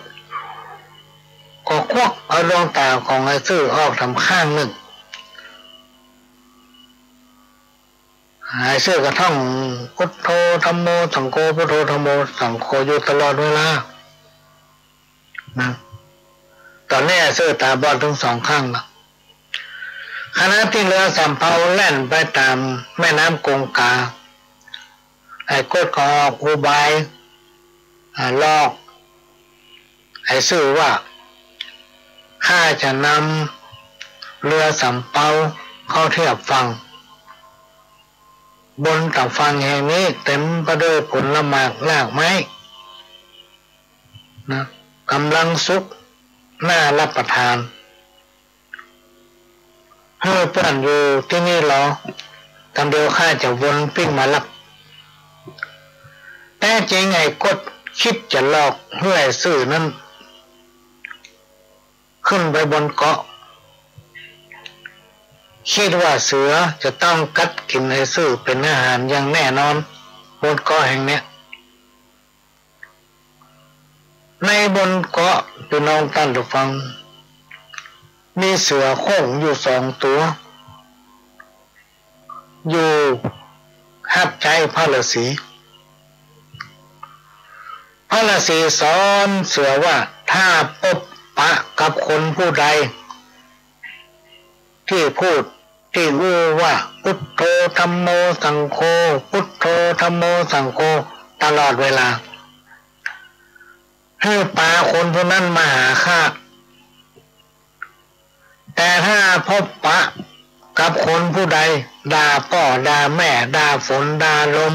ก็ควักเอาดวงตาของไอ้ซื่อออกทำข้างหนึ่งไอ้ซื่อก็ท่องพุทโธธัมโมสังโฆพุทโธธัมโมสังโฆอยู่ตลอดเวลานะตอนนี้ไอ้ซื่อตาบอดทั้งสองข้างนะขณะที่เรือสำเภาแล่นไปตามแม่น้ำกงกาไอ้กดก็ออกอุบายลอกไอ้ซื่อว่าข้าจะนำเรือสำเภาเข้าเทียบฝั่งบนกับฝั่งแห่งนี้เต็มไปด้วยผลหมากรากไม้นะกำลังสุกน่ารับประทานเฮ้ยเพื่อนอยู่ที่นี่หรอตอนเดียวข้าจะวนปิ้งมารับแต่จริงไอ้กดคิดจะหลอกเพื่อซื่อนั้นขึ้นไปบนเกาะคิดว่าเสือจะต้องกัดกินไอ้ซื่อเป็นอาหารอย่างแน่นอนบนเกาะแห่งนี้ในบนเกาะพี่น้องท่านผู้ฟังมีเสือโคร่งอยู่2 ตัวอยู่หับใจพระฤาษีสอนเสือว่าถ้าพบปะกับคนผู้ใดที่พูดที่รู้ว่าพุทโธธัมโมสังโฆพุทโธธัมโมสังโฆตลอดเวลาให้ปาคนผู้นั้นมาหาข้าแต่ถ้าพบปะกับคนผู้ใดด่าพ่อด่าแม่ด่าฝนด่าลม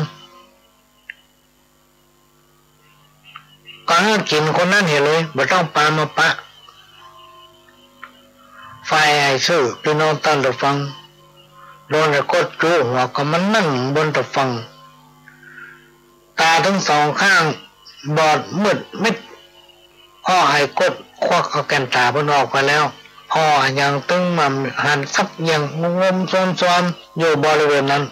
ก็ให้กินคนนั้นเห็นเลยไม่ต้องปามาปะไฟไอ้ซื่อพี่น้องตั้งแต่ฟังโดนไอ้กดจู้หัวก็มันนั่งบนตะฟังตาทั้งสองข้างบอดมืดมิดพ่อไอ้กดควักเอาแก่นตาบนออกไปแล้วพ่อยังตึงมันหันซับยังงมซ้อนอยู่บริเวณนั้น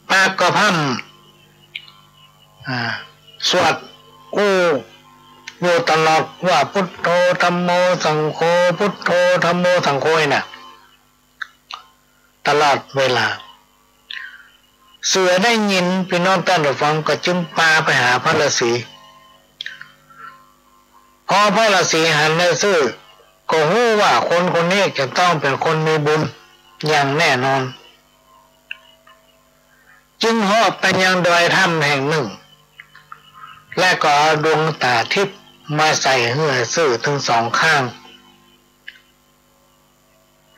ปากกระพั่มสวดอยู่ตลอดว่าพุทโธธัมโมสังโฆพุทโธธัมโมสังโฆน่ะตลอดเวลาเสือได้ยินพี่น้องท่านผู้ฟังก็จึงปาไปหาพระฤาษีพอพระฤาษีหันไปซื่อก็รู้ว่าคนคนนี้จะต้องเป็นคนมีบุญอย่างแน่นอนจึงเหาะไปยังดอยถ้ำแห่งหนึ่งและก็เอาดวงตาทิพย์มาใส่เหื่อซื่อทั้งสองข้าง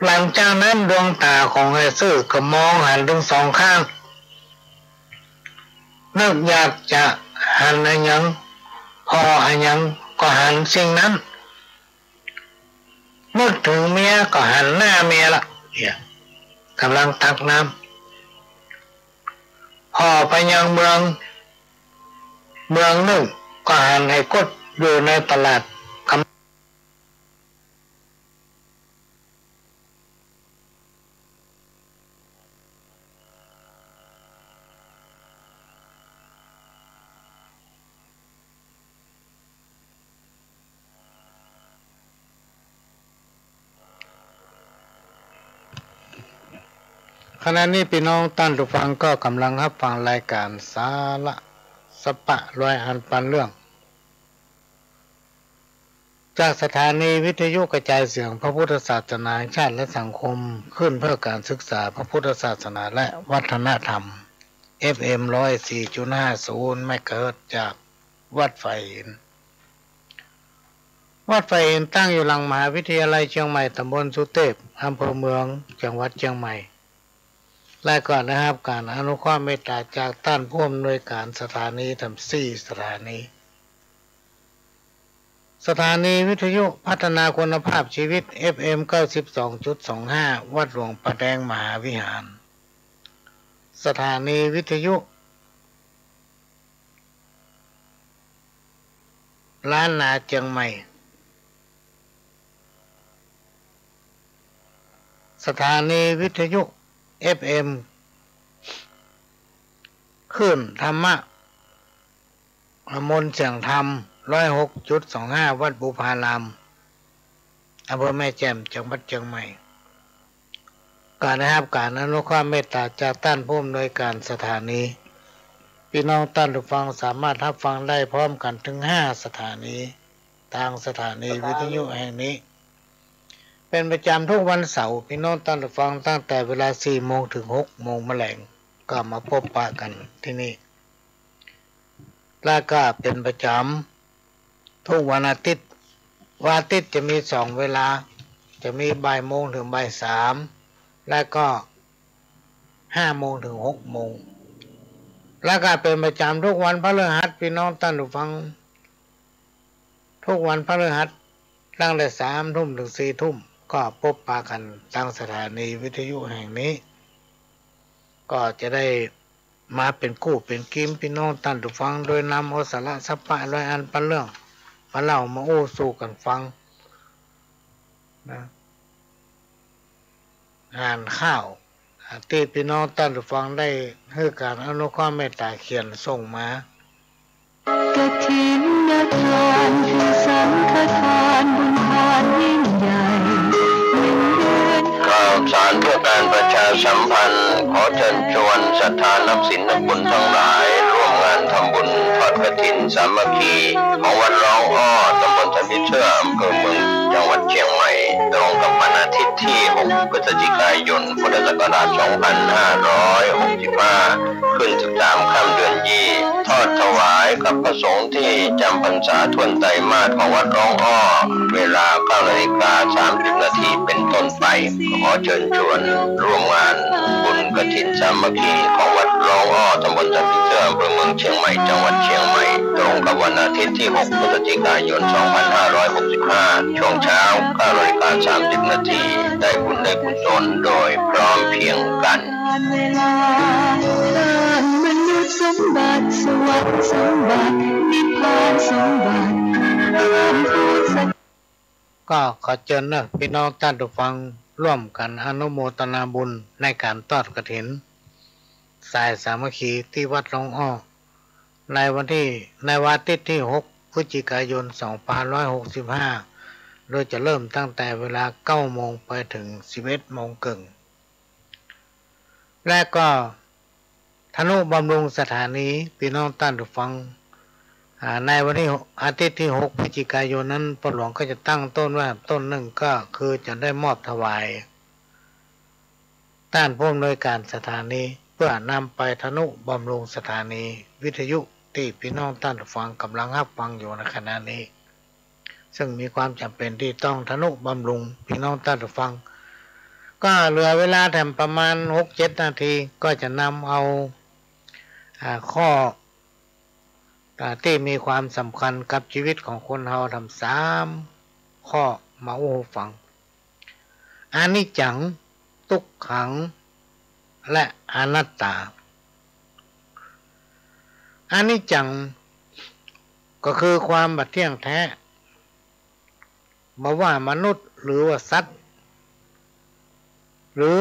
หลังจากนั้นดวงตาของไอ้ซื่อก็มองหันทั้งสองข้างนึกอยากจะหันอะไรยังพออะไรยังก็หันสิ่งนั้นนึกถึงเมียก็หันหน้าเมียละเนี่ยกำลังตักน้ำพอไปยังเมืองหนึ่งก็หันให้กดอยู่ในตลาดขณะนี้พี่น้องท่านผู้ฟังก็กำลังรับฟังรายการสาระสปะรอยอันปันเรื่องจากสถานีวิทยุกระจายเสียงพระพุทธศาสนาชาติและสังคมขึ้นเพื่อการศึกษาพระพุทธศาสนาและวัฒนธรรม FM 104.50 เมกะเฮิรตซ์จากวัดไฟอินตั้งอยู่หลังมหาวิทยาลัยเชียงใหม่ตำบลสุเทพอำเภอเมืองจังหวัดเชียงใหม่ และก่อนนะครับการอนุเคราะห์เมตตาจากท่านผู้อำนวยการสถานีทำ4สถานีสถานีวิทยุพัฒนาคุณภาพชีวิต FM 92.25 วัดหลวงประแดงมหาวิหารสถานีวิทยุล้านนาเชียงใหม่สถานีวิทยุ FM คลื่นธรรมะมนต์เสียงธรรม 106.25 วัดบุพารามอำเภอแม่แจ่มจังหวัดเชียงใหม่การนะครับการอนุเคราะห์เมตตาจากท่านผู้อำนวยการสถานีพี่น้องท่านผู้ฟังสามารถรับฟังได้พร้อมกันถึง5สถานีทางสถานีวิทยุแห่งนี้เป็นประจำทุกวันเสาร์พี่น้องท่านผู้ฟังตั้งแต่เวลา 4 โมงถึง 6 โมงแมลงก็มาพบปะกันที่นี่และก็เป็นประจำทุกวันอาทิตย์วันอาทิตย์จะมี2เวลาจะมีบ่ายโมงถึงบ่าย3และก็5โมงถึง6โมงและก็เป็นประจำทุกวันพฤหัสพี่น้องท่านผู้ฟังทุกวันพฤหัสตั้งแต่3 ทุ่มถึง4 ทุ่มก็พบปะกันทางสถานีวิทยุแห่งนี้ก็จะได้มาเป็นคู่เป็นกิมพี่น้องท่านผู้ฟังโดยนำเอาสาระสัพพะร้อยอันปันเรื่องมาเล่ามาโอ้สู่กันฟังนะอ่านข้าวที่พี่น้องท่านผู้ฟังได้ให้การอนุเคราะห์เมตตาเขียนส่งมากฐินทานคือสังฆทานบุญทานยิ่งใหญ่ข่าวสารเพื่อการประชาสัมพันธ์ขอเชิญชวนศรัทธานักศีลนักบุญทั้งหลายร่วมงานทำบุญทอดกฐินสามัคคีของวัดร้องอ้อตำบลสมิทเชื่ออำเภอเมืองจังหวัดเชียงใหม่ตรงกับวันอาทิตย์ที่ 6 พฤศจิกายน พุทธศักราช 2565 ขึ้น13 ค่ำเดือนยี่ทอดถวายกับพระสงฆ์ที่จำพรรษาทวนไตรมาสของวัดร้องอ้อเวลา 9:30 นาทีเป็นต้นไปขอเชิญชวนร่วมงานบุญกฐินสามัคคีของวัดร้องอ้อตำบลสมิทเชื่ออำเภอเมืองเชียงใหม่จังหวัดเชียงใหม่ตรงกับวันอาทิตย์ที่ 6 พฤศจิกายน 2565 ช่วงเช้า 9:30 นาทีได้บุญได้กุศลโดยพร้อมเพรียงกันเวลาทานมนุษย์สมบัติสวรรค์สมบัตินิพพานสมบัติก็ขอเชิญนะพี่น้องท่านผู้ฟังร่วมกันอนุโมทนาบุญในการทอดกฐินสายสามัคคีที่วัดร้องอ้อในวันอาทิตย์ที่ 6 พฤศจิกายน 2565 โดยจะเริ่มตั้งแต่เวลา 9 โมงไปถึง 11 โมงครึ่งและก็ธนุบำรุงสถานีพี่น้องท่านผู้ฟังในวันที่อาทิตย์ที่ 6 พฤศจิกายนนั้นพ่อหลวงก็จะตั้งต้นว่าต้นหนึ่งก็คือจะได้มอบถวายต้านผู้อำนวยการสถานีเพื่อนำไปธนุบำรุงสถานีวิทยุที่พี่น้องท่านผู้ฟังกำลังรับฟังอยู่ในขณะนี้ซึ่งมีความจำเป็นที่ต้องธนุบำรุงพี่น้องท่านผู้ฟังก็เหลือเวลาแถมประมาณ 6-7 นาทีก็จะนำเอาข้อที่มีความสำคัญกับชีวิตของคนเราทำ3ข้อมาโอ้ฟังอนิจจังทุกขังและอนัตตาอนิจจังก็คือความบัดเที่ยงแท้บ่ว่ามนุษย์หรือว่าสัตว์หรือ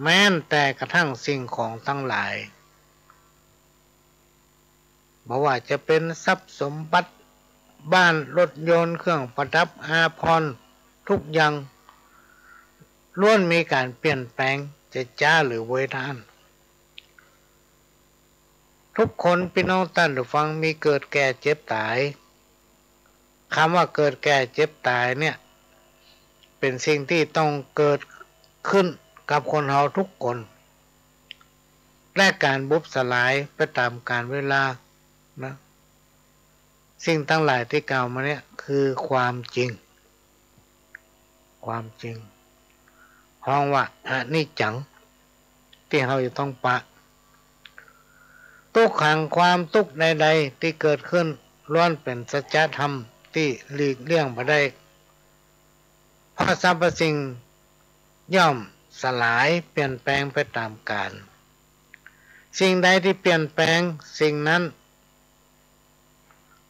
แม้แต่กระทั่งสิ่งของทั้งหลายบ่ว่าจะเป็นทรัพย์สมบัติบ้านรถยนต์เครื่องประดับอาภรณ์ทุกอย่างล้วนมีการเปลี่ยนแปลงจะจ้าหรือเวทานทุกคนพี่น้องท่านผู้ฟังมีเกิดแก่เจ็บตายคำว่าเกิดแก่เจ็บตายเนี่ยเป็นสิ่งที่ต้องเกิดขึ้นกับคนเราทุกคนและการบุบสลายไปตามกาลเวลานะสิ่งทั้งหลายที่กล่าวมาเนี่ยคือความจริงห้องว่าอนิจจัง ที่เราจะต้องปะทุกขังความทุกข์ใดๆที่เกิดขึ้นล้วนเป็นสัจธรรมที่หลีกเลี่ยงบ่ได้เพราะสรรพสิ่งย่อมสลายเปลี่ยนแปลงไปตามกาลสิ่งใดที่เปลี่ยนแปลงสิ่งนั้น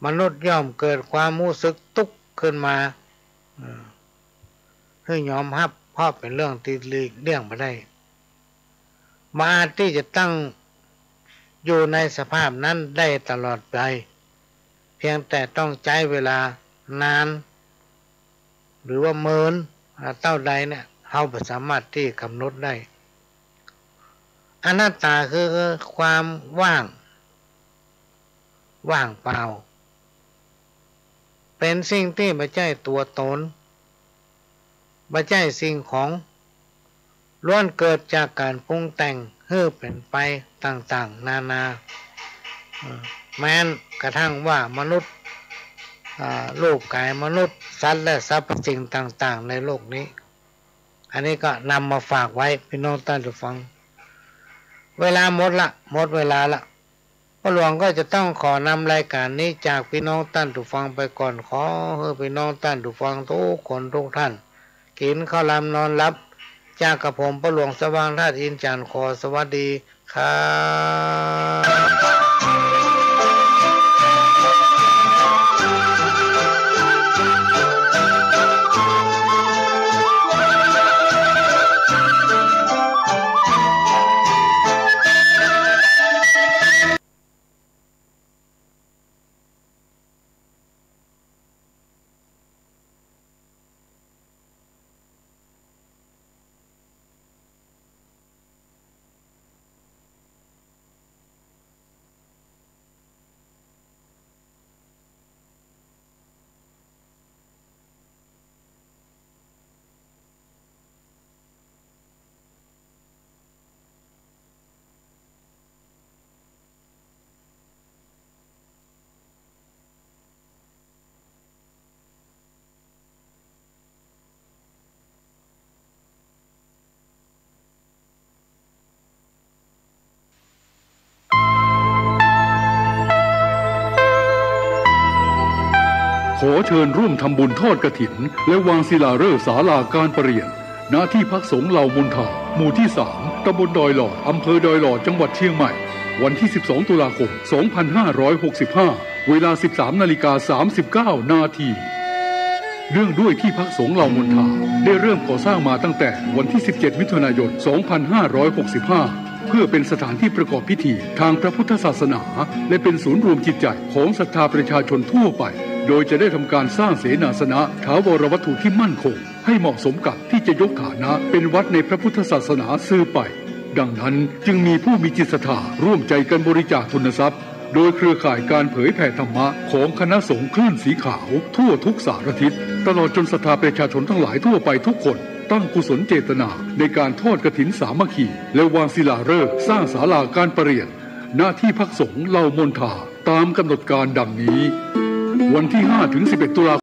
มนุษย์ย่อมเกิดความรู้สึกทุกข์ขึ้นมาให้ยอมรับเพราะเป็นเรื่องที่หลีกเลี่ยงบ่ได้มาที่จะตั้งอยู่ในสภาพนั้นได้ตลอดไปเพียงแต่ต้องใช้เวลานานหรือว่าเมินเท่าใดเนี่ยเราไม่สามารถที่กำหนดได้อนัตตาคือความว่างเปล่าเป็นสิ่งที่ไม่ใช่ตัวตนไม่ใช่สิ่งของล้วนเกิดจากการปรุงแต่งให้เป็นไปต่างๆนานาแม้นกระทั่งว่ามนุษย์รูปกายมนุษย์สัตว์และสรรพสิ่งต่างๆในโลกนี้อันนี้ก็นำมาฝากไว้พี่น้องท่านผู้ฟังเวลาหมดเวลาละพ่อหลวงก็จะต้องขอนำรายการนี้จากพี่น้องท่านผู้ฟังไปก่อนขอให้พี่น้องท่านผู้ฟังทุกคนทุกท่านกินข้าวลำนอนหลับจากกับผมพ่อหลวงสว่างธาตุอินทร์จันทร์ขอสวัสดีขอเชิญร่วมทำบุญทอดกฐินและวางศิลาฤกษ์ศาลาการประเรียนณที่พักสงฆ์เหล่ามนทาหมู่ที่ 3 ตำบลดอยหลอดอำเภอดอยหลอดจังหวัดเชียงใหม่วันที่ 12 ตุลาคม 2565 เวลา 13:39 นาทีเนื่องด้วยที่พักสงฆ์เหล่ามนทาได้เริ่มก่อสร้างมาตั้งแต่วันที่ 17 มิถุนายน 2565 เพื่อเป็นสถานที่ประกอบพิธีทางพระพุทธศาสนาและเป็นศูนย์รวมจิตใจของศรัทธาประชาชนทั่วไปโดยจะได้ทำการสร้างเสนาสนะถาวรวัตถุที่มั่นคงให้เหมาะสมกับที่จะยกฐานะเป็นวัดในพระพุทธศาสนาสืบไปดังนั้นจึงมีผู้มีจิตศรัทธาร่วมใจกันบริจาคทุนทรัพย์โดยเครือข่ายการเผยแผ่ธรรมะของคณะสงฆ์คลื่นสีขาวทั่วทุกสารทิศตลอดจนศรัทธาประชาชนทั้งหลายทั่วไปทุกคนตั้งกุศลเจตนาในการทอดกฐินสามัคคีและวางศิลาฤกษ์สร้างศาลาการประเรียนณที่พักสงฆ์เหล่ามนทาตามกำหนดการดังนี้วันที่ 5-11 ตุลาคม